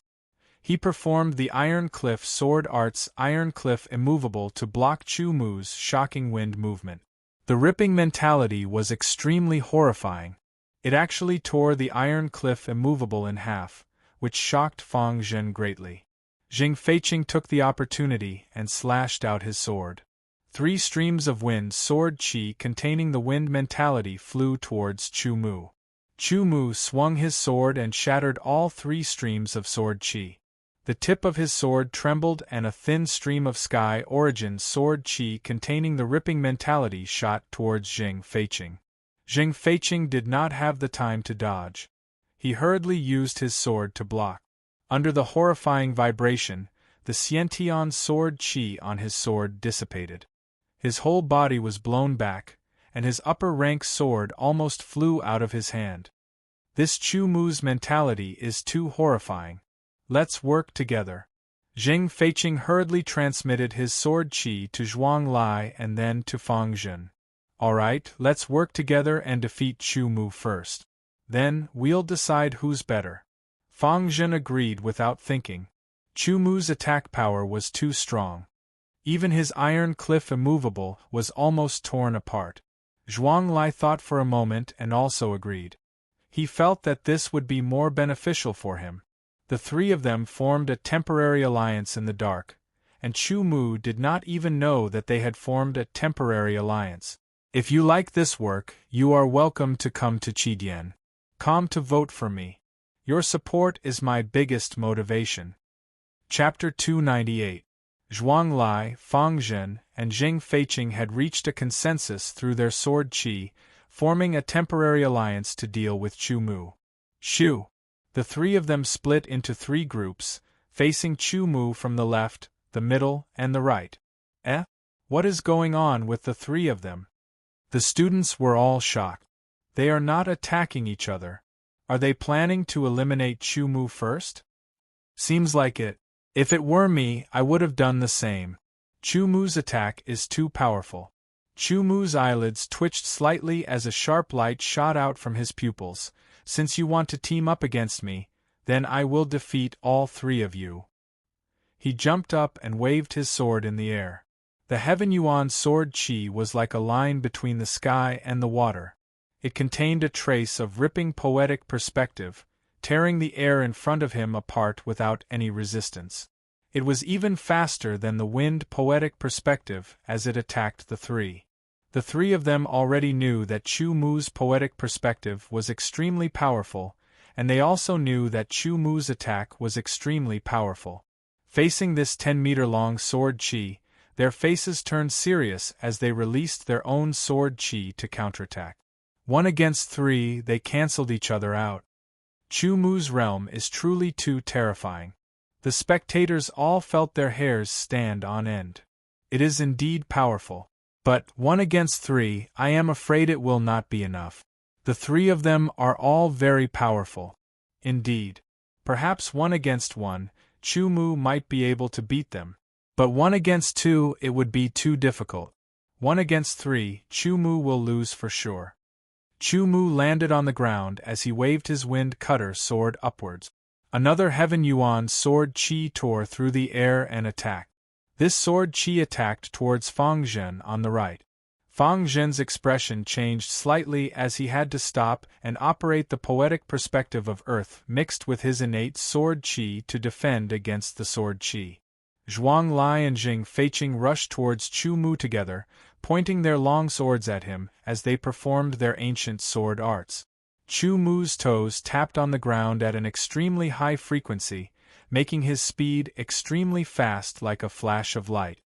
He performed the Iron Cliff Sword Art's Iron Cliff Immovable to block Chu Mu's Shocking Wind movement. The ripping mentality was extremely horrifying. It actually tore the Iron Cliff Immovable in half, which shocked Fang Zhen greatly. Zheng Feiqing took the opportunity and slashed out his sword. 3 streams of wind sword qi containing the wind mentality flew towards Chu Mu. Chu Mu swung his sword and shattered all 3 streams of sword qi. The tip of his sword trembled and a thin stream of sky origin sword qi containing the ripping mentality shot towards Zheng Feiqing. Zheng Feiqing did not have the time to dodge. He hurriedly used his sword to block. Under the horrifying vibration, the Xiantian sword qi on his sword dissipated. His whole body was blown back, and his upper-rank sword almost flew out of his hand. This Chu Mu's mentality is too horrifying. Let's work together. Zheng Feiqing hurriedly transmitted his sword qi to Zhuang Lai and then to Fang Zhen. Alright, let's work together and defeat Chu Mu first. Then, we'll decide who's better. Fang Zhen agreed without thinking. Chu Mu's attack power was too strong. Even his Iron Cliff Immovable was almost torn apart. Zhuang Lai thought for a moment and also agreed. He felt that this would be more beneficial for him. The 3 of them formed a temporary alliance in the dark, and Chu Mu did not even know that they had formed a temporary alliance. If you like this work, you are welcome to come to Qidien.com to vote for me. Your support is my biggest motivation. Chapter 298. Zhuang Lai, Fang Zhen, and Zheng Feiqing had reached a consensus through their sword qi, forming a temporary alliance to deal with Chu Mu. Shu. The 3 of them split into 3 groups, facing Chu Mu from the left, the middle, and the right. What is going on with the 3 of them? The students were all shocked. They are not attacking each other. Are they planning to eliminate Chu Mu first? Seems like it. If it were me, I would have done the same. Chu Mu's attack is too powerful. Chu Mu's eyelids twitched slightly as a sharp light shot out from his pupils. Since you want to team up against me, then I will defeat all 3 of you. He jumped up and waved his sword in the air. The Heaven Yuan sword qi was like a line between the sky and the water. It contained a trace of ripping poetic perspective, tearing the air in front of him apart without any resistance. It was even faster than the wind poetic perspective as it attacked the 3. The 3 of them already knew that Chu Mu's poetic perspective was extremely powerful, and they also knew that Chu Mu's attack was extremely powerful. Facing this 10-meter-long sword qi, their faces turned serious as they released their own sword qi to counterattack. 1 against 3, they cancelled each other out. Chu Mu's realm is truly too terrifying. The spectators all felt their hairs stand on end. It is indeed powerful. But, 1 against 3, I am afraid it will not be enough. The 3 of them are all very powerful. Indeed. Perhaps 1 against 1, Chu Mu might be able to beat them. But 1 against 2, it would be too difficult. 1 against 3, Chu Mu will lose for sure. Chu Mu landed on the ground as he waved his wind cutter sword upwards. Another Heaven Yuan sword Qi tore through the air and attacked. This sword Qi attacked towards Fang Zhen on the right. Fang Zhen's expression changed slightly as he had to stop and operate the poetic perspective of earth mixed with his innate sword Qi to defend against the sword Qi. Zhuang Lai and Jing Feiqing rushed towards Chu Mu together, pointing their long swords at him as they performed their ancient sword arts. Chu Mu's toes tapped on the ground at an extremely high frequency, making his speed extremely fast like a flash of light.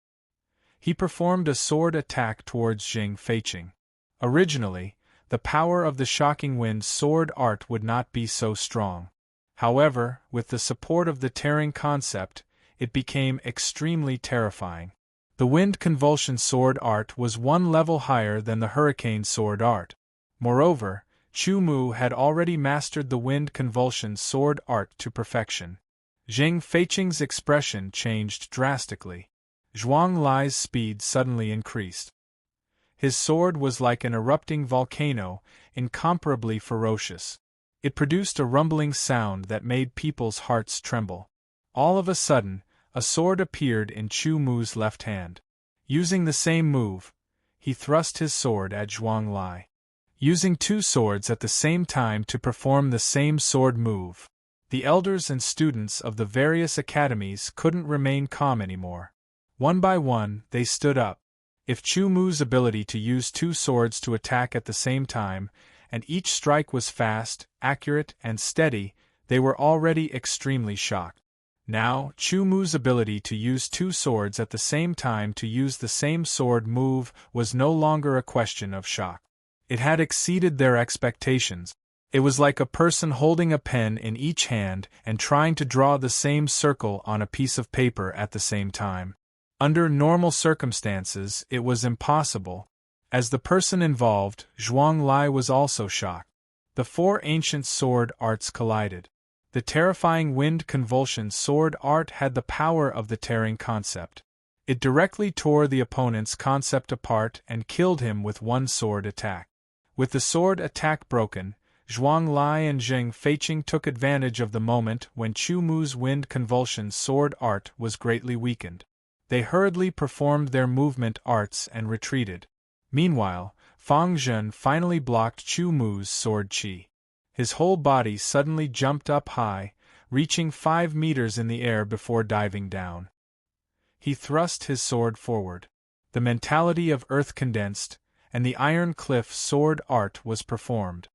He performed a sword attack towards Jing Feiqing. Originally, the power of the shocking wind sword art would not be so strong. However, with the support of the tearing concept, it became extremely terrifying. The wind convulsion sword art was 1 level higher than the hurricane sword art. Moreover, Chu Mu had already mastered the wind convulsion sword art to perfection. Jing Feiqing's expression changed drastically. Zhuang Lai's speed suddenly increased. His sword was like an erupting volcano, incomparably ferocious. It produced a rumbling sound that made people's hearts tremble. All of a sudden, a sword appeared in Chu Mu's left hand. Using the same move, he thrust his sword at Zhuang Lai. Using 2 swords at the same time to perform the same sword move, the elders and students of the various academies couldn't remain calm anymore. One by one, they stood up. If Chu Mu's ability to use 2 swords to attack at the same time, and each strike was fast, accurate, and steady, they were already extremely shocked. Now, Chu Mu's ability to use 2 swords at the same time to use the same sword move was no longer a question of shock. It had exceeded their expectations. It was like a person holding a pen in each hand and trying to draw the same circle on a piece of paper at the same time. Under normal circumstances, it was impossible. As the person involved, Zhuang Lai was also shocked. The 4 ancient sword arts collided. The terrifying wind convulsion sword art had the power of the tearing concept. It directly tore the opponent's concept apart and killed him with 1 sword attack. With the sword attack broken, Zhuang Lai and Jing Feiqing took advantage of the moment when Chu Mu's wind convulsion sword art was greatly weakened. They hurriedly performed their movement arts and retreated. Meanwhile, Fang Zhen finally blocked Chu Mu's sword Qi. His whole body suddenly jumped up high, reaching 5 meters in the air before diving down. He thrust his sword forward. The mentality of earth condensed, and the iron cliff sword art was performed.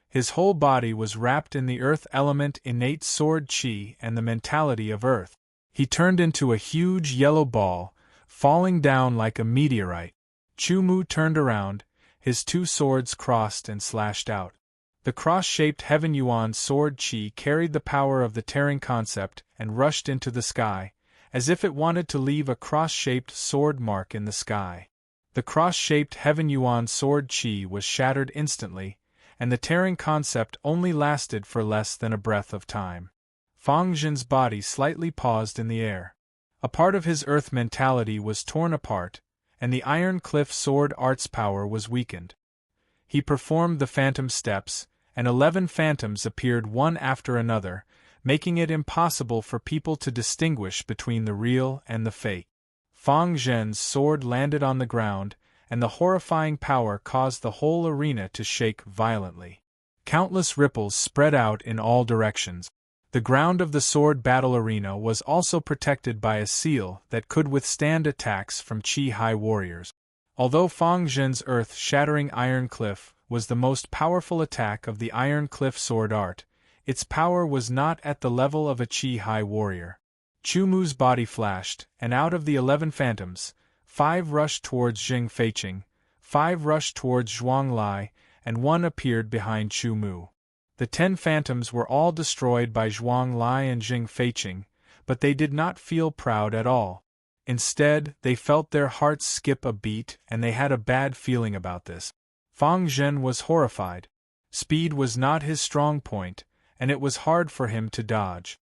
His whole body was wrapped in the earth element innate sword Qi and the mentality of earth. He turned into a huge yellow ball, falling down like a meteorite. Chu Mu turned around, his 2 swords crossed and slashed out. The cross-shaped Heaven Yuan sword Qi carried the power of the tearing concept and rushed into the sky, as if it wanted to leave a cross-shaped sword mark in the sky. The cross-shaped Heaven Yuan sword Qi was shattered instantly, and the tearing concept only lasted for less than a breath of time. Fang Zhen's body slightly paused in the air. A part of his earth mentality was torn apart, and the Iron Cliff sword art's power was weakened. He performed the phantom steps, and 11 phantoms appeared one after another, making it impossible for people to distinguish between the real and the fake. Fang Zhen's sword landed on the ground, and the horrifying power caused the whole arena to shake violently. Countless ripples spread out in all directions. The ground of the sword battle arena was also protected by a seal that could withstand attacks from Qi-Hai warriors. Although Fang Zhen's earth-shattering Iron Cliff was the most powerful attack of the Iron Cliff sword art, its power was not at the level of a Qi-Hai warrior. Chu Mu's body flashed, and out of the 11 phantoms, 5 rushed towards Jing Feiqing, 5 rushed towards Zhuang Lai, and 1 appeared behind Chu Mu. The 10 phantoms were all destroyed by Zhuang Lai and Jing Feiqing, but they did not feel proud at all. Instead, they felt their hearts skip a beat and they had a bad feeling about this. Fang Zhen was horrified. Speed was not his strong point, and it was hard for him to dodge.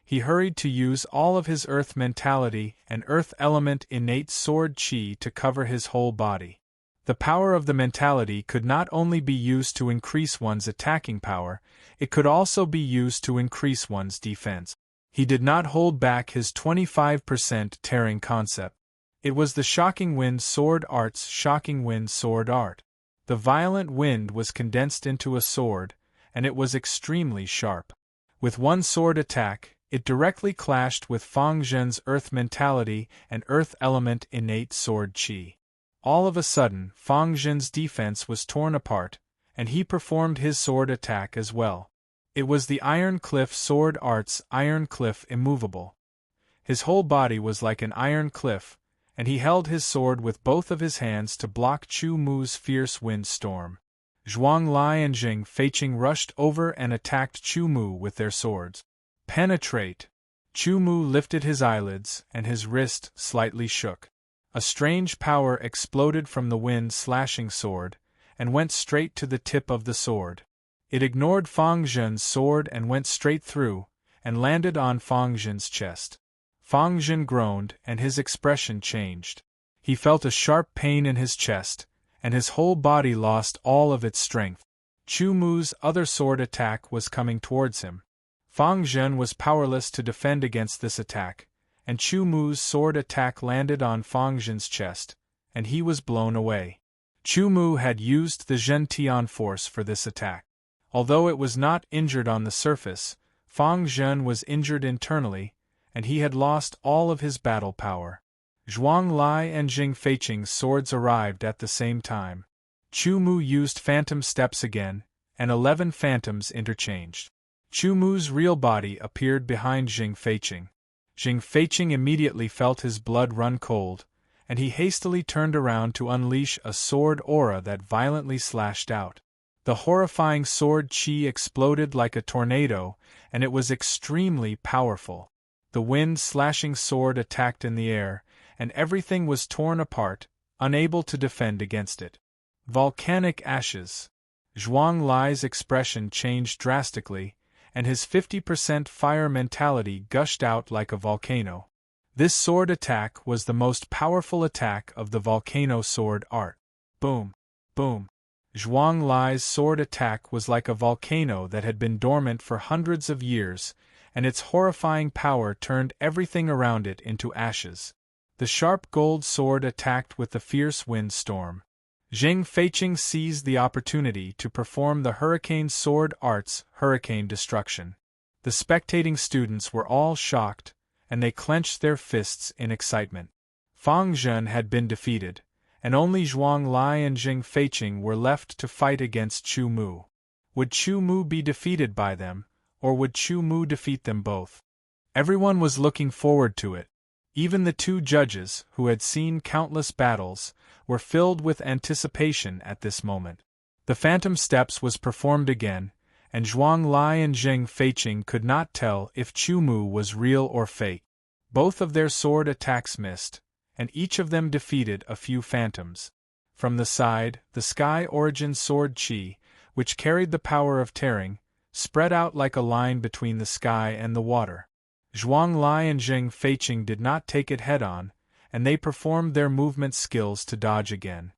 He hurried to use all of his earth mentality and earth element innate sword chi to cover his whole body. The power of the mentality could not only be used to increase one's attacking power, it could also be used to increase one's defense. He did not hold back his 25% tearing concept. It was the Shocking Wind Sword Art's Shocking Wind Sword Art. The violent wind was condensed into a sword, and it was extremely sharp. With one sword attack, it directly clashed with Fang Zhen's earth mentality and earth element innate sword chi. All of a sudden, Fang Zhen's defense was torn apart, and he performed his sword attack as well. It was the Iron Cliff Sword Art's Iron Cliff Immovable. His whole body was like an iron cliff, and he held his sword with both of his hands to block Chu Mu's fierce wind storm. Zhuang Lai and Jing Feiqing rushed over and attacked Chu Mu with their swords. Penetrate! Chu Mu lifted his eyelids, and his wrist slightly shook. A strange power exploded from the wind-slashing sword, and went straight to the tip of the sword. It ignored Fang Zhen's sword and went straight through, and landed on Fang Zhen's chest. Fang Zhen groaned, and his expression changed. He felt a sharp pain in his chest, and his whole body lost all of its strength. Chu Mu's other sword attack was coming towards him. Fang Zhen was powerless to defend against this attack, and Chu Mu's sword attack landed on Fang Zhen's chest, and he was blown away. Chu Mu had used the Zhen Tian force for this attack. Although it was not injured on the surface, Fang Zhen was injured internally, and he had lost all of his battle power. Zhuang Lai and Jing Feiqing's swords arrived at the same time. Chu Mu used phantom steps again, and 11 phantoms interchanged. Chu Mu's real body appeared behind Jing Feiqing. Jing Feiqing immediately felt his blood run cold, and he hastily turned around to unleash a sword aura that violently slashed out. The horrifying sword chi exploded like a tornado, and it was extremely powerful. The wind-slashing sword attacked in the air, and everything was torn apart, unable to defend against it. Volcanic ashes. Zhuang Lai's expression changed drastically, and his 50% fire mentality gushed out like a volcano. This sword attack was the most powerful attack of the volcano sword art. Boom! Boom! Zhuang Lai's sword attack was like a volcano that had been dormant for hundreds of years, and its horrifying power turned everything around it into ashes. The sharp gold sword attacked with the fierce wind storm. Jing Feiqing seized the opportunity to perform the Hurricane Sword Art's Hurricane Destruction. The spectating students were all shocked, and they clenched their fists in excitement. Fang Zhen had been defeated, and only Zhuang Lai and Jing Feiqing were left to fight against Chu Mu. Would Chu Mu be defeated by them, or would Chu Mu defeat them both? Everyone was looking forward to it. Even the two judges, who had seen countless battles, were filled with anticipation at this moment. The Phantom Steps was performed again, and Zhuang Lai and Jing Feiqing could not tell if Chu Mu was real or fake. Both of their sword attacks missed, and each of them defeated a few phantoms. From the side, the Sky Origin Sword Chi, which carried the power of tearing, spread out like a line between the sky and the water. Zhuang Lai and Jing Feiqing did not take it head-on, and they performed their movement skills to dodge again.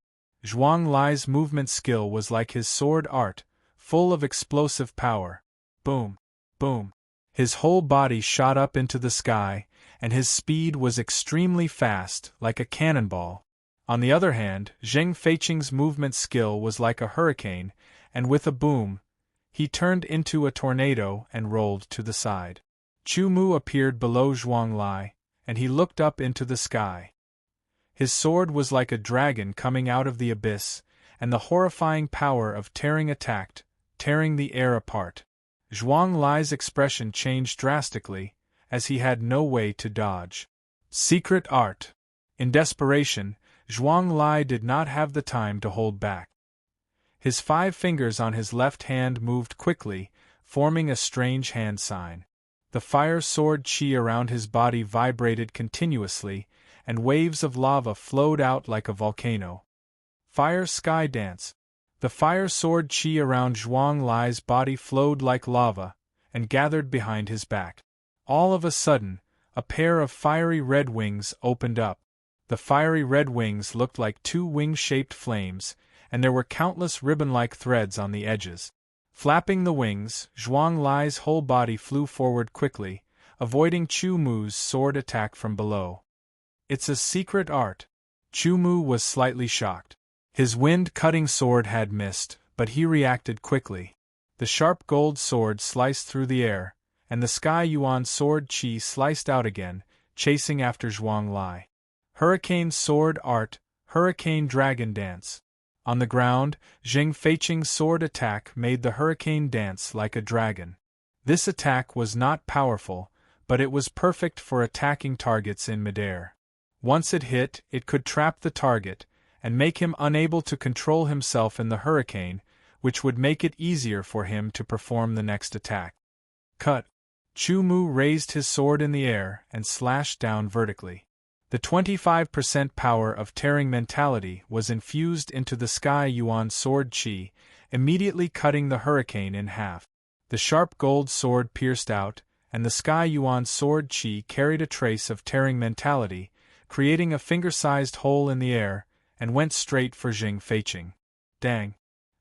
Zhuang Lai's movement skill was like his sword art, full of explosive power. Boom! Boom! His whole body shot up into the sky, and his speed was extremely fast, like a cannonball. On the other hand, Jing Feiqing's movement skill was like a hurricane, and with a boom, he turned into a tornado and rolled to the side. Chu Mu appeared below Zhuang Lai, and he looked up into the sky. His sword was like a dragon coming out of the abyss, and the horrifying power of tearing attacked, tearing the air apart. Zhuang Lai's expression changed drastically, as he had no way to dodge. Secret art. In desperation, Zhuang Lai did not have the time to hold back. His 5 fingers on his left hand moved quickly, forming a strange hand sign. The fire sword chi around his body vibrated continuously, and waves of lava flowed out like a volcano. Fire sky dance. The fire sword chi around Zhuang Lai's body flowed like lava, and gathered behind his back. All of a sudden, a pair of fiery red wings opened up. The fiery red wings looked like two wing-shaped flames, and there were countless ribbon-like threads on the edges. Flapping the wings, Zhuang Lai's whole body flew forward quickly, avoiding Chu Mu's sword attack from below. It's a secret art. Chu Mu was slightly shocked. His wind-cutting sword had missed, but he reacted quickly. The sharp gold sword sliced through the air, and the Sky Yuan sword chi sliced out again, chasing after Zhuang Lai. Hurricane sword art, hurricane dragon dance. On the ground, Zheng Feiqing's sword attack made the hurricane dance like a dragon. This attack was not powerful, but it was perfect for attacking targets in midair. Once it hit, it could trap the target, and make him unable to control himself in the hurricane, which would make it easier for him to perform the next attack. Cut! Chu Mu raised his sword in the air and slashed down vertically. The 25% power of tearing mentality was infused into the Sky Yuan sword chi, immediately cutting the hurricane in half. The sharp gold sword pierced out, and the Sky Yuan sword chi carried a trace of tearing mentality, creating a finger-sized hole in the air, and went straight for Zheng Feiqing. Dang!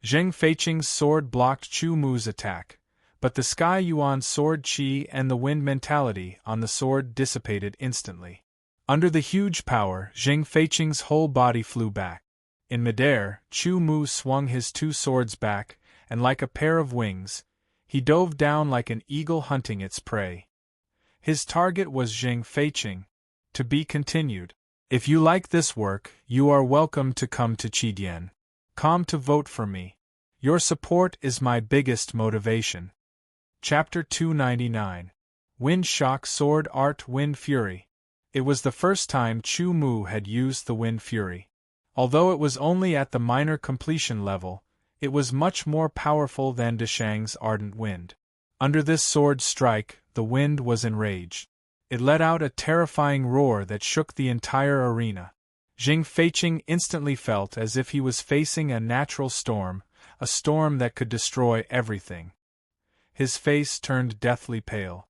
Zheng Feiqing's sword blocked Chu Mu's attack, but the Sky Yuan sword chi and the wind mentality on the sword dissipated instantly. Under the huge power, Zheng Feiqing's whole body flew back. In midair, Chu Mu swung his two swords back, and like a pair of wings, he dove down like an eagle hunting its prey. His target was Zheng Feiqing. To be continued. If you like this work, you are welcome to come to Qidian.com to vote for me. Your support is my biggest motivation. Chapter 299. Wind Shock Sword Art Wind Fury. It was the first time Chu Mu had used the Wind Fury. Although it was only at the minor completion level, it was much more powerful than Deshang's Ardent Wind. Under this sword strike, the wind was enraged. It let out a terrifying roar that shook the entire arena. Zheng Feiqing instantly felt as if he was facing a natural storm, a storm that could destroy everything. His face turned deathly pale.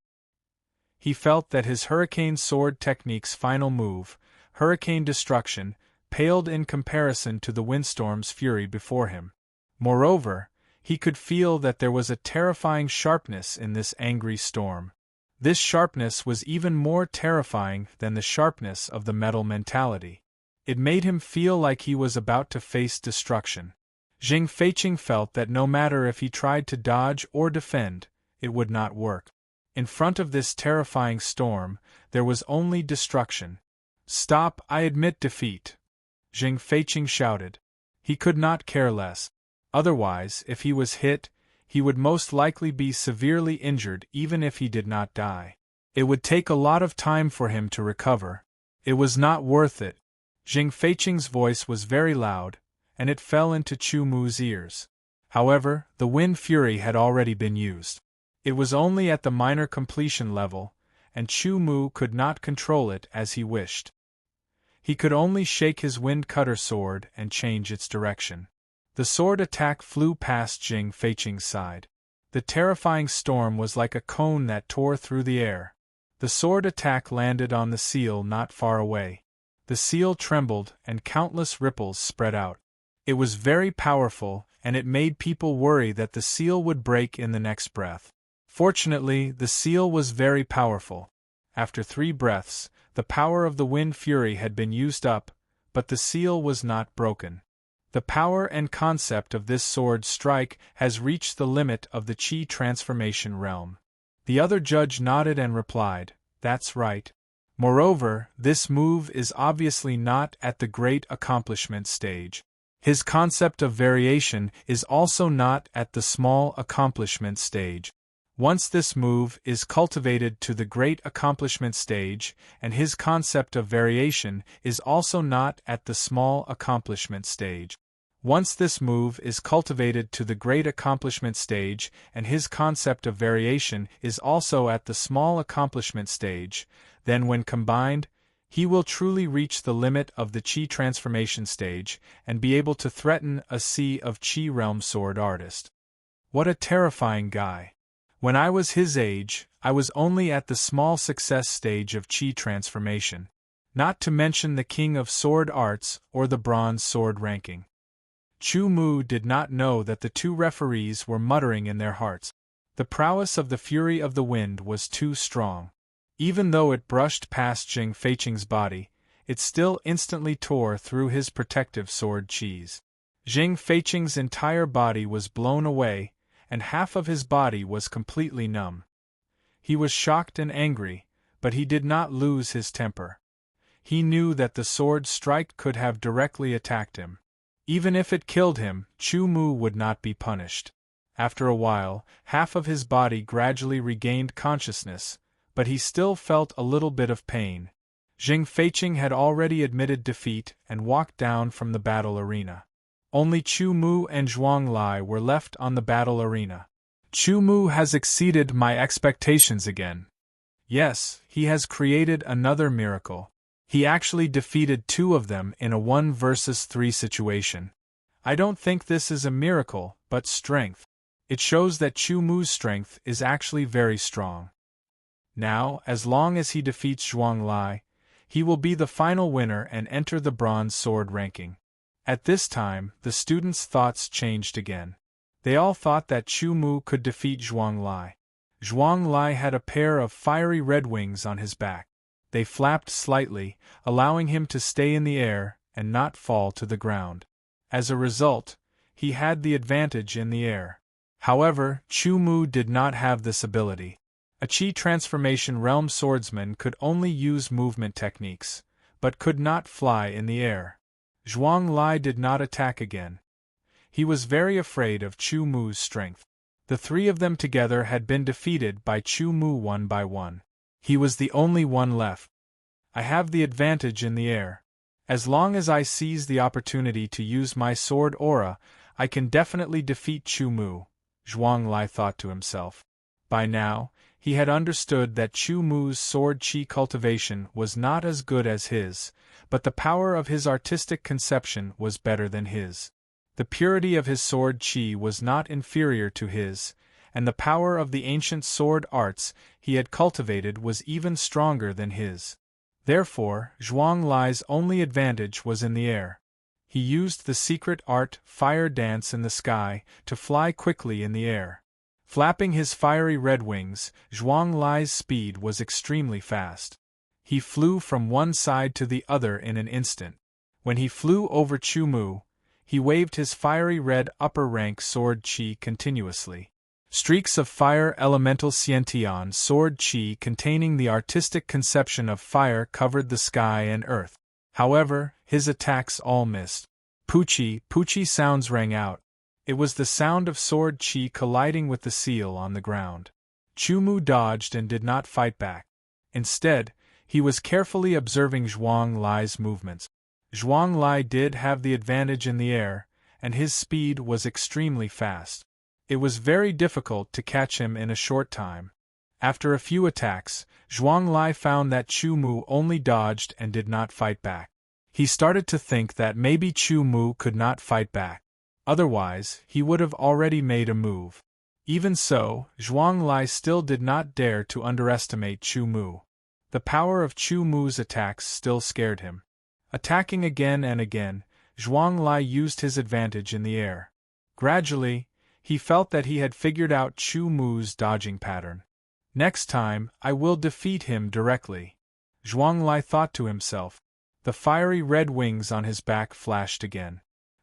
He felt that his Hurricane Sword technique's final move, Hurricane Destruction, paled in comparison to the windstorm's fury before him. Moreover, he could feel that there was a terrifying sharpness in this angry storm. This sharpness was even more terrifying than the sharpness of the metal mentality. It made him feel like he was about to face destruction. Zheng Feiqing felt that no matter if he tried to dodge or defend, it would not work. In front of this terrifying storm, there was only destruction. "Stop, I admit defeat," Zheng Feiqing shouted. He could not care less. Otherwise, if he was hit, he would most likely be severely injured even if he did not die. It would take a lot of time for him to recover. It was not worth it. Zheng Feiqing's voice was very loud, and it fell into Chu Mu's ears. However, the Wind Fury had already been used. It was only at the minor completion level, and Chu Mu could not control it as he wished. He could only shake his Wind Cutter sword and change its direction. The sword attack flew past Zheng Feiqing's side. The terrifying storm was like a cone that tore through the air. The sword attack landed on the seal not far away. The seal trembled and countless ripples spread out. It was very powerful, and it made people worry that the seal would break in the next breath. Fortunately, the seal was very powerful. After 3 breaths, the power of the Wind Fury had been used up, but the seal was not broken. The power and concept of this sword strike has reached the limit of the Qi transformation realm. The other judge nodded and replied, "That's right. Moreover, this move is obviously not at the great accomplishment stage. His concept of variation is also not at the small accomplishment stage. Once this move is cultivated to the great accomplishment stage, and his concept of variation is also not at the small accomplishment stage. Once this move is cultivated to the great accomplishment stage, and his concept of variation is also at the small accomplishment stage, then when combined, he will truly reach the limit of the Qi transformation stage and be able to threaten a sea of Qi realm sword artist. What a terrifying guy. When I was his age, I was only at the small success stage of Qi transformation, not to mention the king of sword arts or the bronze sword ranking. Chu Mu did not know that the two referees were muttering in their hearts. The prowess of the fury of the wind was too strong. Even though it brushed past Jing Feiqing's body, it still instantly tore through his protective sword qis. Jing Feiqing's entire body was blown away, and half of his body was completely numb. He was shocked and angry, but he did not lose his temper. He knew that the sword strike could have directly attacked him. Even if it killed him, Chu Mu would not be punished. After a while, half of his body gradually regained consciousness, but he still felt a little bit of pain. Jing Feiqing had already admitted defeat and walked down from the battle arena. Only Chu Mu and Zhuang Lai were left on the battle arena. Chu Mu has exceeded my expectations again. Yes, he has created another miracle. He actually defeated two of them in a 1 versus 3 situation. I don't think this is a miracle, but strength. It shows that Chu Mu's strength is actually very strong. Now, as long as he defeats Zhuang Lai, he will be the final winner and enter the bronze sword ranking. At this time, the students' thoughts changed again. They all thought that Chu Mu could defeat Zhuang Lai. Zhuang Lai had a pair of fiery red wings on his back. They flapped slightly, allowing him to stay in the air and not fall to the ground. As a result, he had the advantage in the air. However, Chu Mu did not have this ability. A Qi transformation realm swordsman could only use movement techniques, but could not fly in the air. Zhuang Lai did not attack again. He was very afraid of Chu Mu's strength. The three of them together had been defeated by Chu Mu 1 by 1. He was the only one left. I have the advantage in the air. As long as I seize the opportunity to use my sword aura, I can definitely defeat Chu Mu, Zhuang Lai thought to himself. By now, he had understood that Chu Mu's sword qi cultivation was not as good as his, but the power of his artistic conception was better than his. The purity of his sword qi was not inferior to his, and the power of the ancient sword arts he had cultivated was even stronger than his. Therefore, Zhuang Lai's only advantage was in the air. He used the secret art fire dance in the sky to fly quickly in the air. Flapping his fiery red wings, Zhuang Lai's speed was extremely fast. He flew from one side to the other in an instant. When he flew over Chu Mu, he waved his fiery red upper-rank sword qi continuously. Streaks of fire elemental Xiantian sword qi containing the artistic conception of fire covered the sky and earth. However, his attacks all missed. Puchi sounds rang out. It was the sound of sword qi colliding with the seal on the ground. Chu Mu dodged and did not fight back. Instead, he was carefully observing Zhuang Lai's movements. Zhuang Lai did have the advantage in the air, and his speed was extremely fast. It was very difficult to catch him in a short time. After a few attacks, Zhuang Lai found that Chu Mu only dodged and did not fight back. He started to think that maybe Chu Mu could not fight back. Otherwise, he would have already made a move. Even so, Zhuang Lai still did not dare to underestimate Chu Mu. The power of Chu Mu's attacks still scared him. Attacking again and again, Zhuang Lai used his advantage in the air. Gradually, he felt that he had figured out Chu Mu's dodging pattern. Next time, I will defeat him directly, Zhuang Lai thought to himself. The fiery red wings on his back flashed again.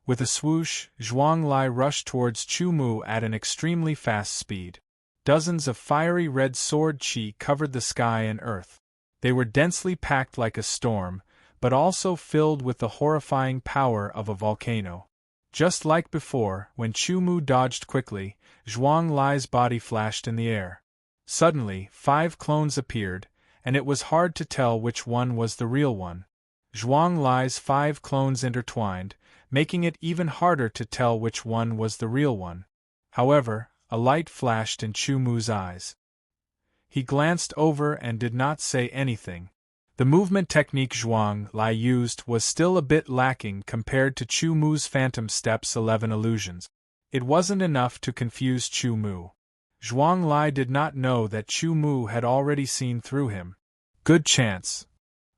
With a swoosh, Zhuang Lai rushed towards Chu Mu at an extremely fast speed. Dozens of fiery red sword qi covered the sky and earth. They were densely packed like a storm, but also filled with the horrifying power of a volcano. Just like before, when Chu Mu dodged quickly, Zhuang Lai's body flashed in the air. Suddenly, 5 clones appeared, and it was hard to tell which one was the real one. Zhuang Lai's 5 clones intertwined, making it even harder to tell which one was the real one. However, a light flashed in Chu Mu's eyes. He glanced over and did not say anything. The movement technique Zhuang Lai used was still a bit lacking compared to Chu Mu's Phantom Steps 11 illusions. It wasn't enough to confuse Chu Mu. Zhuang Lai did not know that Chu Mu had already seen through him. Good chance.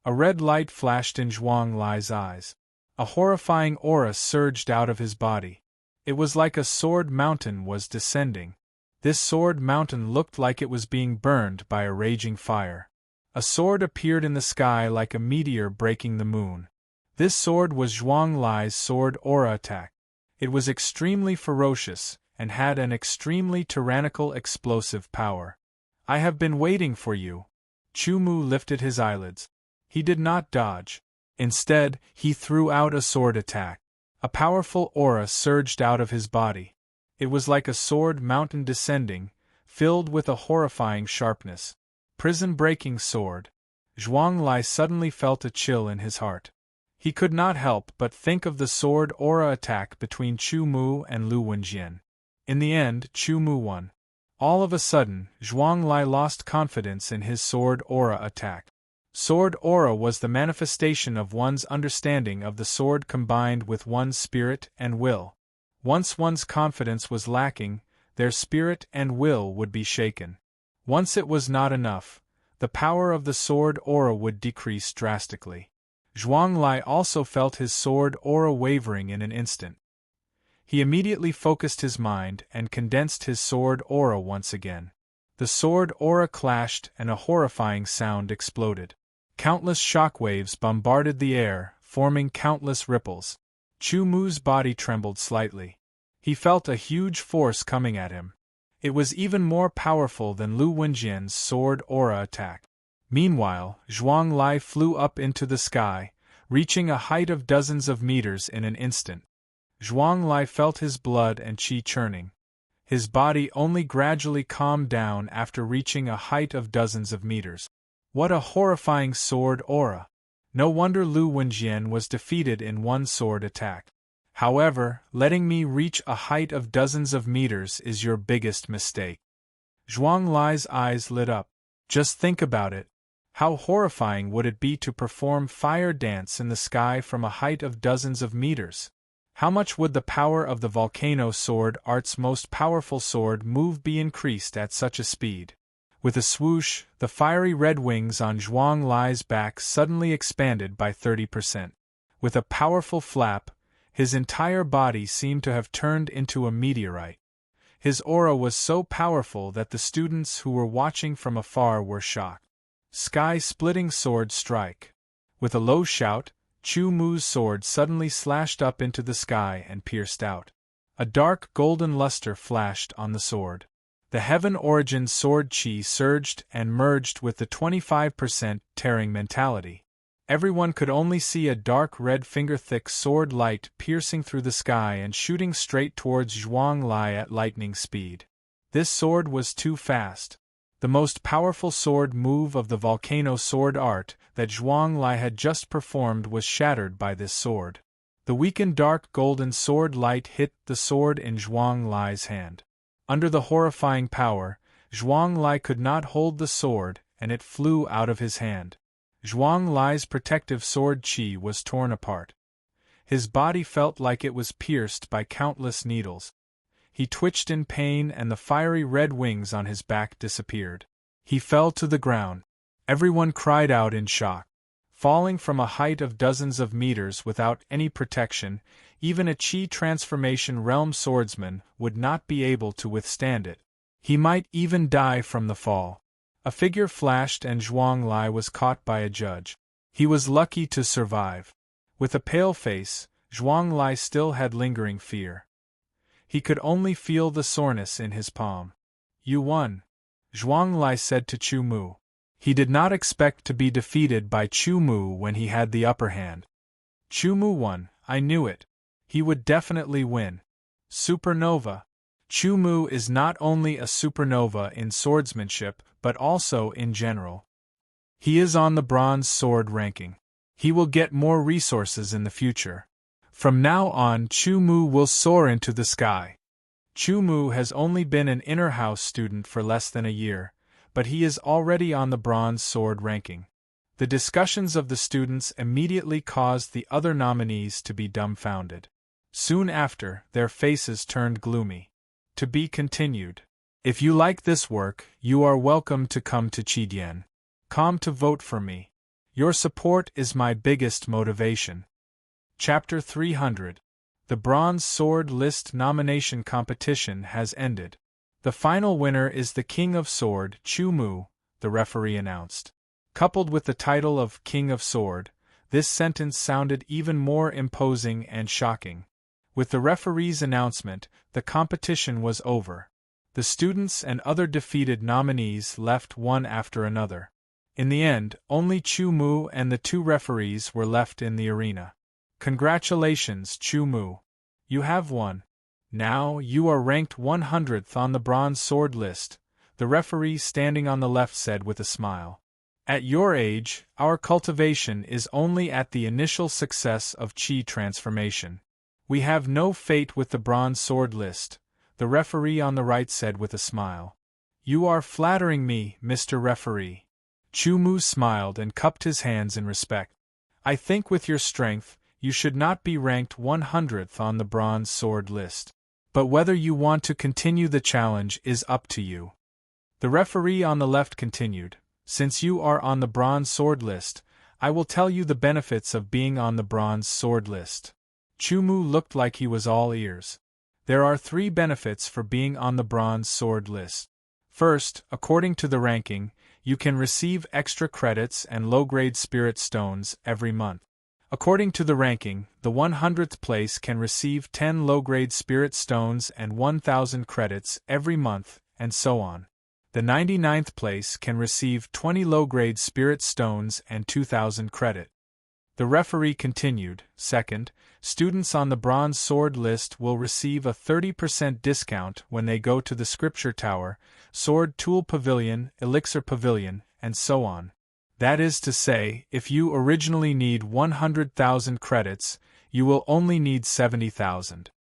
A red light flashed in Zhuang Lai's eyes. A horrifying aura surged out of his body. It was like a sword mountain was descending. This sword mountain looked like it was being burned by a raging fire. A sword appeared in the sky like a meteor breaking the moon. This sword was Zhuang Lai's sword aura attack. It was extremely ferocious, and had an extremely tyrannical explosive power. I have been waiting for you. Chu Mu lifted his eyelids. He did not dodge. Instead, he threw out a sword attack. A powerful aura surged out of his body. It was like a sword mountain descending, filled with a horrifying sharpness. Prison-breaking sword. Zhuang Lai suddenly felt a chill in his heart. He could not help but think of the sword aura attack between Chu Mu and Lu Wenjian. In the end, Chu Mu won. All of a sudden, Zhuang Lai lost confidence in his sword aura attack. Sword aura was the manifestation of one's understanding of the sword combined with one's spirit and will. Once one's confidence was lacking, their spirit and will would be shaken. Once it was not enough, the power of the sword aura would decrease drastically. Zhuang Lai also felt his sword aura wavering in an instant. He immediately focused his mind and condensed his sword aura once again. The sword aura clashed and a horrifying sound exploded. Countless shockwaves bombarded the air, forming countless ripples. Chu Mu's body trembled slightly. He felt a huge force coming at him. It was even more powerful than Lu Wenjian's sword aura attack. Meanwhile, Zhuang Lai flew up into the sky, reaching a height of dozens of meters in an instant. Zhuang Lai felt his blood and qi churning. His body only gradually calmed down after reaching a height of dozens of meters. What a horrifying sword aura! No wonder Lu Wenjian was defeated in one sword attack. However, letting me reach a height of dozens of meters is your biggest mistake. Zhuang Lai's eyes lit up. Just think about it. How horrifying would it be to perform fire dance in the sky from a height of dozens of meters? How much would the power of the volcano sword art's most powerful sword move be increased at such a speed? With a swoosh, the fiery red wings on Zhuang Lai's back suddenly expanded by 30%. With a powerful flap, his entire body seemed to have turned into a meteorite. His aura was so powerful that the students who were watching from afar were shocked. Sky-splitting sword strike. With a low shout, Chu Mu's sword suddenly slashed up into the sky and pierced out. A dark golden luster flashed on the sword. The Heaven Origin sword chi surged and merged with the 25% tearing mentality. Everyone could only see a dark red finger-thick sword light piercing through the sky and shooting straight towards Zhuang Lai at lightning speed. This sword was too fast. The most powerful sword move of the volcano sword art that Zhuang Lai had just performed was shattered by this sword. The weakened dark golden sword light hit the sword in Zhuang Lai's hand. Under the horrifying power, Zhuang Lai could not hold the sword, and it flew out of his hand. Zhuang Lai's protective sword qi was torn apart. His body felt like it was pierced by countless needles. He twitched in pain and the fiery red wings on his back disappeared. He fell to the ground. Everyone cried out in shock. Falling from a height of dozens of meters without any protection, even a Qi transformation realm swordsman would not be able to withstand it. He might even die from the fall. A figure flashed and Zhuang Lai was caught by a judge. He was lucky to survive. With a pale face, Zhuang Lai still had lingering fear. He could only feel the soreness in his palm. "You won," Zhuang Lai said to Chu Mu. He did not expect to be defeated by Chu Mu when he had the upper hand. Chu Mu won, I knew it. He would definitely win. Supernova. Chu Mu is not only a supernova in swordsmanship, but also in general. He is on the bronze sword ranking. He will get more resources in the future. From now on, Chu Mu will soar into the sky. Chu Mu has only been an inner house student for less than a year, but he is already on the bronze sword ranking. The discussions of the students immediately caused the other nominees to be dumbfounded. Soon after, their faces turned gloomy. To be continued. If you like this work, you are welcome to come to Chidian.com to vote for me. Your support is my biggest motivation. Chapter 300. The Bronze Sword List nomination competition has ended. The final winner is the King of Sword, Chu Mu, the referee announced. Coupled with the title of King of Sword, this sentence sounded even more imposing and shocking. With the referee's announcement, the competition was over. The students and other defeated nominees left one after another. In the end, only Chu Mu and the two referees were left in the arena. Congratulations, Chu Mu. You have won. Now you are ranked 100th on the bronze sword list, the referee standing on the left said with a smile. At your age, our cultivation is only at the initial success of chi transformation. We have no fate with the bronze sword list, the referee on the right said with a smile. You are flattering me, Mr. Referee. Chu Mu smiled and cupped his hands in respect. I think with your strength, you should not be ranked 100th on the bronze sword list. But whether you want to continue the challenge is up to you. The referee on the left continued, since you are on the bronze sword list, I will tell you the benefits of being on the bronze sword list. Chu Mu looked like he was all ears. There are 3 benefits for being on the bronze sword list. First, according to the ranking, you can receive extra credits and low-grade spirit stones every month. According to the ranking, the 100th place can receive 10 low-grade spirit stones and 1,000 credits every month, and so on. The 99th place can receive 20 low-grade spirit stones and 2,000 credit. The referee continued, second, students on the bronze sword list will receive a 30% discount when they go to the Scripture Tower, Sword Tool Pavilion, Elixir Pavilion, and so on. That is to say, if you originally need 100,000 credits, you will only need 70,000.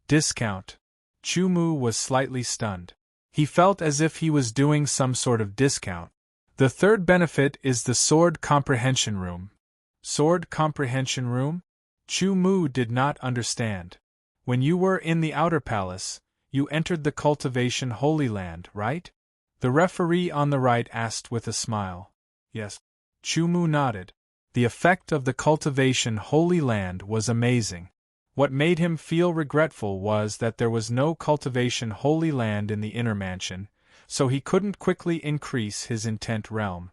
Discount. Chu Mu was slightly stunned. He felt as if he was doing some sort of discount. The third benefit is the Sword Comprehension Room. Sword Comprehension Room? Chu Mu did not understand. When you were in the Outer Palace, you entered the Cultivation Holy Land, right? The referee on the right asked with a smile. Yes. Chu Mu nodded. The effect of the Cultivation Holy Land was amazing. What made him feel regretful was that there was no Cultivation Holy Land in the Inner Mansion, so he couldn't quickly increase his Intent Realm.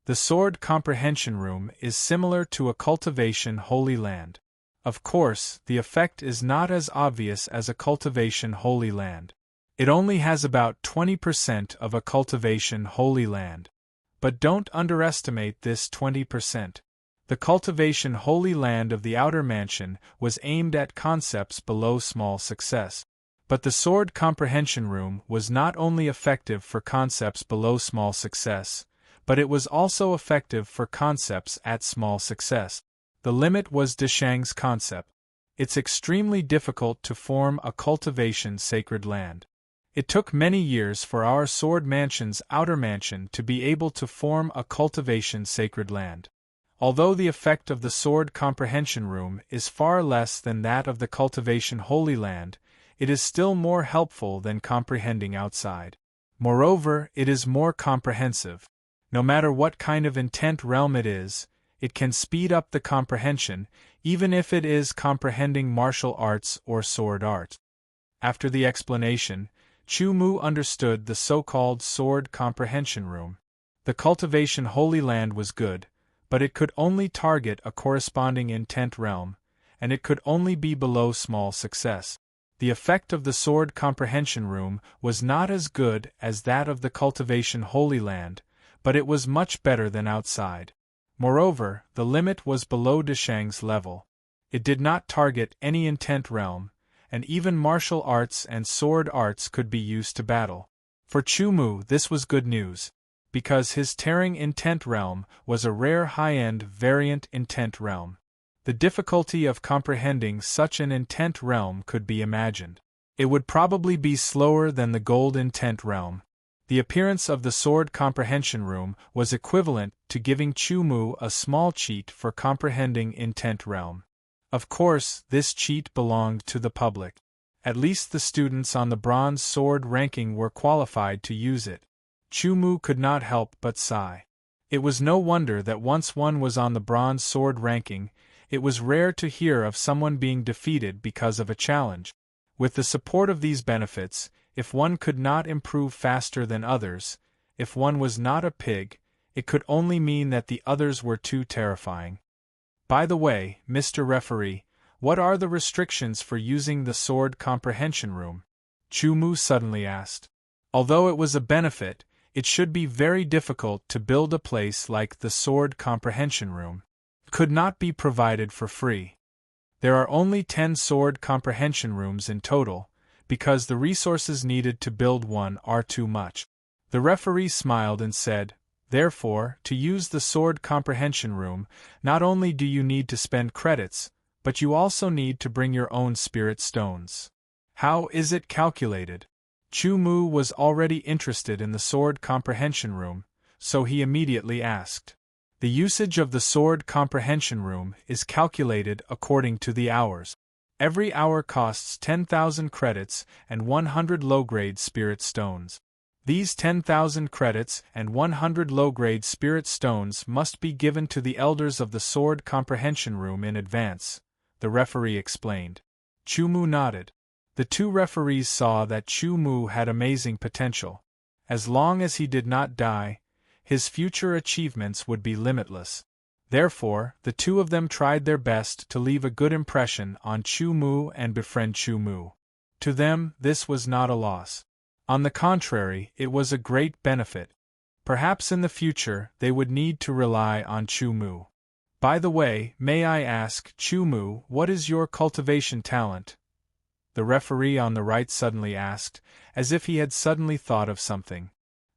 The Sword Comprehension Room is similar to a Cultivation Holy Land. Of course, the effect is not as obvious as a Cultivation Holy Land. It only has about 20% of a Cultivation Holy Land. But don't underestimate this 20%. The Cultivation Holy Land of the Outer Mansion was aimed at concepts below small success. But the Sword Comprehension Room was not only effective for concepts below small success, but it was also effective for concepts at small success. The limit was Deshang's concept. It's extremely difficult to form a cultivation sacred land. It took many years for our Sword Mansion's Outer Mansion to be able to form a cultivation sacred land. Although the effect of the Sword Comprehension Room is far less than that of the Cultivation Holy Land, it is still more helpful than comprehending outside. Moreover, it is more comprehensive. No matter what kind of intent realm it is, it can speed up the comprehension, even if it is comprehending martial arts or sword art. After the explanation, Chu Mu understood the so-called Sword Comprehension Room. The Cultivation Holy Land was good, but it could only target a corresponding intent realm, and it could only be below small success. The effect of the Sword Comprehension Room was not as good as that of the Cultivation Holy Land, but it was much better than outside. Moreover, the limit was below Deshang's level. It did not target any intent realm, and even martial arts and sword arts could be used to battle. For Chu Mu this was good news, because his tearing intent realm was a rare high-end variant intent realm. The difficulty of comprehending such an intent realm could be imagined. It would probably be slower than the gold intent realm. The appearance of the sword comprehension room was equivalent to giving Chu-Mu a small cheat for comprehending intent realm. Of course, this cheat belonged to the public. At least the students on the bronze sword ranking were qualified to use it. Chu-Mu could not help but sigh. It was no wonder that once one was on the bronze sword ranking, it was rare to hear of someone being defeated because of a challenge. With the support of these benefits, if one could not improve faster than others, if one was not a pig, it could only mean that the others were too terrifying. By the way, Mr. Referee, what are the restrictions for using the sword comprehension room? Chu-Mu suddenly asked. Although it was a benefit, it should be very difficult to build a place like the sword comprehension room. It could not be provided for free. There are only 10 sword comprehension rooms in total, because the resources needed to build one are too much. The referee smiled and said, therefore, to use the sword comprehension room, not only do you need to spend credits, but you also need to bring your own spirit stones. How is it calculated? Chu-Mu was already interested in the sword comprehension room, so he immediately asked. The usage of the sword comprehension room is calculated according to the hours. Every hour costs 10,000 credits and 100 low-grade spirit stones. These 10,000 credits and 100 low-grade spirit stones must be given to the elders of the sword comprehension room in advance, the referee explained. Chu-Mu nodded. The two referees saw that Chu-Mu had amazing potential. As long as he did not die, his future achievements would be limitless. Therefore, the two of them tried their best to leave a good impression on Chu-Mu and befriend Chu-Mu. To them, this was not a loss. On the contrary, it was a great benefit. Perhaps in the future they would need to rely on Chu-Mu. By the way, may I ask, Chu-Mu, what is your cultivation talent? The referee on the right suddenly asked, as if he had suddenly thought of something.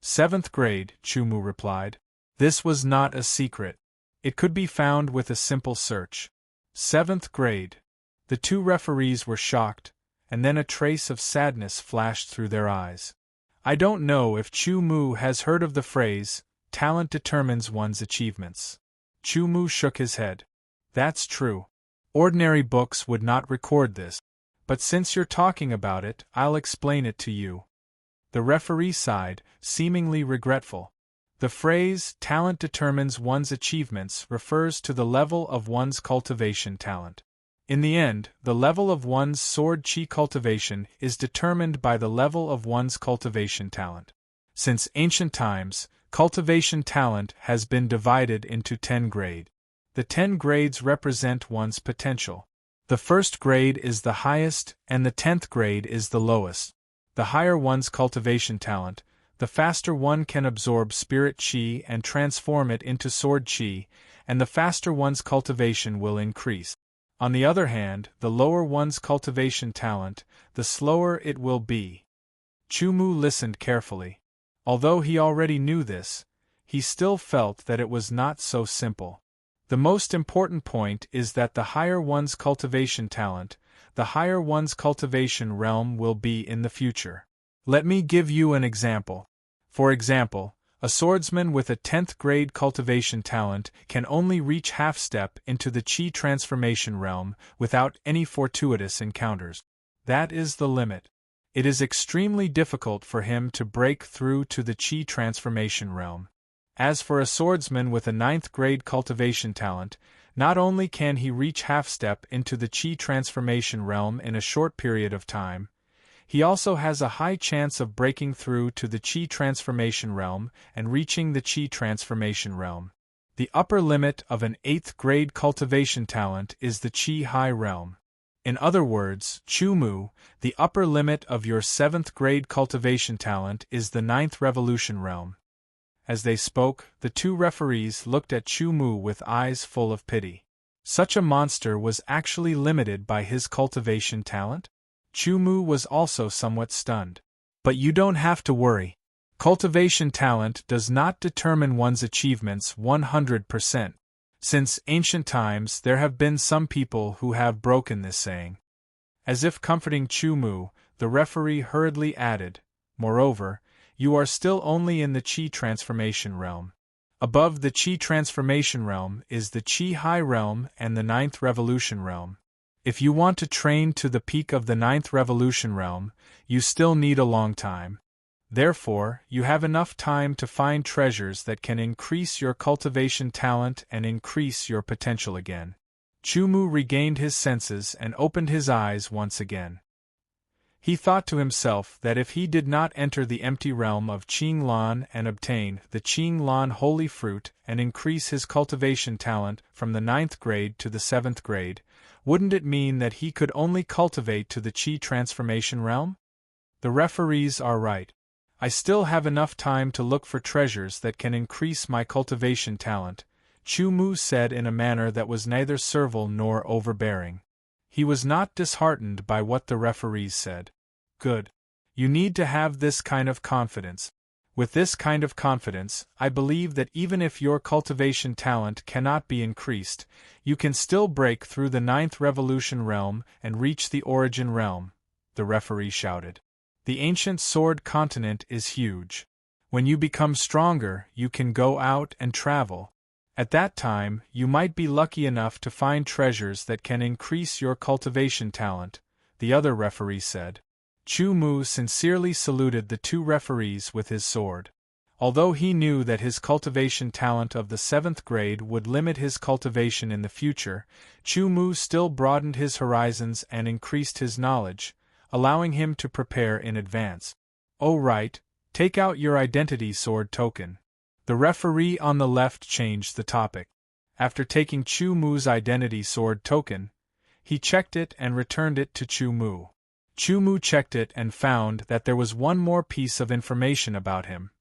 7th grade, Chu-Mu replied. This was not a secret. It could be found with a simple search. 7th grade. The two referees were shocked, and then a trace of sadness flashed through their eyes. I don't know if Chu-Mu has heard of the phrase, talent determines one's achievements. Chu-Mu shook his head. That's true. Ordinary books would not record this. But since you're talking about it, I'll explain it to you. The referee sighed, seemingly regretful. The phrase, talent determines one's achievements, refers to the level of one's cultivation talent. In the end, the level of one's sword chi cultivation is determined by the level of one's cultivation talent. Since ancient times, cultivation talent has been divided into 10 grades. The 10 grades represent one's potential. The 1st grade is the highest, and the 10th grade is the lowest. The higher one's cultivation talent, the faster one can absorb spirit chi and transform it into sword chi, and the faster one's cultivation will increase. On the other hand, the lower one's cultivation talent, the slower it will be. Chu-Mu listened carefully. Although he already knew this, he still felt that it was not so simple. The most important point is that the higher one's cultivation talent, the higher one's cultivation realm will be in the future. Let me give you an example. For example, a swordsman with a 10th grade cultivation talent can only reach half step into the chi transformation realm without any fortuitous encounters. That is the limit. It is extremely difficult for him to break through to the chi transformation realm. As for a swordsman with a 9th grade cultivation talent, not only can he reach half step into the chi transformation realm in a short period of time, he also has a high chance of breaking through to the chi transformation realm and reaching the chi transformation realm. The upper limit of an 8th grade cultivation talent is the chi high realm. In other words, Chu-Mu, the upper limit of your 7th grade cultivation talent is the 9th revolution realm. As they spoke, the two referees looked at Chu-Mu with eyes full of pity. Such a monster was actually limited by his cultivation talent? Chu-Mu was also somewhat stunned. But you don't have to worry. Cultivation talent does not determine one's achievements 100%. Since ancient times there have been some people who have broken this saying. As if comforting Chu Mu, the referee hurriedly added, moreover, you are still only in the Qi transformation realm. Above the Qi transformation realm is the Qi high realm and the ninth revolution realm. If you want to train to the peak of the ninth revolution realm, you still need a long time. Therefore, you have enough time to find treasures that can increase your cultivation talent and increase your potential again. Chu Mu regained his senses and opened his eyes once again. He thought to himself that if he did not enter the empty realm of Qing Lan and obtain the Qing Lan holy fruit and increase his cultivation talent from the 9th grade to the 7th grade, wouldn't it mean that he could only cultivate to the Qi transformation realm? The referees are right. I still have enough time to look for treasures that can increase my cultivation talent, Chu Mu said in a manner that was neither servile nor overbearing. He was not disheartened by what the referees said. Good. You need to have this kind of confidence. With this kind of confidence, I believe that even if your cultivation talent cannot be increased, you can still break through the 9th revolution realm and reach the origin realm, the referee shouted. The ancient sword continent is huge. When you become stronger, you can go out and travel. At that time, you might be lucky enough to find treasures that can increase your cultivation talent, the other referee said. Chu Mu sincerely saluted the two referees with his sword. Although he knew that his cultivation talent of the 7th grade would limit his cultivation in the future, Chu Mu still broadened his horizons and increased his knowledge, allowing him to prepare in advance. Oh right, take out your identity sword token. The referee on the left changed the topic. After taking Chu Mu's identity sword token, he checked it and returned it to Chu Mu. Chu Mu checked it and found that there was one more piece of information about him.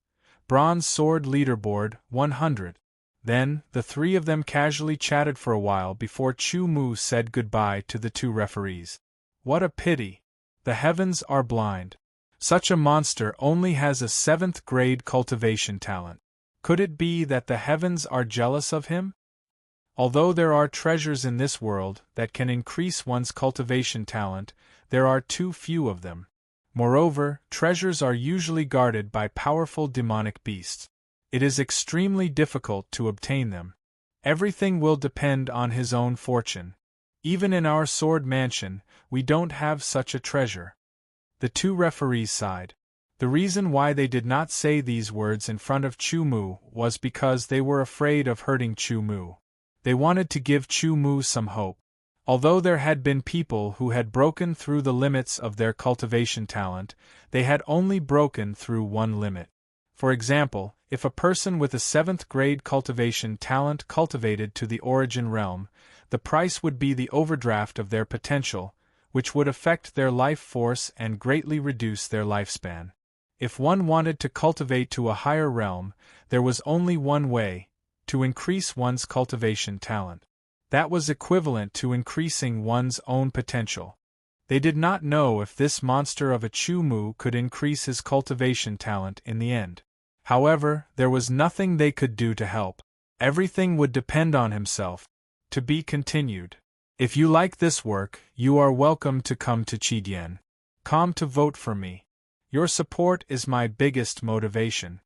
Bronze Sword Leaderboard 100. Then, the three of them casually chatted for a while before Chu Mu said goodbye to the two referees. What a pity. The heavens are blind. Such a monster only has a 7th grade cultivation talent. Could it be that the heavens are jealous of him? Although there are treasures in this world that can increase one's cultivation talent, there are too few of them. Moreover, treasures are usually guarded by powerful demonic beasts. It is extremely difficult to obtain them. Everything will depend on his own fortune. Even in our sword mansion, we don't have such a treasure. The two referees sighed. The reason why they did not say these words in front of Chu Mu was because they were afraid of hurting Chu Mu. They wanted to give Chu Mu some hope. Although there had been people who had broken through the limits of their cultivation talent, they had only broken through one limit. For example, if a person with a 7th grade cultivation talent cultivated to the origin realm, the price would be the overdraft of their potential, which would affect their life force and greatly reduce their lifespan. If one wanted to cultivate to a higher realm, there was only one way: to increase one's cultivation talent. That was equivalent to increasing one's own potential. They did not know if this monster of a Chu Mu could increase his cultivation talent in the end. However, there was nothing they could do to help. Everything would depend on himself. To be continued. If you like this work, you are welcome to come to Qidien.com to vote for me. Your support is my biggest motivation.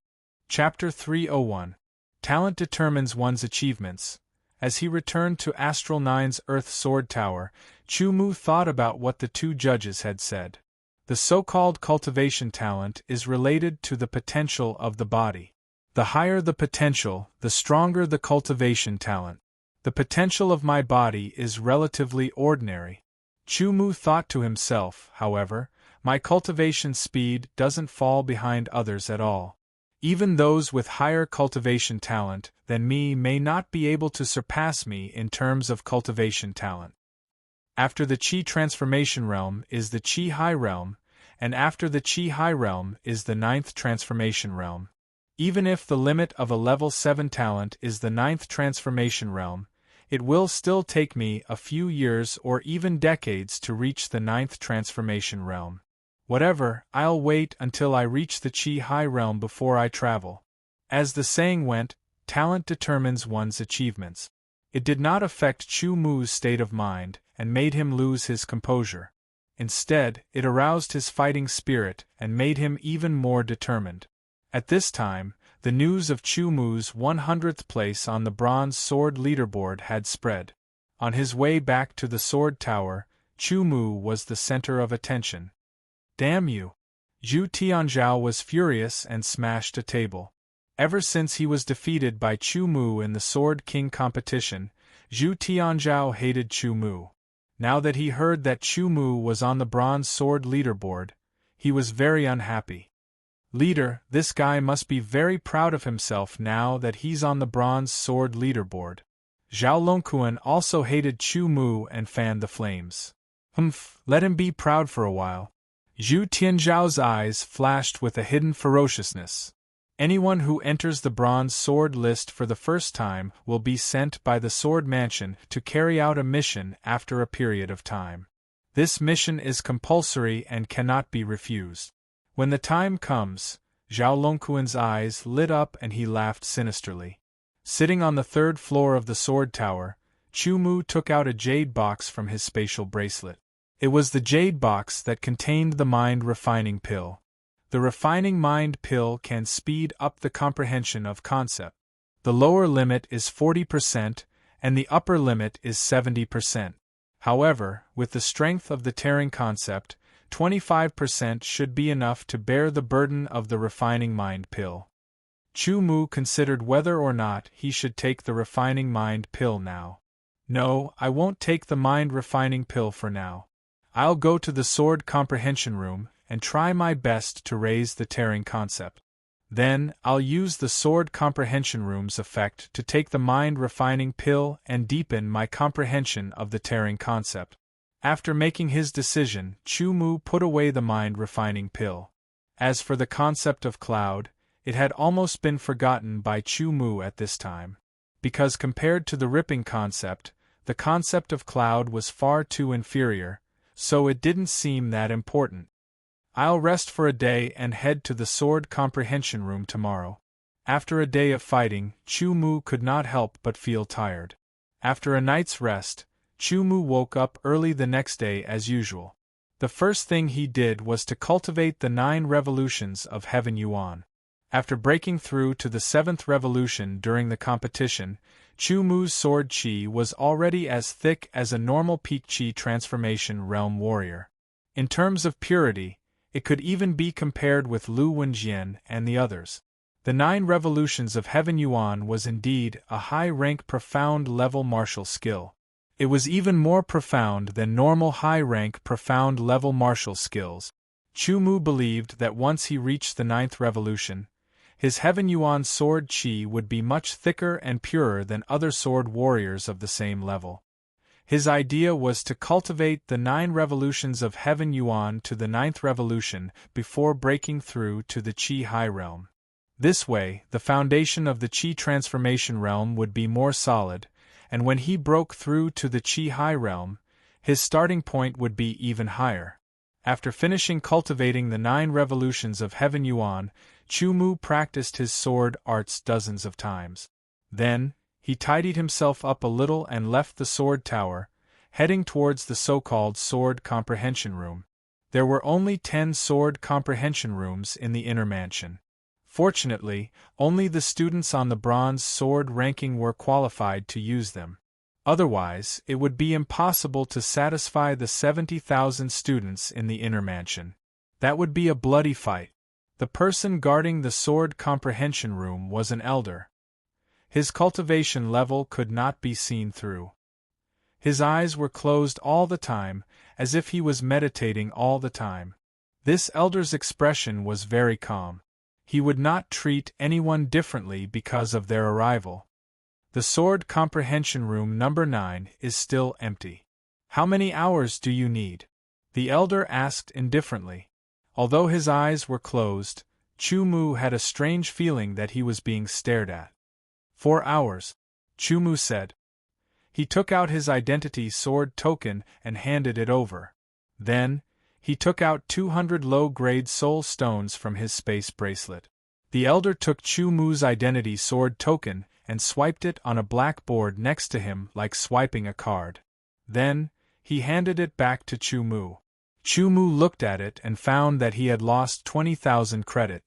Chapter 301. Talent determines one's achievements. As he returned to Astral Nine's Earth Sword Tower, Chu Mu thought about what the two judges had said. The so-called cultivation talent is related to the potential of the body. The higher the potential, the stronger the cultivation talent. The potential of my body is relatively ordinary. Chu Mu thought to himself, however, my cultivation speed doesn't fall behind others at all. Even those with higher cultivation talent than me may not be able to surpass me in terms of cultivation talent. After the Qi transformation realm is the Qi high realm, and after the Qi high realm is the 9th transformation realm. Even if the limit of a level 7 talent is the 9th transformation realm, it will still take me a few years or even decades to reach the 9th transformation realm. Whatever, I'll wait until I reach the Qi high realm before I travel. As the saying went, talent determines one's achievements. It did not affect Chu Mu's state of mind, and made him lose his composure. Instead, it aroused his fighting spirit, and made him even more determined. At this time, the news of Chu Mu's 100th place on the bronze sword leaderboard had spread. On his way back to the sword tower, Chu Mu was the center of attention. "Damn you!" Zhu Tianzhao was furious and smashed a table. Ever since he was defeated by Chu Mu in the Sword King competition, Zhu Tianzhao hated Chu Mu. Now that he heard that Chu Mu was on the bronze sword leaderboard, he was very unhappy. "Leader, this guy must be very proud of himself now that he's on the bronze sword leaderboard." Zhao Longquan also hated Chu Mu and fanned the flames. Let him be proud for a while." Zhu Tianzhao's eyes flashed with a hidden ferociousness. Anyone who enters the bronze sword list for the first time will be sent by the Sword Mansion to carry out a mission after a period of time. This mission is compulsory and cannot be refused. When the time comes, Zhao Longquan's eyes lit up and he laughed sinisterly. Sitting on the 3rd floor of the sword tower, Chu Mu took out a jade box from his spatial bracelet. It was the jade box that contained the mind-refining pill. The refining mind pill can speed up the comprehension of concept. The lower limit is 40% and the upper limit is 70%. However, with the strength of the tearing concept, 25% should be enough to bear the burden of the refining mind pill. Chu Mu considered whether or not he should take the refining mind pill now. "No, I won't take the mind-refining pill for now. I'll go to the sword comprehension room and try my best to raise the tearing concept. Then, I'll use the sword comprehension room's effect to take the mind-refining pill and deepen my comprehension of the tearing concept." After making his decision, Chu Mu put away the mind-refining pill. As for the concept of cloud, it had almost been forgotten by Chu Mu at this time. Because compared to the ripping concept, the concept of cloud was far too inferior, so it didn't seem that important. "I'll rest for a day and head to the sword comprehension room tomorrow." After a day of fighting, Chu Mu could not help but feel tired. After a night's rest, Chu Mu woke up early the next day as usual. The first thing he did was to cultivate the 9 revolutions of Heaven Yuan. After breaking through to the 7th revolution during the competition, Chu Mu's sword chi was already as thick as a normal peak chi transformation realm warrior. In terms of purity, it could even be compared with Lu Wenjian and the others. The 9 revolutions of Heaven Yuan was indeed a high-rank profound level martial skill. It was even more profound than normal high-rank profound level martial skills. Chu Mu believed that once he reached the 9th revolution, his Heaven Yuan sword chi would be much thicker and purer than other sword warriors of the same level. His idea was to cultivate the 9 revolutions of Heaven Yuan to the 9th revolution before breaking through to the Qi High Realm. This way, the foundation of the Qi transformation realm would be more solid, and when he broke through to the Qi High Realm, his starting point would be even higher. After finishing cultivating the 9 revolutions of Heaven Yuan, Chu Mu practiced his sword arts dozens of times. Then, he tidied himself up a little and left the sword tower, heading towards the so-called sword comprehension room. There were only 10 sword comprehension rooms in the inner mansion. Fortunately, only the students on the bronze sword ranking were qualified to use them. Otherwise, it would be impossible to satisfy the 70,000 students in the inner mansion. That would be a bloody fight. The person guarding the sword comprehension room was an elder. His cultivation level could not be seen through. His eyes were closed all the time, as if he was meditating all the time. This elder's expression was very calm. He would not treat anyone differently because of their arrival. The sword comprehension room number 9 is still empty. "How many hours do you need?" the elder asked indifferently. Although his eyes were closed, Chu Mu had a strange feeling that he was being stared at. 4 hours, Chu Mu said. He took out his identity sword token and handed it over. Then, he took out 200 low-grade soul stones from his space bracelet. The elder took Chu Mu's identity sword token and swiped it on a blackboard next to him like swiping a card. Then, he handed it back to Chu Mu. Chu Mu looked at it and found that he had lost 20,000 credit.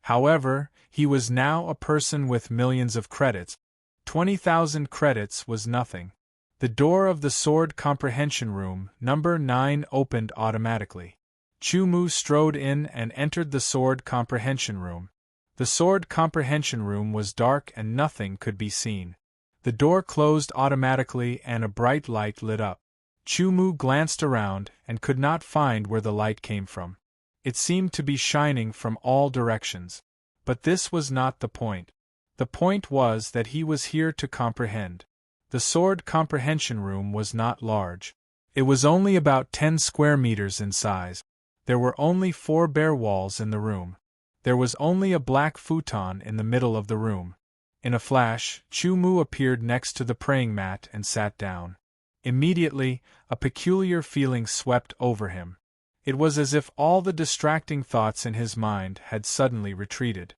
However, he was now a person with millions of credits. 20,000 credits was nothing. The door of the sword comprehension room, number 9, opened automatically. Chu Mu strode in and entered the sword comprehension room. The sword comprehension room was dark and nothing could be seen. The door closed automatically and a bright light lit up. Chu Mu glanced around and could not find where the light came from. It seemed to be shining from all directions. But this was not the point. The point was that he was here to comprehend. The sword comprehension room was not large. It was only about 10 square meters in size. There were only 4 bare walls in the room. There was only a black futon in the middle of the room. In a flash, Chu Mu appeared next to the praying mat and sat down. Immediately, a peculiar feeling swept over him. It was as if all the distracting thoughts in his mind had suddenly retreated.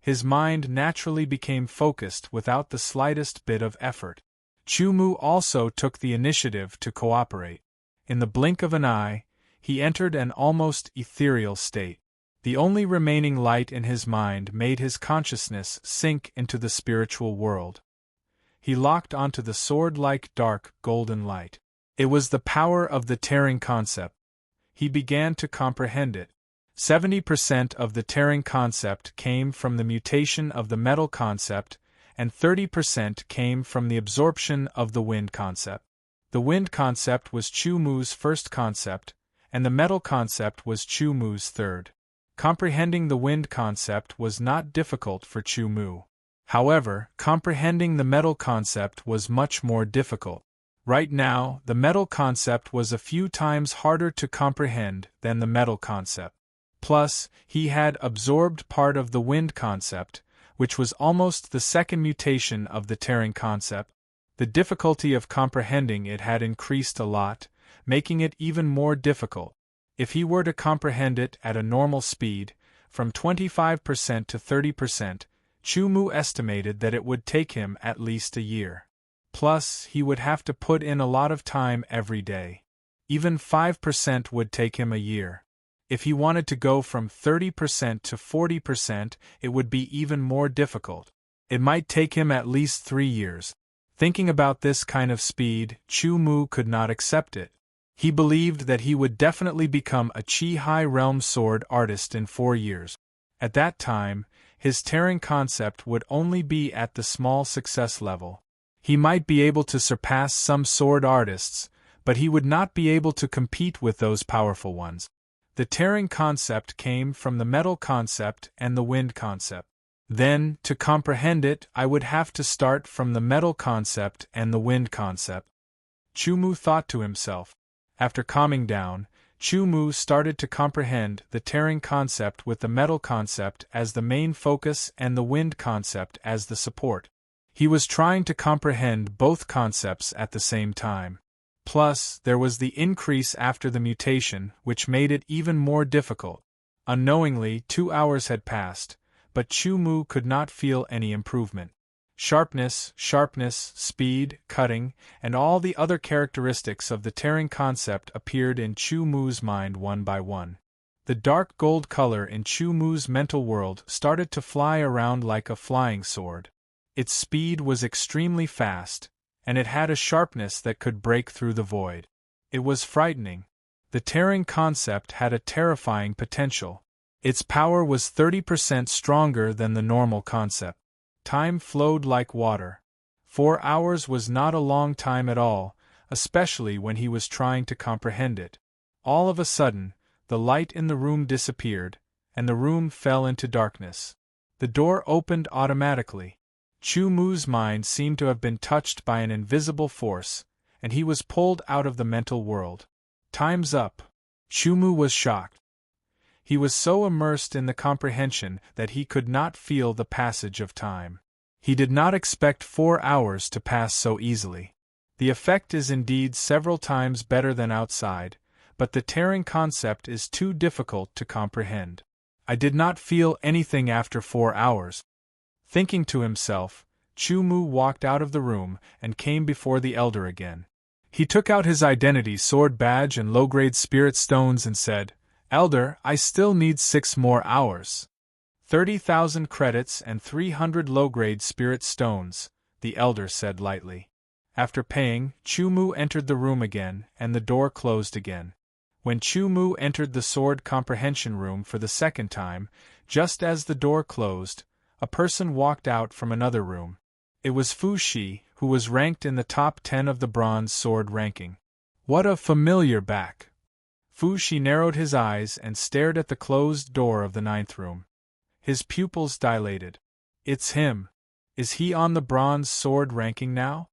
His mind naturally became focused without the slightest bit of effort. Chu Mu also took the initiative to cooperate. In the blink of an eye, he entered an almost ethereal state. The only remaining light in his mind made his consciousness sink into the spiritual world. He locked onto the sword-like dark, golden light. It was the power of the tearing concept. He began to comprehend it. 70% of the tearing concept came from the mutation of the metal concept, and 30% came from the absorption of the wind concept. The wind concept was Chu Mu's first concept, and the metal concept was Chu Mu's third. Comprehending the wind concept was not difficult for Chu Mu. However, comprehending the metal concept was much more difficult. Right now, the metal concept was a few times harder to comprehend than the metal concept. Plus, he had absorbed part of the wind concept, which was almost the second mutation of the tearing concept. The difficulty of comprehending it had increased a lot, making it even more difficult. If he were to comprehend it at a normal speed, from 25% to 30%, Chu Mu estimated that it would take him at least a year. Plus, he would have to put in a lot of time every day. Even 5% would take him a year. If he wanted to go from 30% to 40%, it would be even more difficult. It might take him at least 3 years. Thinking about this kind of speed, Chu Mu could not accept it. He believed that he would definitely become a Chi High Realm sword artist in 4 years. At that time, his tearing concept would only be at the small success level. He might be able to surpass some sword artists, but he would not be able to compete with those powerful ones. The tearing concept came from the metal concept and the wind concept. Then, to comprehend it, I would have to start from the metal concept and the wind concept. Chu Mu thought to himself. After calming down, Chu Mu started to comprehend the tearing concept with the metal concept as the main focus and the wind concept as the support. He was trying to comprehend both concepts at the same time. Plus, there was the increase after the mutation, which made it even more difficult. Unknowingly, 2 hours had passed, but Chu Mu could not feel any improvement. Sharpness, speed, cutting, and all the other characteristics of the tearing concept appeared in Chu Mu's mind one by one. The dark gold color in Chu Mu's mental world started to fly around like a flying sword. Its speed was extremely fast, and it had a sharpness that could break through the void. It was frightening. The tearing concept had a terrifying potential. Its power was 30% stronger than the normal concept. Time flowed like water. 4 hours was not a long time at all, especially when he was trying to comprehend it. All of a sudden, the light in the room disappeared, and the room fell into darkness. The door opened automatically. Chu Mu's mind seemed to have been touched by an invisible force, and he was pulled out of the mental world. Time's up. Chu Mu was shocked. He was so immersed in the comprehension that he could not feel the passage of time. He did not expect 4 hours to pass so easily. The effect is indeed several times better than outside, but the tearing concept is too difficult to comprehend. I did not feel anything after 4 hours. Thinking to himself, Chu Mu walked out of the room and came before the elder again. He took out his identity sword badge and low-grade spirit stones and said, "Elder, I still need 6 more hours. 30,000 credits and 300 low-grade spirit stones," the elder said lightly. After paying, Chu Mu entered the room again, and the door closed again. When Chu Mu entered the sword comprehension room for the second time, just as the door closed, a person walked out from another room. It was Fu Shi, who was ranked in the top 10 of the bronze sword ranking. What a familiar back! Fu Shi narrowed his eyes and stared at the closed door of the 9th room. His pupils dilated. It's him. Is he on the bronze sword ranking now?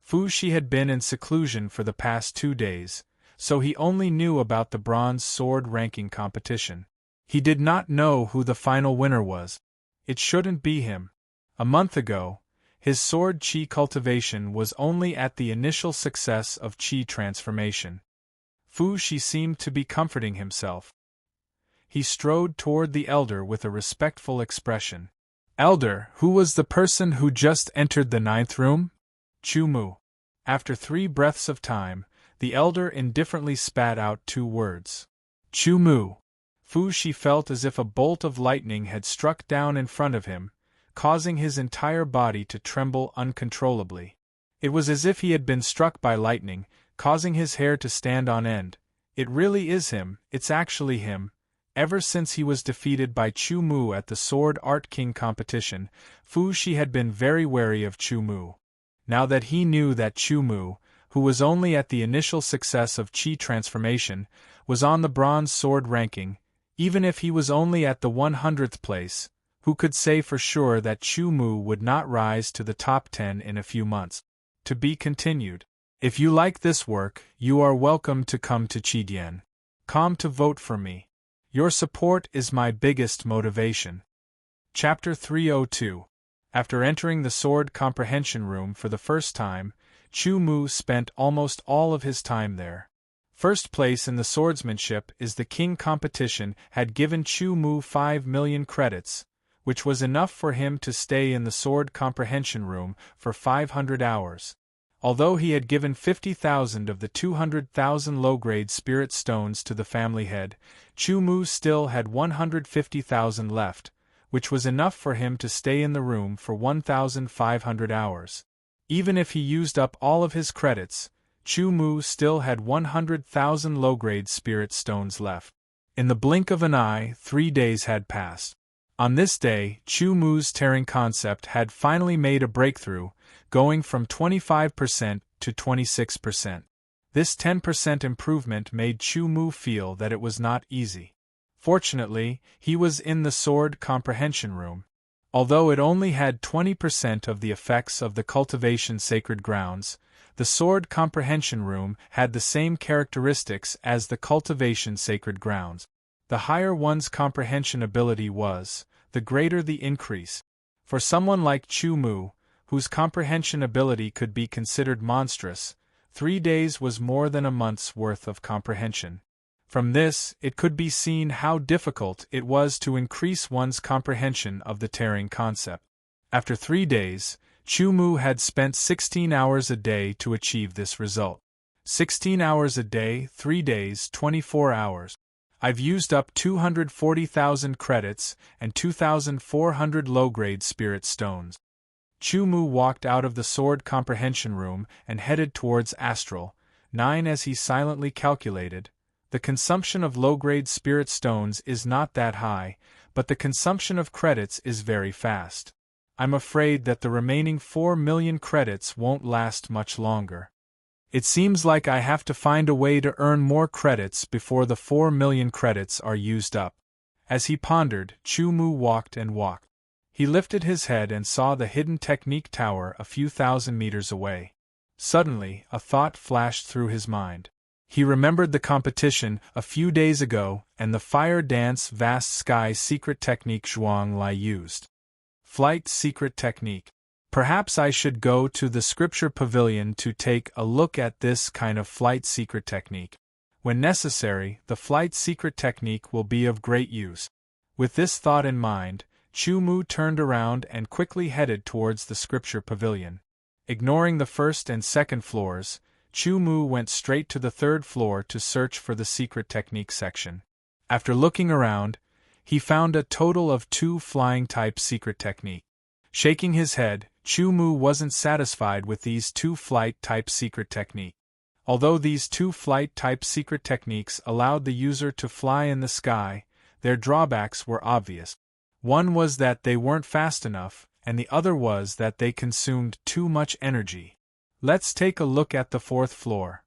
Fu Shi had been in seclusion for the past 2 days, so he only knew about the bronze sword ranking competition. He did not know who the final winner was. It shouldn't be him. A month ago, his sword chi cultivation was only at the initial success of chi transformation. Fu Shi seemed to be comforting himself. He strode toward the elder with a respectful expression. "Elder, who was the person who just entered the 9th room?" "Chu Mu." After 3 breaths of time, the elder indifferently spat out 2 words. "Chu Mu." Fu Shi felt as if a bolt of lightning had struck down in front of him, causing his entire body to tremble uncontrollably. It was as if he had been struck by lightning, causing his hair to stand on end. It really is him, it's actually him. Ever since he was defeated by Chu Mu at the Sword Art King competition, Fu Shi had been very wary of Chu Mu. Now that he knew that Chu Mu, who was only at the initial success of chi transformation, was on the bronze sword ranking, even if he was only at the 100th place, who could say for sure that Chu Mu would not rise to the top 10 in a few months? To be continued. If you like this work, you are welcome to come to Chidian.com to vote for me. Your support is my biggest motivation. Chapter 302. After entering the sword comprehension room for the first time, Chu Mu spent almost all of his time there. First place in the swordsmanship is the king competition had given Chu Mu 5 million credits, which was enough for him to stay in the sword comprehension room for 500 hours. Although he had given 50,000 of the 200,000 low-grade spirit stones to the family head, Chu Mu still had 150,000 left, which was enough for him to stay in the room for 1,500 hours. Even if he used up all of his credits, Chu Mu still had 100,000 low-grade spirit stones left. In the blink of an eye, 3 days had passed. On this day, Chu Mu's tearing concept had finally made a breakthrough, going from 25% to 26%. This 10% improvement made Chu Mu feel that it was not easy. Fortunately, he was in the sword comprehension room. Although it only had 20% of the effects of the cultivation sacred grounds, the sword comprehension room had the same characteristics as the cultivation sacred grounds. The higher one's comprehension ability was, the greater the increase. For someone like Chu Mu, whose comprehension ability could be considered monstrous, 3 days was more than a month's worth of comprehension. From this, it could be seen how difficult it was to increase one's comprehension of the tearing concept. After 3 days, Chu Mu had spent 16 hours a day to achieve this result. 16 hours a day, 3 days, 24 hours. I've used up 240,000 credits and 2,400 low-grade spirit stones. Chu Mu walked out of the sword comprehension room and headed towards Astral 9 as he silently calculated. The consumption of low-grade spirit stones is not that high, but the consumption of credits is very fast. I'm afraid that the remaining 4 million credits won't last much longer. It seems like I have to find a way to earn more credits before the 4 million credits are used up. As he pondered, Chu Mu walked and walked. He lifted his head and saw the hidden technique tower a few thousand meters away. Suddenly, a thought flashed through his mind. He remembered the competition a few days ago and the fire dance vast sky secret technique Zhuang Lai used. Flight secret technique. Perhaps I should go to the scripture pavilion to take a look at this kind of flight secret technique. When necessary, the flight secret technique will be of great use. With this thought in mind, Chu Mu turned around and quickly headed towards the scripture pavilion. Ignoring the first and second floors, Chu Mu went straight to the third floor to search for the secret technique section. After looking around, he found a total of 2 flying-type secret technique. Shaking his head, Chu Mu wasn't satisfied with these 2 flight-type secret technique. Although these 2 flight-type secret techniques allowed the user to fly in the sky, their drawbacks were obvious. One was that they weren't fast enough, and the other was that they consumed too much energy. Let's take a look at the 4th floor.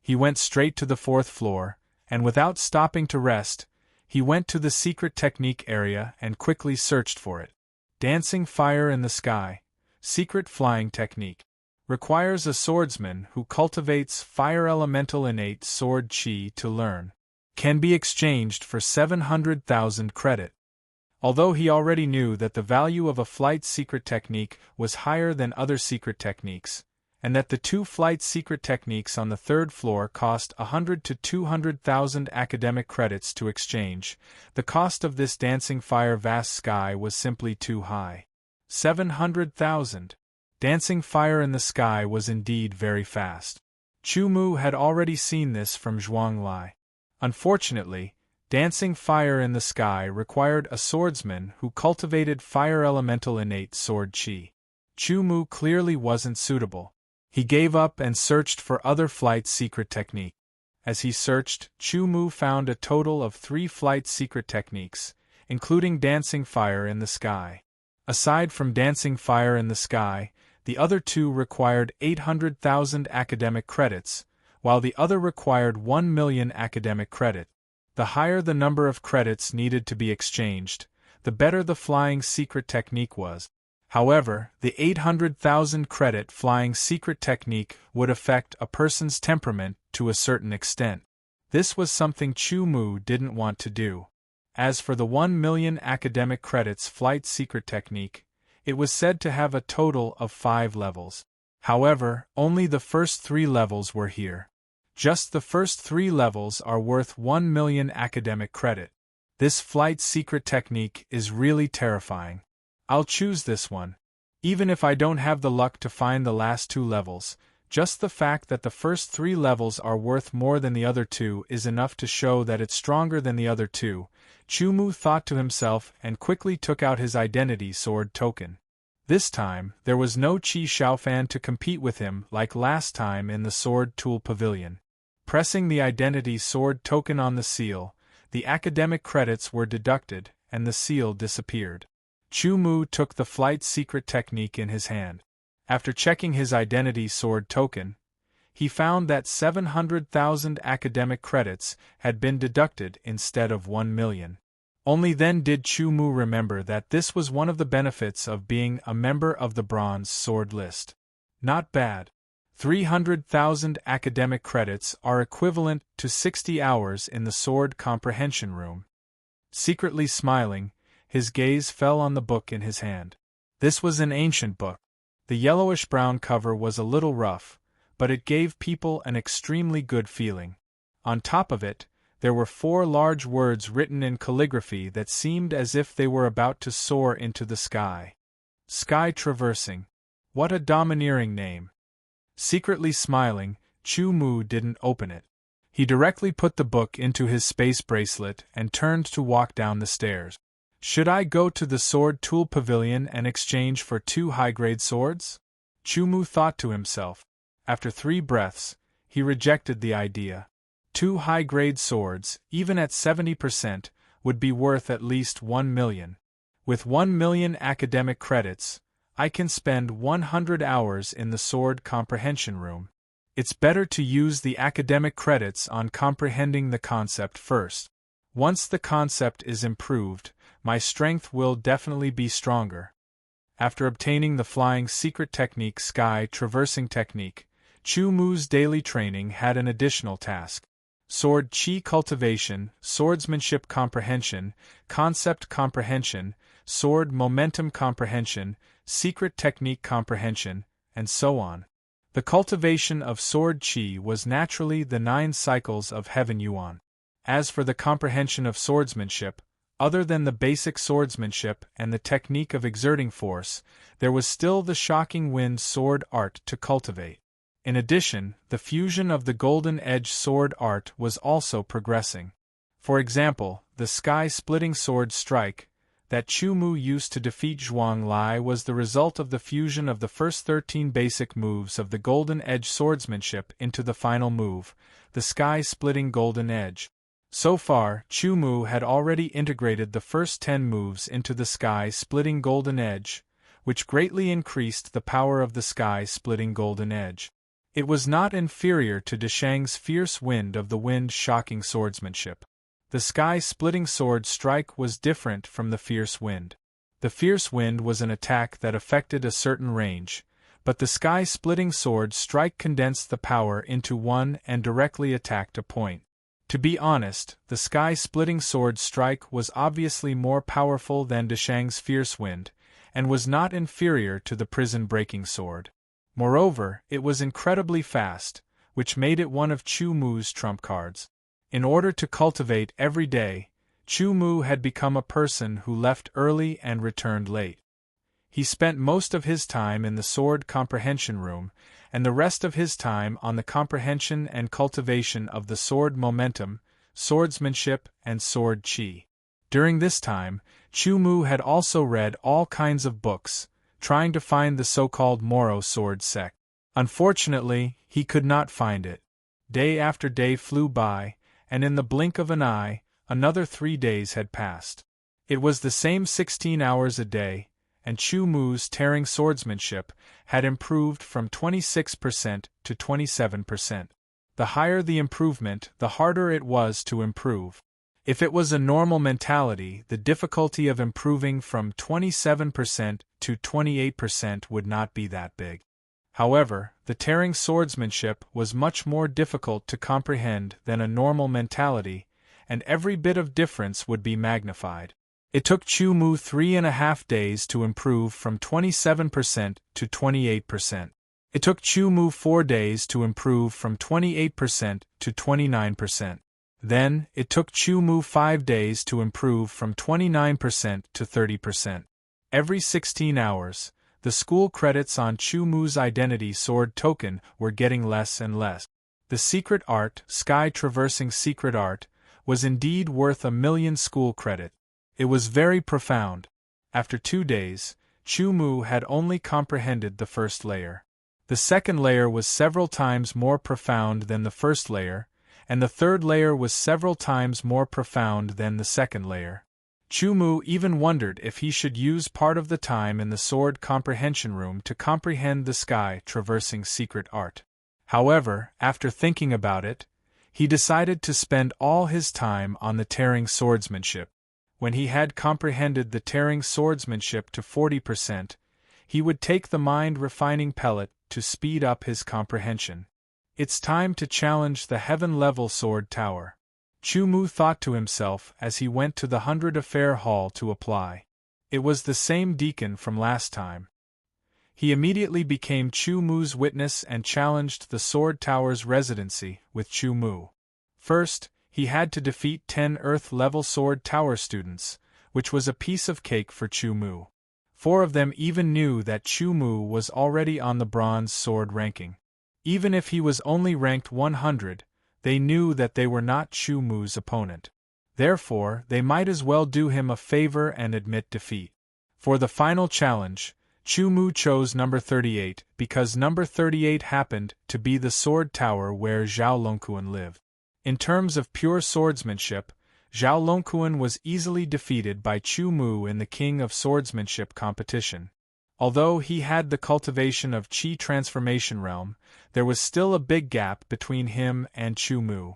He went straight to the 4th floor, and without stopping to rest, he went to the secret technique area and quickly searched for it. Dancing fire in the sky, secret flying technique. Requires a swordsman who cultivates fire elemental innate sword chi to learn. Can be exchanged for 700,000 credit. Although he already knew that the value of a flight secret technique was higher than other secret techniques, and that the 2 flight secret techniques on the 3rd floor cost 100 to 200,000 academic credits to exchange, the cost of this dancing fire vast sky was simply too high. 700,000. Dancing fire in the sky was indeed very fast. Chu Mu had already seen this from Zhuang Lai. Unfortunately, dancing fire in the sky required a swordsman who cultivated fire elemental innate sword chi. Chu Mu clearly wasn't suitable. He gave up and searched for other flight secret technique. As he searched, Chu Mu found a total of 3 flight secret techniques, including dancing fire in the sky. Aside from dancing fire in the sky, the other 2 required 800,000 academic credits, while the other required 1 million academic credit. The higher the number of credits needed to be exchanged, the better the flying secret technique was. However, the 800,000 credit flying secret technique would affect a person's temperament to a certain extent. This was something Chu Mu didn't want to do. As for the 1 million academic credits flight secret technique, it was said to have a total of 5 levels. However, only the first 3 levels were here. Just the first 3 levels are worth 1 million academic credit. This flight secret technique is really terrifying. I'll choose this one. Even if I don't have the luck to find the last 2 levels, just the fact that the first 3 levels are worth more than the other 2 is enough to show that it's stronger than the other 2, Chu Mu thought to himself and quickly took out his identity sword token. This time, there was no Qi Xiaofan to compete with him like last time in the sword tool pavilion. Pressing the identity sword token on the seal, the academic credits were deducted and the seal disappeared. Chu Mu took the flight secret technique in his hand. After checking his identity sword token, he found that 700,000 academic credits had been deducted instead of 1 million. Only then did Chu Mu remember that this was one of the benefits of being a member of the bronze sword list. Not bad. 300,000 academic credits are equivalent to 60 hours in the sword comprehension room. Secretly smiling, his gaze fell on the book in his hand. This was an ancient book. The yellowish-brown cover was a little rough, but it gave people an extremely good feeling. On top of it, there were 4 large words written in calligraphy that seemed as if they were about to soar into the sky. Sky Traversing. What a domineering name. Secretly smiling, Chu Mu didn't open it. He directly put the book into his space bracelet and turned to walk down the stairs. Should I go to the sword tool pavilion and exchange for 2 high-grade swords? Chu Mu thought to himself. After 3 breaths, he rejected the idea. 2 high-grade swords, even at 70%, would be worth at least 1 million. With 1 million academic credits, I can spend 100 hours in the sword comprehension room. It's better to use the academic credits on comprehending the concept first. Once the concept is improved, my strength will definitely be stronger. After obtaining the flying secret technique Sky Traversing technique, Chu Mu's daily training had an additional task. Sword Chi Cultivation, Swordsmanship Comprehension, Concept Comprehension, Sword Momentum Comprehension, Secret Technique Comprehension, and so on. The cultivation of Sword Chi was naturally the 9 cycles of Heaven Yuan. As for the comprehension of swordsmanship, Other than the basic swordsmanship and the technique of exerting force, there was still the shocking wind sword art to cultivate. In addition, the fusion of the golden edge sword art was also progressing. For example, the sky-splitting sword strike that Chu Mu used to defeat Zhuang Lai was the result of the fusion of the first 13 basic moves of the golden edge swordsmanship into the final move, the sky-splitting golden edge. So far, Chu Mu had already integrated the first 10 moves into the sky-splitting golden edge, which greatly increased the power of the sky-splitting golden edge. It was not inferior to Deshang's fierce wind of the wind-shocking swordsmanship. The sky-splitting sword strike was different from the fierce wind. The fierce wind was an attack that affected a certain range, but the sky-splitting sword strike condensed the power into one and directly attacked a point. To be honest, the sky-splitting sword strike was obviously more powerful than Deshang's fierce wind, and was not inferior to the prison-breaking sword. Moreover, it was incredibly fast, which made it one of Chu Mu's trump cards. In order to cultivate every day, Chu Mu had become a person who left early and returned late. He spent most of his time in the sword comprehension room, and the rest of his time on the comprehension and cultivation of the sword momentum, swordsmanship, and sword chi. During this time, Chu Mu had also read all kinds of books, trying to find the so-called Moro sword sect. Unfortunately, he could not find it. Day after day flew by, and in the blink of an eye, another 3 days had passed. It was the same 16 hours a day, and Chu Mu's tearing swordsmanship had improved from 26% to 27%. The higher the improvement, the harder it was to improve. If it was a normal mentality, the difficulty of improving from 27% to 28% would not be that big. However, the tearing swordsmanship was much more difficult to comprehend than a normal mentality, and every bit of difference would be magnified. It took Chu Mu 3.5 days to improve from 27% to 28%. It took Chu Mu 4 days to improve from 28% to 29%. Then, it took Chu Mu 5 days to improve from 29% to 30%. Every 16 hours, the school credits on Chu Mu's identity sword token were getting less and less. The secret art, sky-traversing secret art, was indeed worth 1,000,000 school credit. It was very profound. After 2 days, Chu Mu had only comprehended the first layer. The second layer was several times more profound than the first layer, and the third layer was several times more profound than the second layer. Chu Mu even wondered if he should use part of the time in the sword comprehension room to comprehend the sky-traversing secret art. However, after thinking about it, he decided to spend all his time on the tearing swordsmanship. When he had comprehended the tearing swordsmanship to 40%, he would take the mind-refining pellet to speed up his comprehension. It's time to challenge the heaven-level sword tower. Chu Mu thought to himself as he went to the 100 Affair Hall to apply. It was the same deacon from last time. He immediately became Chu Mu's witness and challenged the sword tower's residency with Chu Mu. First, he had to defeat 10 Earth-level sword tower students, which was a piece of cake for Chu Mu. 4 of them even knew that Chu Mu was already on the bronze sword ranking. Even if he was only ranked 100, they knew that they were not Chu Mu's opponent. Therefore, they might as well do him a favor and admit defeat. For the final challenge, Chu Mu chose number 38 because number 38 happened to be the sword tower where Zhao Longquan lived. In terms of pure swordsmanship, Zhao Longquan was easily defeated by Chu Mu in the King of Swordsmanship competition. Although he had the cultivation of Qi Transformation Realm, there was still a big gap between him and Chu Mu.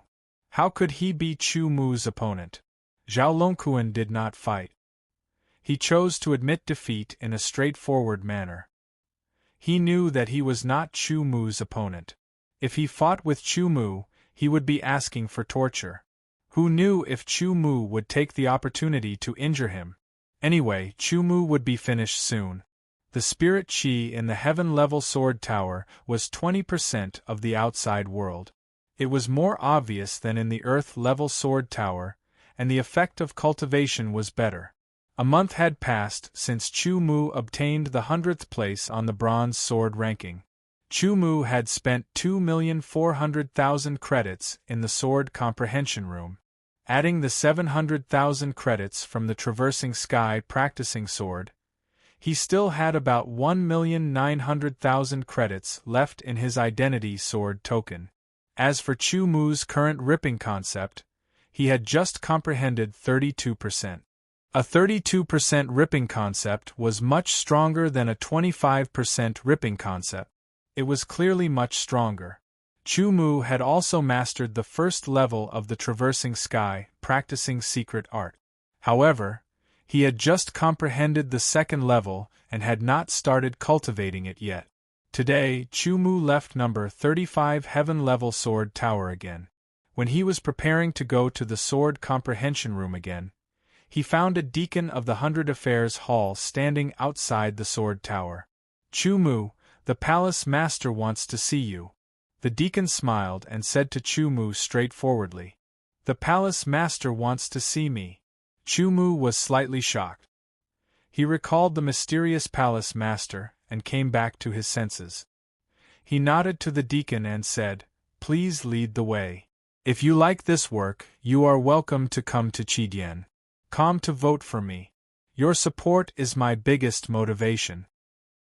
How could he be Chu Mu's opponent? Zhao Longquan did not fight. He chose to admit defeat in a straightforward manner. He knew that he was not Chu Mu's opponent. If he fought with Chu Mu, he would be asking for torture. Who knew if Chu Mu would take the opportunity to injure him? Anyway, Chu Mu would be finished soon. The spirit chi in the heaven-level sword tower was 20% of the outside world. It was more obvious than in the earth-level sword tower, and the effect of cultivation was better. A month had passed since Chu Mu obtained the 100th place on the bronze sword ranking. Chu Mu had spent 2,400,000 credits in the sword comprehension room. Adding the 700,000 credits from the traversing sky practicing sword, he still had about 1,900,000 credits left in his identity sword token. As for Chu Mu's current ripping concept, he had just comprehended 32%. A 32% ripping concept was much stronger than a 25% ripping concept. It was clearly much stronger. Chu Mu had also mastered the first level of the traversing sky, practicing secret art. However, he had just comprehended the second level and had not started cultivating it yet. Today, Chu Mu left number 35 Heaven Level Sword Tower again. When he was preparing to go to the sword comprehension room again, he found a deacon of the 100 Affairs Hall standing outside the sword tower. Chu Mu, the palace master wants to see you. The deacon smiled and said to Chu Mu straightforwardly, "The palace master wants to see me." Chu Mu was slightly shocked. He recalled the mysterious palace master and came back to his senses. He nodded to the deacon and said, "Please lead the way. If you like this work, you are welcome to come to Chidian. Come to vote for me. Your support is my biggest motivation."